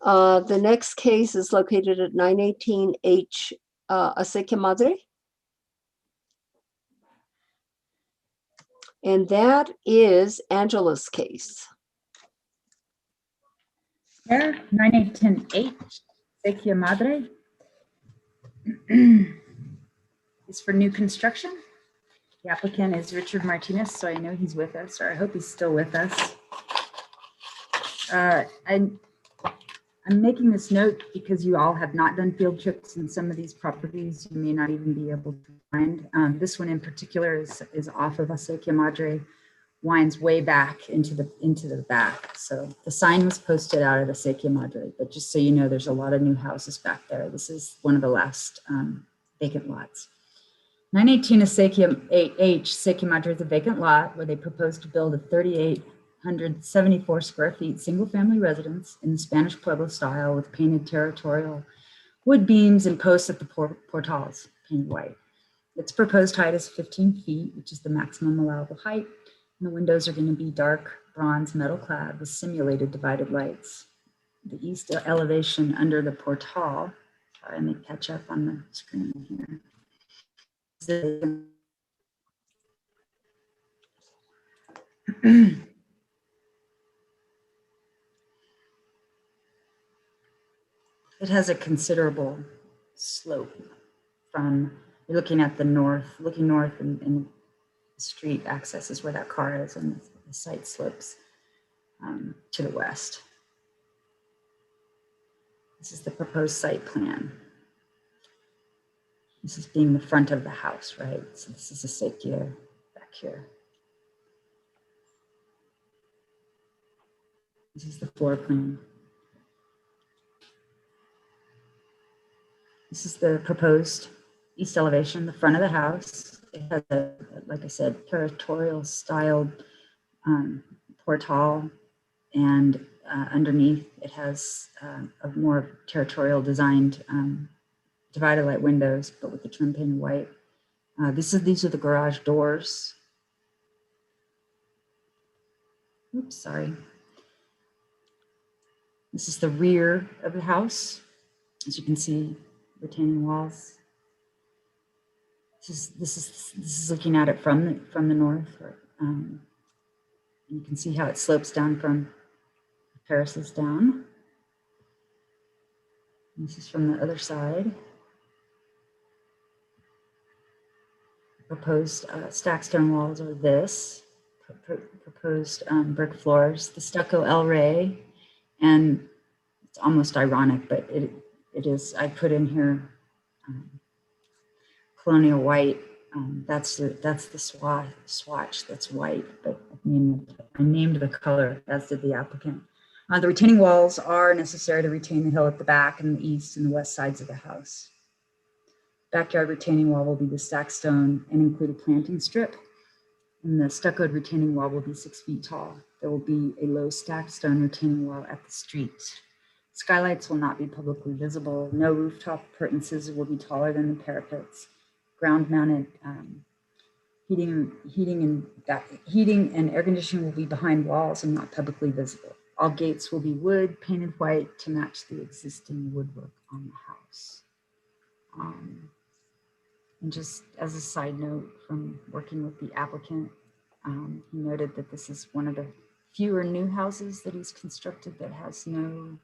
The next case is located at 918 H Acequia Madre. And that is Angela's case. There, 9810H, Acequia Madre. It's for new construction. The applicant is Richard Martinez, so I know he's with us, or I hope he's still with us. I'm making this note because you all have not done field trips, and some of these properties you may not even be able to find. This one in particular is off of Acequia Madre, winds way back into the back. So the sign was posted out at Acequia Madre, but just so you know, there's a lot of new houses back there. This is one of the last vacant lots. 918 Acequia H, Acequia Madre is a vacant lot where they propose to build a 3,874 square feet single-family residence in the Spanish Pueblo style with painted territorial wood beams and posts at the portals, painted white. Its proposed height is 15 feet, which is the maximum allowable height. And the windows are going to be dark bronze metal clad with simulated divided lights. The east elevation under the portal, sorry, I may catch up on the screen here. It has a considerable slope from, you're looking at the north, looking north, and the street access is where that car is, and the site slopes to the west. This is the proposed site plan. This is being the front of the house, right? So this is Acequia back here. This is the floor plan. This is the proposed east elevation, the front of the house. it has a, like I said, territorial styled portal, and underneath it has a more territorial designed divided light windows, but with the trim painted white. These are the garage doors. Oops, sorry. This is the rear of the house. As you can see, retaining walls. This is looking at it from the north. You can see how it slopes down from terraces down. This is from the other side. Proposed stacked stone walls are this. Proposed brick floors, the stucco El Rey, and it's almost ironic, but it is. I put in here colonial white. That's the swatch that's white, but I named the color, as did the applicant. The retaining walls are necessary to retain the hill at the back and the east and the west sides of the house. Backyard retaining wall will be the stacked stone and include a planting strip. And the stuccoed retaining wall will be 6 feet tall. There will be a low stacked stone retaining wall at the street. Skylights will not be publicly visible. No rooftop appurtenances will be taller than the parapets. Ground mounted heating and air conditioning will be behind walls and not publicly visible. All gates will be wood painted white to match the existing woodwork on the house. And just as a side note, from working with the applicant, he noted that this is one of the fewer new houses that he's constructed that has no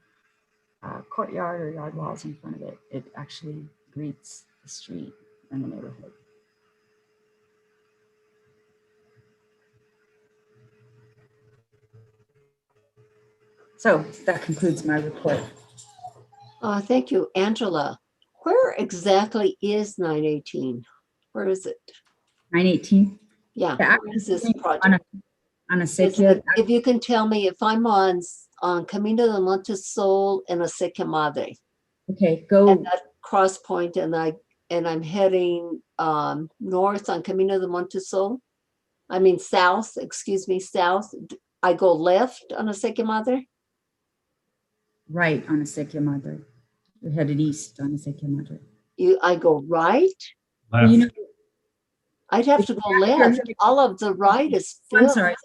courtyard or yard walls in front of it. It actually greets the street and the neighborhood. So that concludes my report. Thank you, Angela. Where exactly is 918? Where is it? 918? Yeah, Yeah, where is this project? On a Acequia. If you can tell me if I'm on Camino de Montesol and Acequia Madre. Okay, go. At that cross point, and I'm heading north on Camino de Montesol. I mean south, excuse me, south. I go left on Acequia Madre? Right on Acequia Madre. We're headed east on Acequia Madre. I go right? Well, you know, I'd have to go left. All of the right is filled. I'm sorry,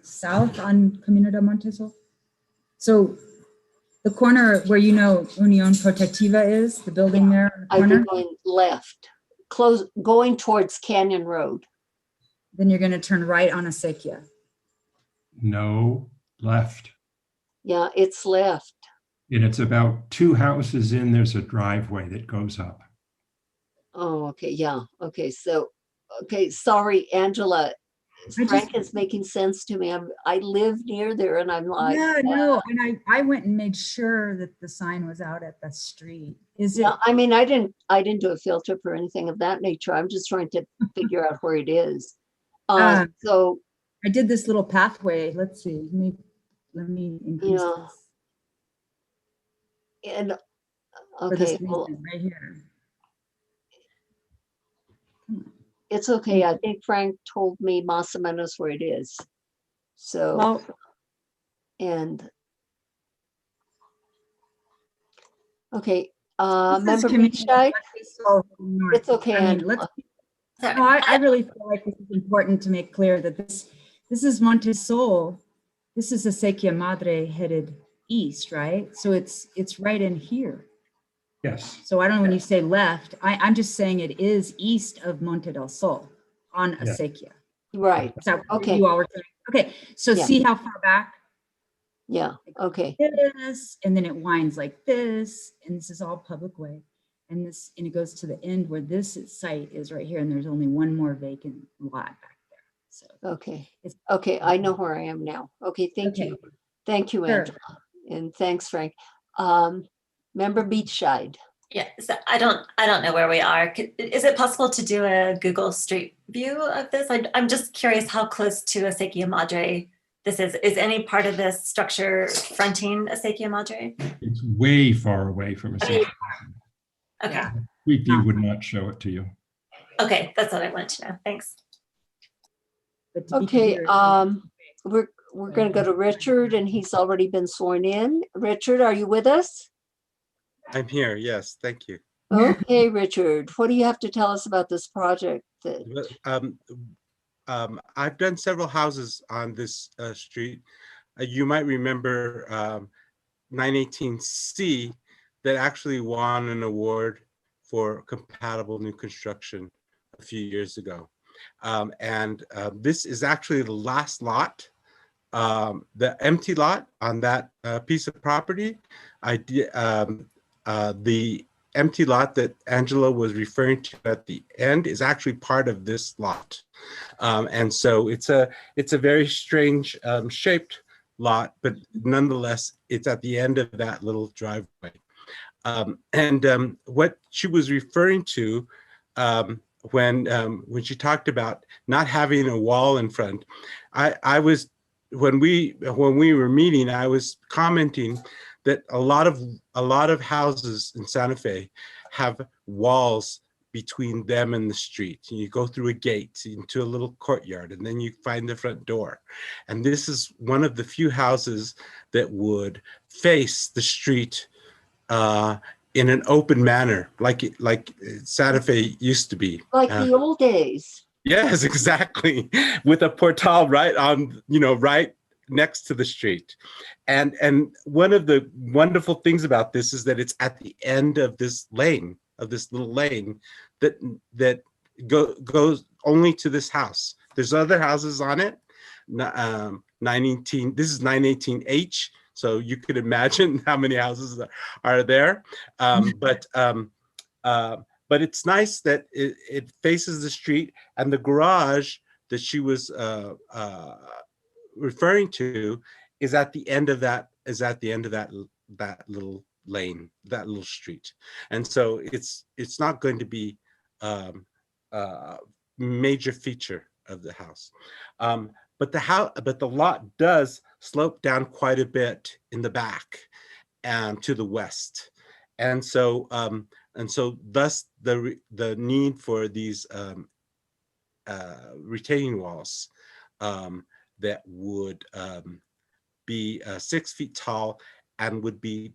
south on Camino de Montesol. So the corner where Unión Protectiva is, the building there. On the I'd corner, be going left, going towards Canyon Road. then you're going to turn right on Acequia. No, left. Yeah, it's left. And it's about 2 houses in, there's a driveway that goes up. Oh, okay, yeah, okay, so, okay, sorry, Angela. Frank is making sense to me. I live near there and I'm like. Yeah, no, and I went and made sure that the sign was out at the street. Is it? Yeah, I mean, I didn't do a field trip or anything of that nature. I'm just trying to figure out where it is. So I did this little pathway. Let's see. Let me increase yeah. this. And For this okay, well, reason right here. it's okay. I think Frank told me más o menos where it is. So, Well, and okay, this is member community Beachside, Montesol North. it's okay. I mean, Angela. no, I really feel like this is important to make clear that this is Montesol. This is Acequia Madre headed east, right? So it's right in here. Yes. So I don't know when you say left, I'm just saying it is east of Monte del Sol on Yeah. Acequia. Right. Is that what Okay. you all were saying? Okay, so Yeah. see how far back? Yeah, okay. This, and then it winds like this, and this is all public way. And it goes to the end where this site is right here, and there's only one more vacant lot back there. So Okay. Okay, I know where I am now. Okay, thank you. Thank you, Sure. Angela. And thanks, Frank. Member Beachside. Yeah, so I don't know where we are. Is it possible to do a Google Street View of this? I'm just curious how close to Acequia Madre this is. Is any part of this structure fronting Acequia Madre? It's way far away from us. Okay. Street View would not show it to you. Okay, that's what I wanted to know. Thanks. Okay, we're going to go to Richard, and he's already been sworn in. Richard, are you with us? I'm here. Yes, thank you. Okay, Richard, what do you have to tell us about this project? I've done several houses on this street. You might remember 918C that actually won an award for compatible new construction a few years ago. This is actually the last lot, the empty lot on that piece of property. The empty lot that Angela was referring to at the end is actually part of this lot. And so it's a very strange shaped lot, but nonetheless, it's at the end of that little driveway. What she was referring to when she talked about not having a wall in front, when we were meeting, I was commenting that a lot of houses in Santa Fe have walls between them and the street. You go through a gate into a little courtyard, and then you find the front door. And this is one of the few houses that would face the street in an open manner, like Santa Fe used to be. Like the old days. Yes, exactly. With a portal right on, right next to the street. And one of the wonderful things about this is that it's at the end of this lane, of this little lane that goes only to this house. There's other houses on it. 918, this is 918H. So you could imagine how many houses are there. But it's nice that it faces the street, and the garage that she was referring to is at the end of that that little lane, that little street. And so it's not going to be a major feature of the house. But the lot does slope down quite a bit in the back and to the west. And so thus the need for these retaining walls that would be 6 feet tall and would be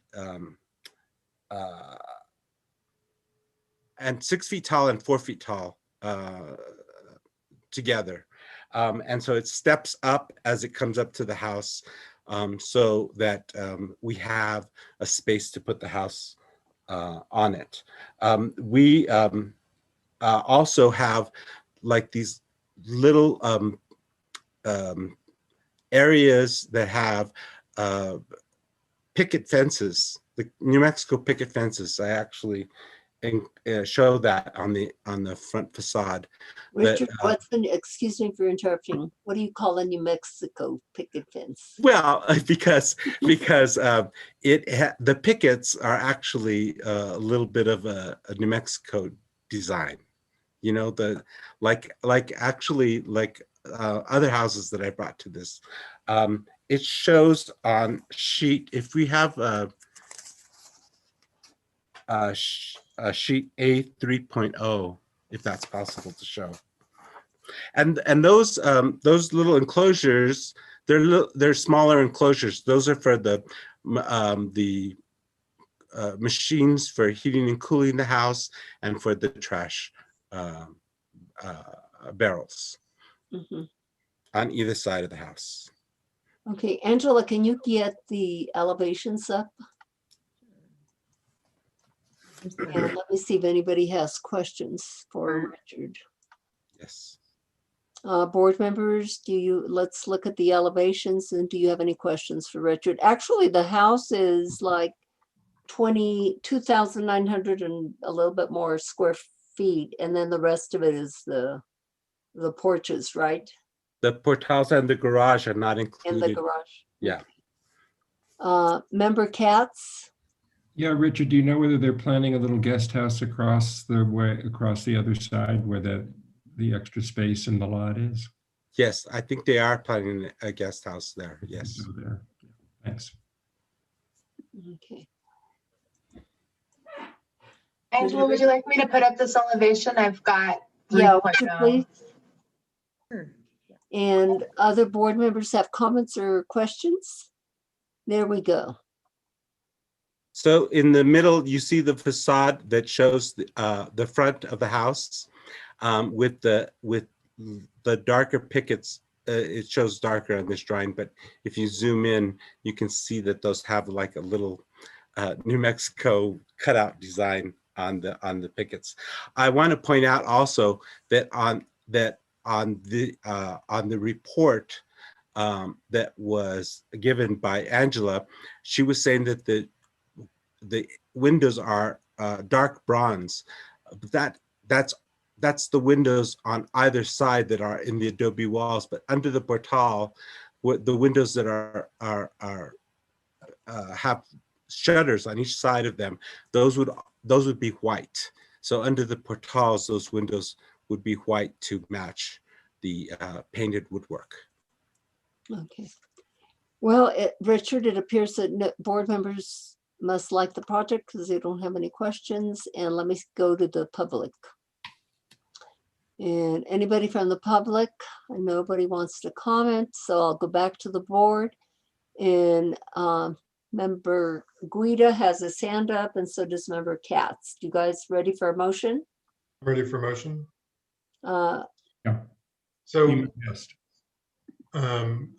and 6 feet tall and 4 feet tall together. And so it steps up as it comes up to the house, so that we have a space to put the house on it. We also have like these little areas that have picket fences, the New Mexico picket fences. I actually show that on the front facade. Richard, excuse me for interrupting, what do you call a New Mexico picket fence? Well, because the pickets are actually a little bit of a New Mexico design, like other houses that I brought to this. It shows on sheet, if we have sheet A 3.0, if that's possible to show. And those little enclosures, they're smaller enclosures. Those are for the machines for heating and cooling the house, and for the trash barrels on either side of the house. Okay, Angela, can you get the elevations up? And let me see if anybody has questions for Richard. Yes. Board members, let's look at the elevations, and do you have any questions for Richard? Actually, the house is like 22,900 and a little bit more square feet, and then the rest of it is the porches, right? The portals and the garage are not included. And the garage. Yeah. Member Katz? Yeah, Richard, do you know whether they're planning a little guest house across the other side where the extra space in the lot is? Yes, I think they are planning a guest house there. Yes. There. Thanks. Okay. Angela, would you like me to put up this elevation? I've got Yeah, would you please? And other board members have comments or questions? There we go. So in the middle, you see the facade that shows the front of the house with the darker pickets. It shows darker on this drawing, but if you zoom in, you can see that those have like a little New Mexico cutout design on the pickets. I want to point out also that on the report that was given by Angela, she was saying that the windows are dark bronze. That's the windows on either side that are in the adobe walls, but under the portal, the windows that have shutters on each side of them, those would be white. So under the portals, those windows would be white to match the painted woodwork. Okay. Well, Richard, it appears that board members must like the project because they don't have any questions. And let me go to the public. And anybody from the public? Nobody wants to comment, so I'll go back to the board. And member Guida has his hand up, and so does member Katz. You guys ready for a motion? Ready for motion? Yeah. So Yes.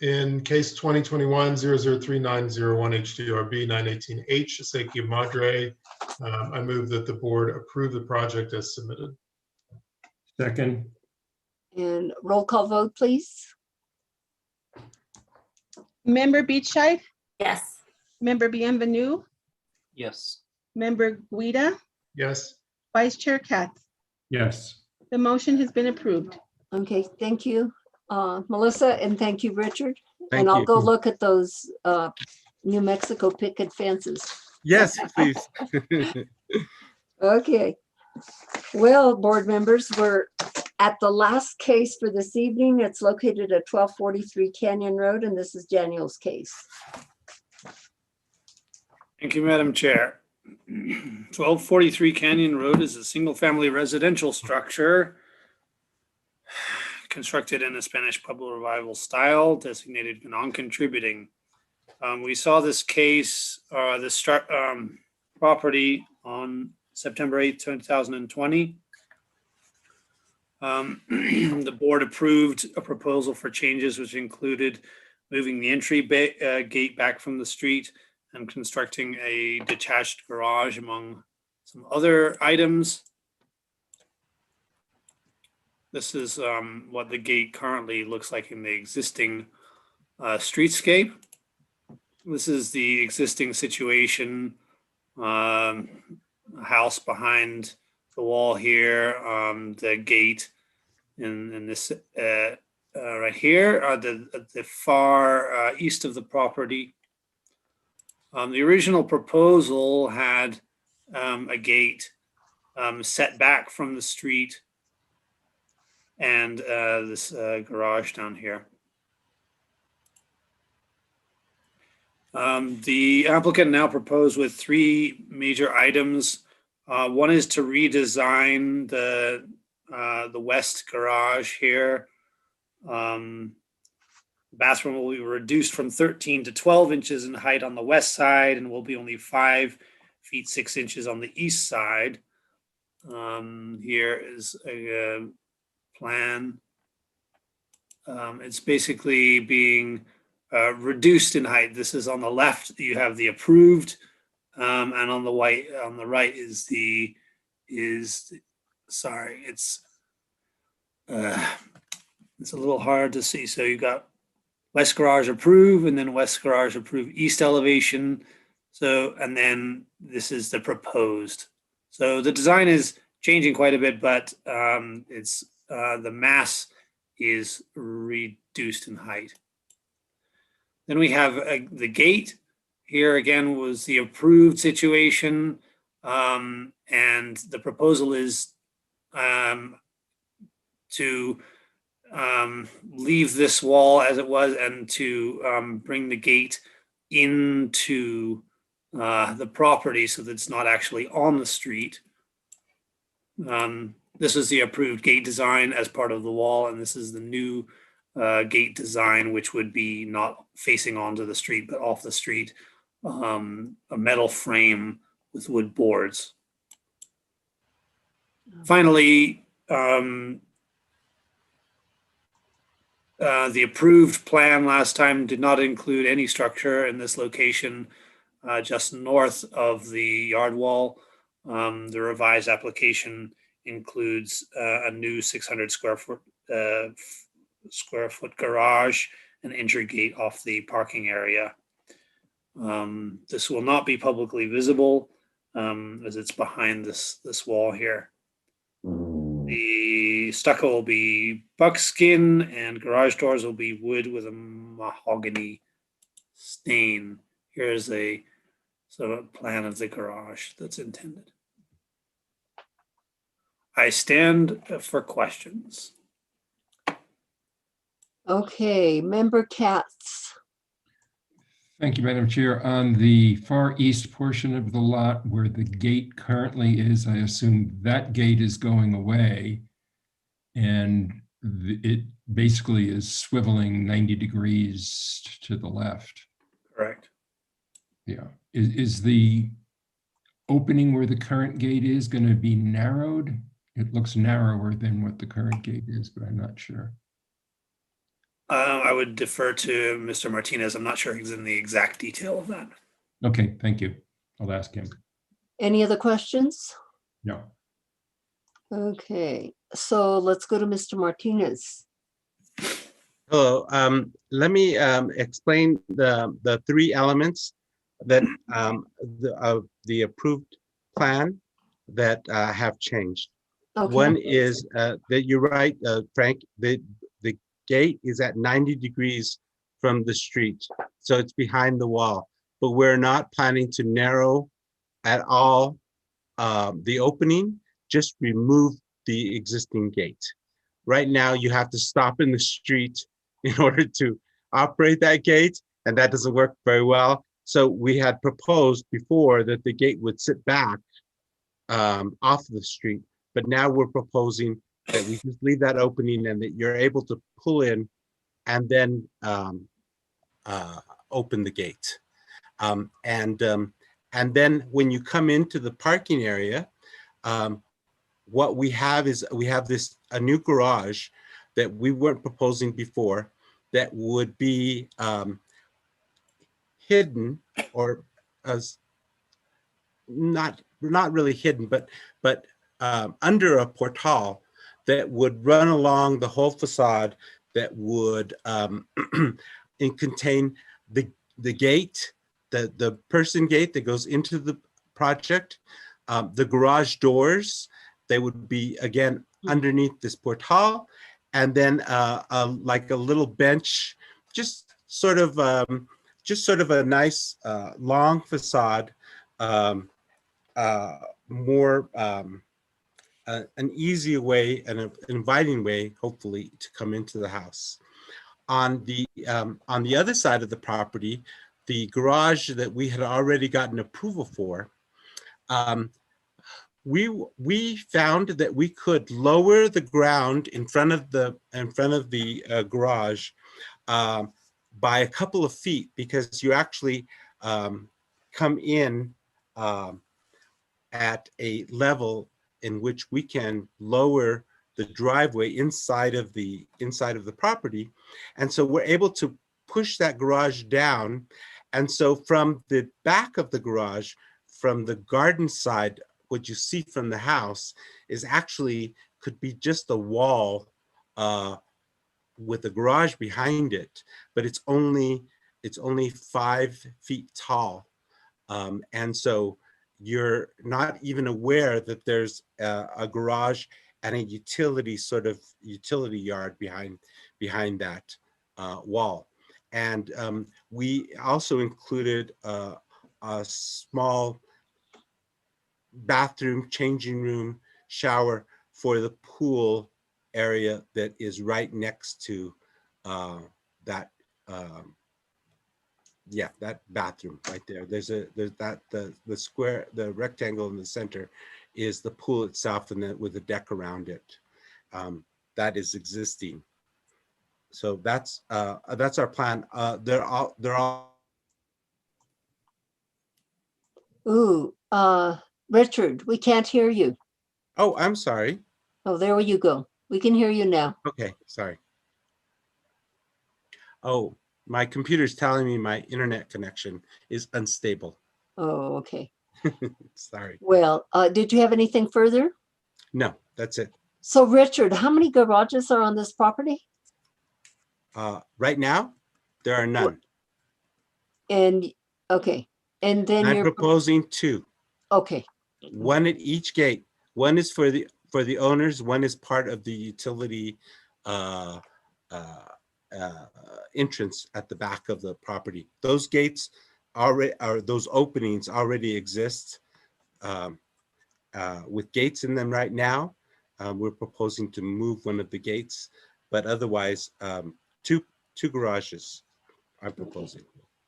in case 2021-003901 HDRB 918H Seiki Madre, I move that the board approve the project as submitted. Second. And roll call vote, please. Member Beachside, Yes. Member Bienvenue, Yes. Member Guida, Yes. Vice Chair Katz. Yes. The motion has been approved. Okay, thank you, Melissa, and thank you, Richard. Thank And I'll you. go look at those New Mexico picket fences. Yes, please. Okay. Well, board members, we're at the last case for this evening. It's located at 1243 Canyon Road, and this is Daniel's case. Thank you, Madam Chair. 1243 Canyon Road is a single-family residential structure constructed in a Spanish Pueblo Revival style, designated non-contributing. We saw this case, property on September 8th, 2020. The board approved a proposal for changes which included moving the entry gate back from the street and constructing a detached garage, among some other items. This is what the gate currently looks like in the existing streetscape. This is the existing situation. House behind the wall here, the gate in this right here, the far east of the property. The original proposal had a gate set back from the street and this garage down here. The applicant now proposed with three major items. One is to redesign the west garage here. Bathroom will be reduced from 13 to 12 inches in height on the west side and will be only 5 feet 6 inches on the east side. Here is a plan. It's basically being reduced in height. This is on the left. You have the approved, and on the right is sorry. It's a little hard to see. So you got west garage approved, and then west garage approved east elevation. So, and then this is the proposed. So the design is changing quite a bit, but it's the mass is reduced in height. Then we have the gate. Here again was the approved situation, and the proposal is to leave this wall as it was and to bring the gate into the property so that it's not actually on the street. this is the approved gate design as part of the wall, and this is the new gate design, which would be not facing onto the street, but off the street. A metal frame with wood boards. Finally, the approved plan last time did not include any structure in this location just north of the yard wall. The revised application includes a new 600 square foot garage and entry gate off the parking area. This will not be publicly visible as it's behind this wall here. The stucco will be buckskin and garage doors will be wood with a mahogany stain. Here's a sort of plan of the garage that's intended. I stand for questions. Okay, Member Katz. Thank you, Madam Chair. On the far east portion of the lot where the gate currently is, I assume that gate is going away. And it basically is swiveling 90 degrees to the left. Correct. Yeah. Is the opening where the current gate is going to be narrowed? It looks narrower than what the current gate is, but I'm not sure. I would defer to Mr. Martinez. I'm not sure he's in the exact detail of that. Okay, thank you. I'll ask him. Any other questions? No. Okay, so let's go to Mr. Martinez. Hello. Let me explain the three elements that the approved plan that have changed. Okay. One is that you're right, Frank. The gate is at 90 degrees from the street, so it's behind the wall. But we're not planning to narrow at all the opening. Just remove the existing gate. Right now, you have to stop in the street in order to operate that gate, and that doesn't work very well. So we had proposed before that the gate would sit back off the street, but now we're proposing that we just leave that opening and that you're able to pull in and then open the gate. And then when you come into the parking area, what we have is a new garage that we weren't proposing before that would be hidden, or as not really hidden, but under a portal that would run along the whole facade, that would contain the gate, the person gate that goes into the project, the garage doors. They would be again underneath this portal, and then like a little bench, just sort of a nice long facade, more an easy way and an inviting way, hopefully, to come into the house. On the other side of the property, the garage that we had already gotten approval for, we found that we could lower the ground in front of the garage by a couple of feet, because you actually come in at a level in which we can lower the driveway inside of the property. And so we're able to push that garage down. And so from the back of the garage, from the garden side, what you see from the house is actually could be just a wall with a garage behind it, but it's only 5 feet tall. And so you're not even aware that there's a garage and a utility yard behind that wall. And we also included a small bathroom, changing room, shower for the pool area that is right next to that bathroom right there. The rectangle in the center is the pool itself and then with a deck around it. That is existing. So that's our plan. They're all. Ooh, Richard, we can't hear you. Oh, I'm sorry. Oh, there you go. We can hear you now. Okay, sorry. Oh, my computer's telling me my internet connection is unstable. Oh, okay. Sorry. Well, did you have anything further? No, that's it. So Richard, how many garages are on this property? Right now, there are none. And, okay, and then I'm you're, proposing 2. okay, One at each gate. One is for the owners. One is part of the utility entrance at the back of the property. Those gates already are, those openings already exist with gates in them right now. We're proposing to move one of the gates, but otherwise, two garages I'm proposing.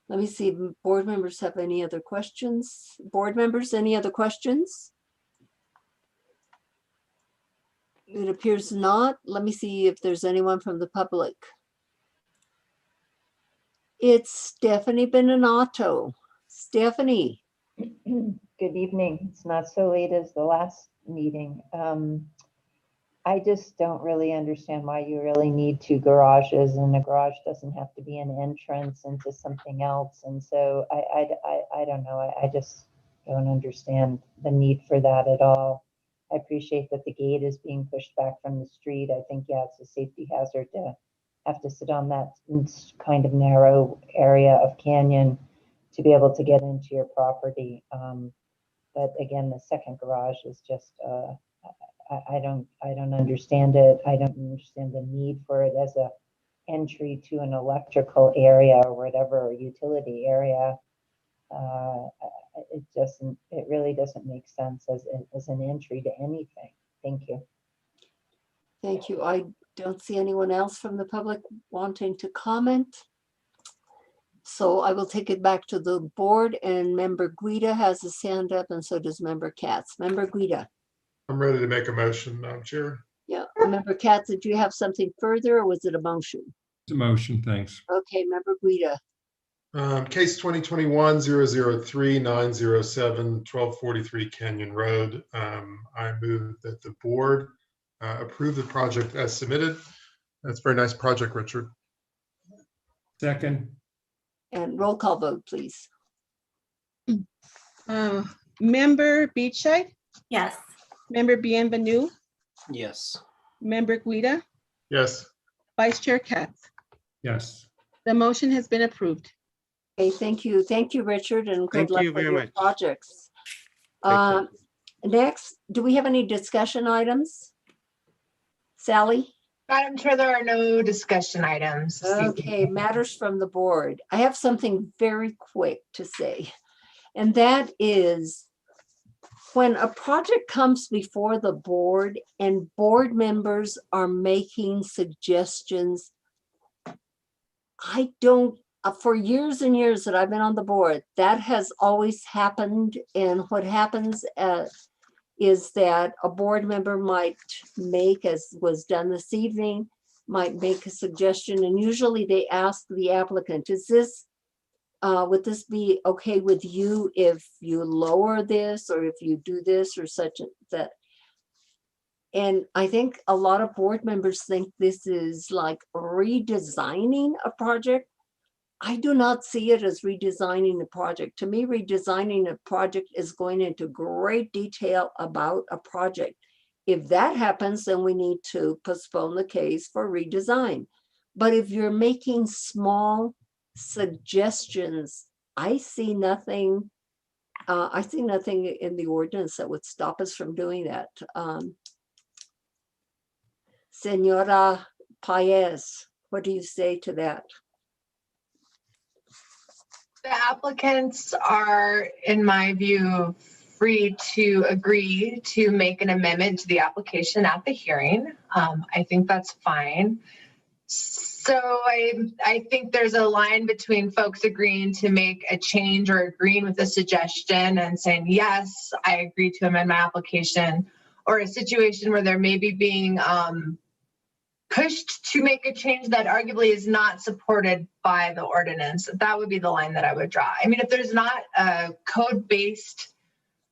let me see, if board members have any other questions? Board members, any other questions? It appears not. Let me see if there's anyone from the public. It's Stephanie Beninato. Stephanie. Good evening. It's not so late as the last meeting. I just don't really understand why you really need 2 garages, and a garage doesn't have to be an entrance into something else. And so I don't know. I just don't understand the need for that at all. I appreciate that the gate is being pushed back from the street. I think, yeah, it's a safety hazard to have to sit on that kind of narrow area of canyon to be able to get into your property. But again, the second garage is just, I don't understand it. I don't understand the need for it as a entry to an electrical area or whatever, utility area. It really doesn't make sense as an entry to anything. Thank you. Thank you. I don't see anyone else from the public wanting to comment. So I will take it back to the board, and Member Guida has his hand up, and so does Member Katz. Member Guida. I'm ready to make a motion, Madam Chair. Yeah, Member Katz, did you have something further, or was it a motion? It's a motion, thanks. Okay, Member Guida. Case 2021-003-907, 1243 Canyon Road. I move that the board approve the project as submitted. That's a very nice project, Richard. Second. And roll call vote, please. Member Beachside, Yes. Member Bienvenue, Yes. Member Guida, Yes. Vice Chair Katz. Yes. The motion has been approved. Okay, thank you. Thank you, Richard, and good Thank luck you with very your much. projects. Thank Next, do we have any discussion items? Sally? Madam Chair, there are no discussion items. this evening. Okay, matters from the board. I have something very quick to say. And that is, when a project comes before the board and board members are making suggestions, I don't, for years and years that I've been on the board, that has always happened. And what happens is that a board member might make, as was done this evening, might make a suggestion, and usually they ask the applicant, is this, would this be okay with you if you lower this, or if you do this, or such that? And I think a lot of board members think this is like redesigning a project. I do not see it as redesigning the project. To me, redesigning a project is going into great detail about a project. If that happens, then we need to postpone the case for redesign. But if you're making small suggestions, I see nothing in the ordinance that would stop us from doing that. Senora Paez, what do you say to that? The applicants are, in my view, free to agree to make an amendment to the application at the hearing. I think that's fine. So I think there's a line between folks agreeing to make a change or agreeing with a suggestion and saying, yes, I agree to amend my application, or a situation where they're maybe being pushed to make a change that arguably is not supported by the ordinance. That would be the line that I would draw. I mean, if there's not a code-based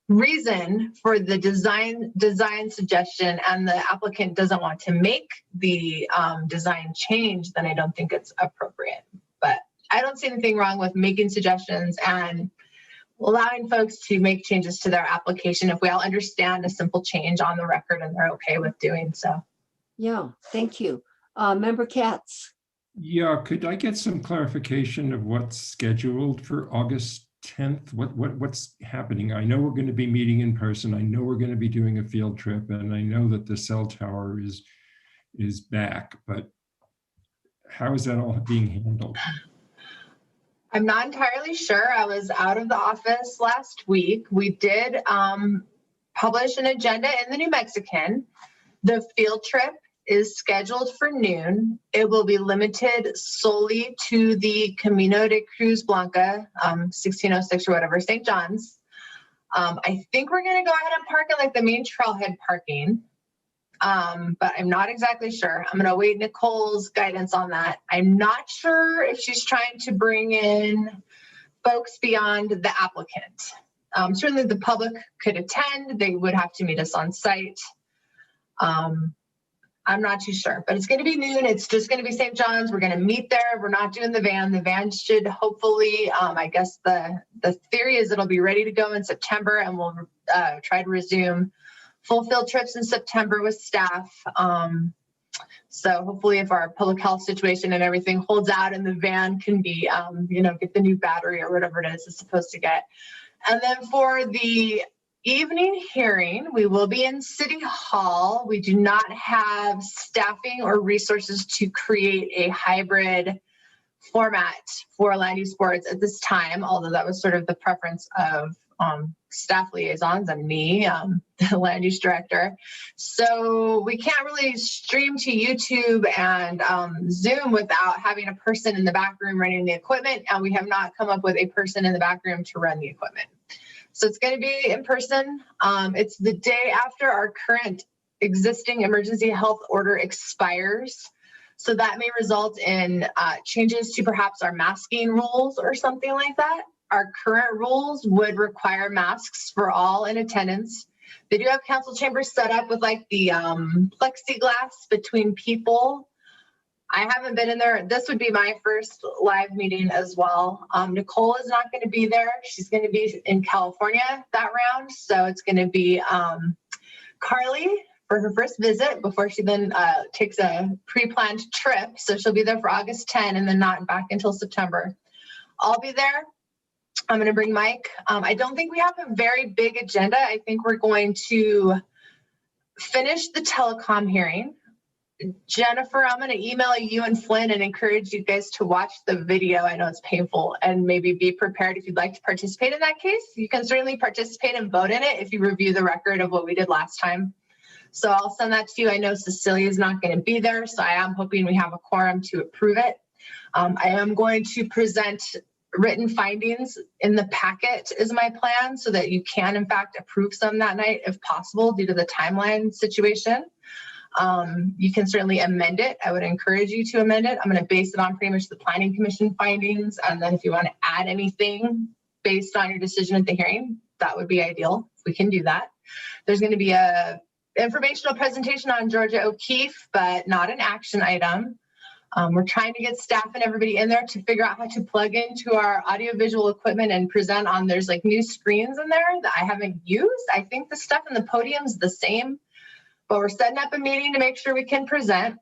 reason for the design suggestion and the applicant doesn't want to make the design change, then I don't think it's appropriate. But I don't see anything wrong with making suggestions and allowing folks to make changes to their application if we all understand a simple change on the record and they're okay with doing so. Yeah, thank you. Member Katz. Yeah, could I get some clarification of what's scheduled for August 10th? What's happening? I know we're going to be meeting in person. I know we're going to be doing a field trip, and I know that the cell tower is back, but how is that all being handled? I'm not entirely sure. I was out of the office last week. We did publish an agenda in the New Mexican. The field trip is scheduled for noon. It will be limited solely to the Camino de Cruz Blanca, 1606 or whatever, St. John's. I think we're going to go ahead and park at like the main trailhead parking, but I'm not exactly sure. I'm going to wait Nicole's guidance on that. I'm not sure if she's trying to bring in folks beyond the applicant. Certainly the public could attend. They would have to meet us on site. I'm not too sure, but it's going to be noon. It's just going to be St. John's. We're going to meet there. We're not doing the van. The van should hopefully, I guess the theory is it'll be ready to go in September, and we'll try to resume full field trips in September with staff. So hopefully if our public health situation and everything holds out and the van can be, get the new battery or whatever it is it's supposed to get. And then for the evening hearing, we will be in City Hall. We do not have staffing or resources to create a hybrid format for land use boards at this time, although that was sort of the preference of staff liaisons and me, the land use director. So we can't really stream to YouTube and Zoom without having a person in the back room running the equipment, and we have not come up with a person in the back room to run the equipment. So it's going to be in person. It's the day after our current existing emergency health order expires. So that may result in changes to perhaps our masking rules or something like that. Our current rules would require masks for all in attendance. They do have council chambers set up with like the plexiglass between people. I haven't been in there. This would be my first live meeting as well. Nicole is not going to be there. She's going to be in California that round. So it's going to be Carly for her first visit before she then takes a pre-planned trip. So she'll be there for August 10 and then not back until September. I'll be there. I'm going to bring Mike. I don't think we have a very big agenda. I think we're going to finish the telecom hearing. Jennifer, I'm going to email you and Flynn and encourage you guys to watch the video. I know it's painful, and maybe be prepared if you'd like to participate in that case. You can certainly participate and vote in it if you review the record of what we did last time. So I'll send that to you. I know Cecilia is not going to be there, so I am hoping we have a quorum to approve it. I am going to present written findings in the packet is my plan, so that you can in fact approve some that night if possible due to the timeline situation. You can certainly amend it. I would encourage you to amend it. I'm going to base it on pretty much the Planning Commission findings. And then if you want to add anything based on your decision at the hearing, that would be ideal. We can do that. There's going to be a informational presentation on Georgia O'Keeffe, but not an action item. We're trying to get staff and everybody in there to figure out how to plug into our audiovisual equipment and present on, there's like new screens in there that I haven't used. I think the stuff in the podium's the same. But we're setting up a meeting to make sure we can present.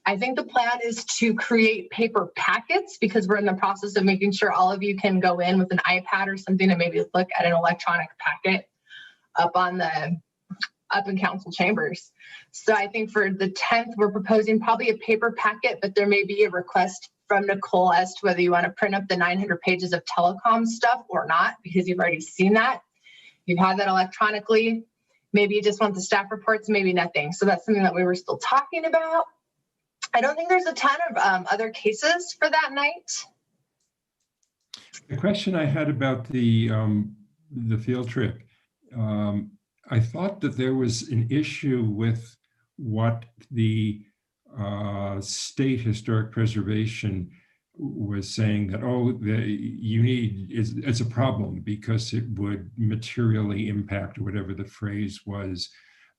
I think the plan is to create paper packets because we're in the process of making sure all of you can go in with an iPad or something and maybe look at an electronic packet up in council chambers. So I think for the 10th, we're proposing probably a paper packet, but there may be a request from Nicole as to whether you want to print up the 900 pages of telecom stuff or not, because you've already seen that. You've had that electronically. Maybe you just want the staff reports, maybe nothing. So that's something that we were still talking about. I don't think there's a ton of other cases for that night. The question I had about the field trip, I thought that there was an issue with what the state historic preservation was saying that, it's a problem because it would materially impact, whatever the phrase was,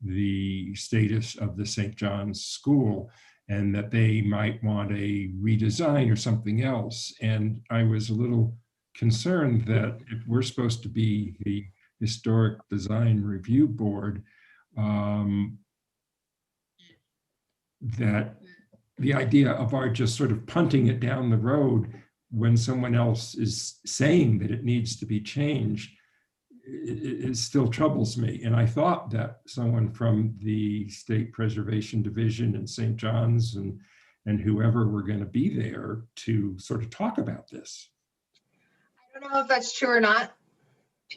the status of the St. John's School, and that they might want a redesign or something else. And I was a little concerned that if we're supposed to be the Historic Design Review Board, that the idea of our just sort of punting it down the road when someone else is saying that it needs to be changed, it still troubles me. And I thought that someone from the State Preservation Division and St. John's and whoever were going to be there to sort of talk about this. I don't know if that's true or not.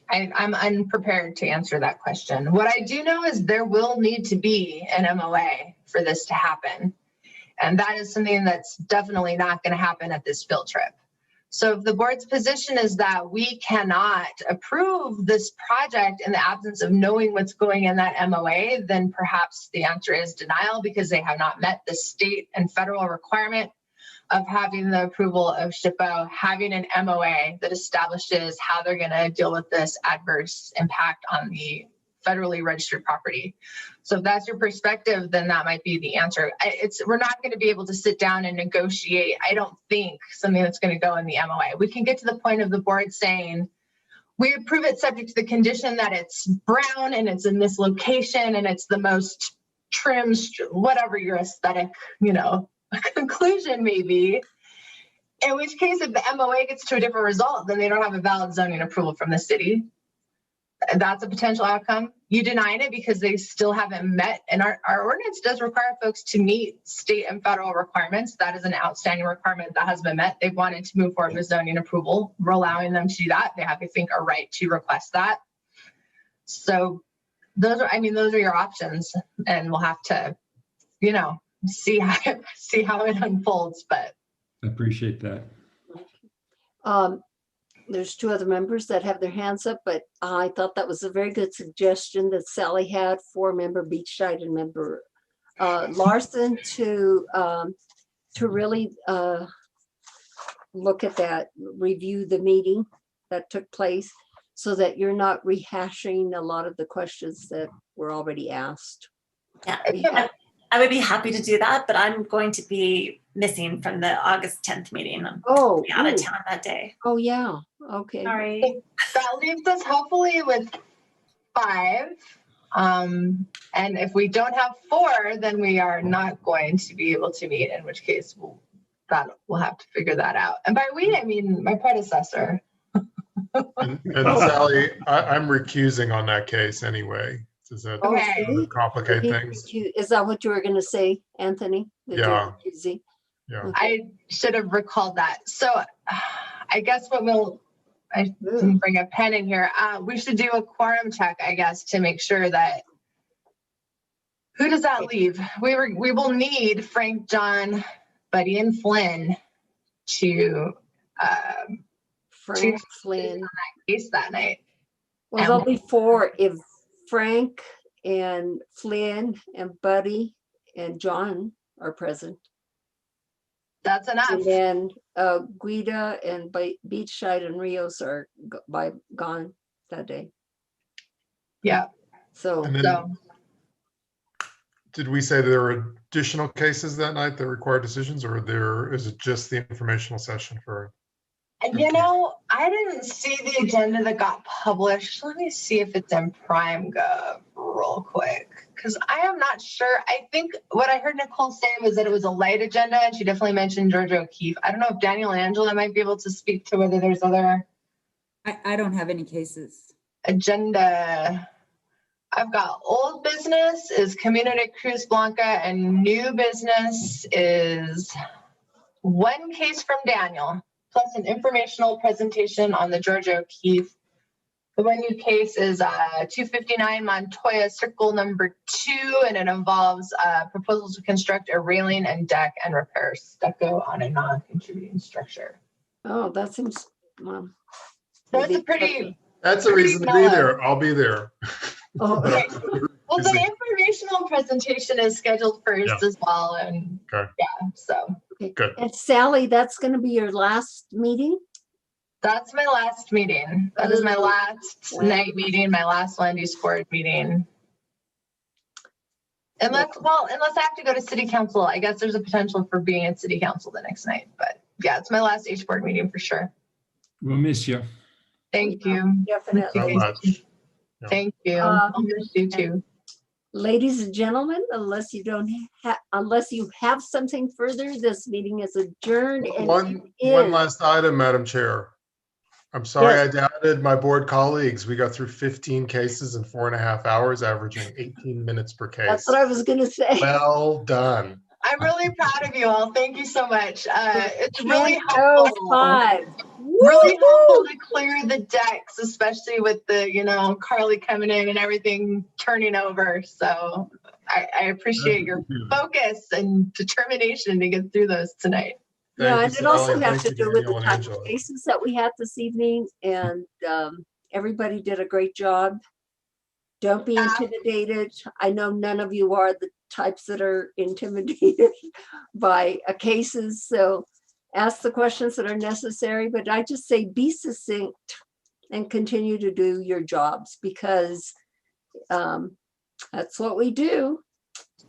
I'm unprepared to answer that question. What I do know is there will need to be an MOA for this to happen. And that is something that's definitely not going to happen at this field trip. So if the board's position is that we cannot approve this project in the absence of knowing what's going in that MOA, then perhaps the answer is denial because they have not met the state and federal requirement of having the approval of SHPO, having an MOA that establishes how they're going to deal with this adverse impact on the federally registered property. So if that's your perspective, then that might be the answer. We're not going to be able to sit down and negotiate, I don't think, something that's going to go in the MOA. We can get to the point of the board saying, we approve it subject to the condition that it's brown and it's in this location and it's the most trim, whatever your aesthetic, conclusion may be. In which case, if the MOA gets to a different result, then they don't have a valid zoning approval from the city. That's a potential outcome. You denying it because they still haven't met, and our ordinance does require folks to meet state and federal requirements. That is an outstanding requirement that has been met. They've wanted to move forward with zoning approval. We're allowing them to do that. They have, I think, a right to request that. So those are your options, and we'll have to, see how it unfolds. But I appreciate that. There's two other members that have their hands up, but I thought that was a very good suggestion that Sally had, 4-member Beachside and member Larson to really look at that, review the meeting that took place so that you're not rehashing a lot of the questions that were already asked. Yeah, I would be happy to do that, but I'm going to be missing from the August 10th meeting. I'm out of town that day. Oh, yeah. Okay. Sorry. That leaves us hopefully with 5. And if we don't have 4, then we are not going to be able to meet, in which case we'll have to figure that out. And by we, I mean my predecessor. And Sally, I'm recusing on that case anyway. Does that complicate things? Is that what you were going to say, Anthony? Yeah. Yeah. I should have recalled that. So I guess I didn't bring a pen in here. We should do a quorum check, I guess, to make sure that, who does that leave? We will need Frank, John, Buddy, and Flynn to Flynn on that case that night. Well, there'll be 4 if Frank and Flynn and Buddy and John are present. That's enough. And then Guida and Beachside and Rios are gone that day. Yeah. So did we say there were additional cases that night that required decisions, or is it just the informational session for? I didn't see the agenda that got published. Let me see if it's in PrimeGov real quick, because I am not sure. I think what I heard Nicole say was that it was a light agenda, and she definitely mentioned Georgia O'Keeffe. I don't know if Daniel and Angela might be able to speak to whether there's other. I don't have any cases. Agenda. I've got old business is Community Cruz Blanca, and new business is 1 case from Daniel, plus an informational presentation on the Georgia O'Keeffe The one new case is 259 Montoya Circle number 2, and it involves proposals to construct a railing and deck and repair stucco on a non-contributing structure. Oh, that seems, well. So it's a pretty. That's a reason to be there. I'll be there. Oh, Okay. Well, the informational presentation is scheduled first Yeah. as well, and Okay. yeah, so. Good. And Sally, that's going to be your last meeting? That's my last meeting. That is my last night meeting, my last land use board meeting. Unless I have to go to city council, I guess there's a potential for being at city council the next night, but yeah, it's my last H board meeting for sure. We'll miss you. Thank you. Definitely. So much. Thank you. Uh, I'll miss you too. Ladies and gentlemen, unless you have something further, this meeting is adjourned. And One it is- last item, Madam Chair. I'm sorry I Yes. doubted my board colleagues. We got through 15 cases in 4.5 hours, averaging 18 minutes per case. That's what I was going to say. Well done. I'm really proud of you all. Thank you so much. It's really Can't go helpful. five. Really helpful to clear the decks, especially with the, Carly coming in and everything turning over. So I appreciate your focus and determination to get through those tonight. Yeah, Thank and you, it also Sally. has Thank to you, do with Danielle the and type Angela. of cases that we had this evening, and everybody did a great job. Don't be intimidated. I know none of you are the types that are intimidated by cases, so ask the questions that are necessary, but I just say be succinct and continue to do your jobs, because that's what we do.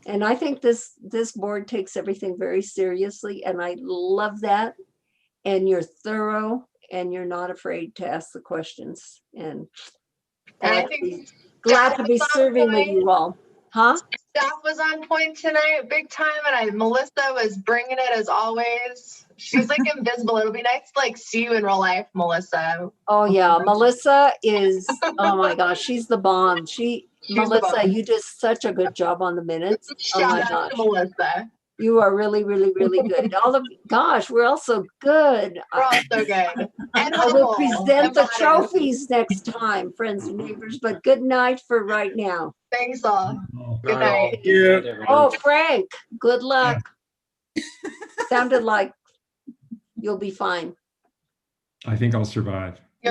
And I think this board takes everything very seriously, and I love that. And you're thorough, and you're not afraid to ask the questions. And I think glad to be staff was on serving with point. you all. Huh? Staff was on point tonight, big time, and Melissa was bringing it as always. She's like invisible. It'll be nice to see you in real life, Melissa. Oh yeah, Melissa is, oh my gosh, she's the bomb. the Melissa, bomb. you did such a good job on the minutes. Oh Shout my out gosh. to Melissa. You are really, really, really good. Gosh, we're all so good. We're all so good. And I will humble present and the modest. trophies next time, friends and neighbors, but good night for right now. Thanks all. Good Night, night. Oh, Frank, good luck. Sounded like you'll be fine. I think I'll survive.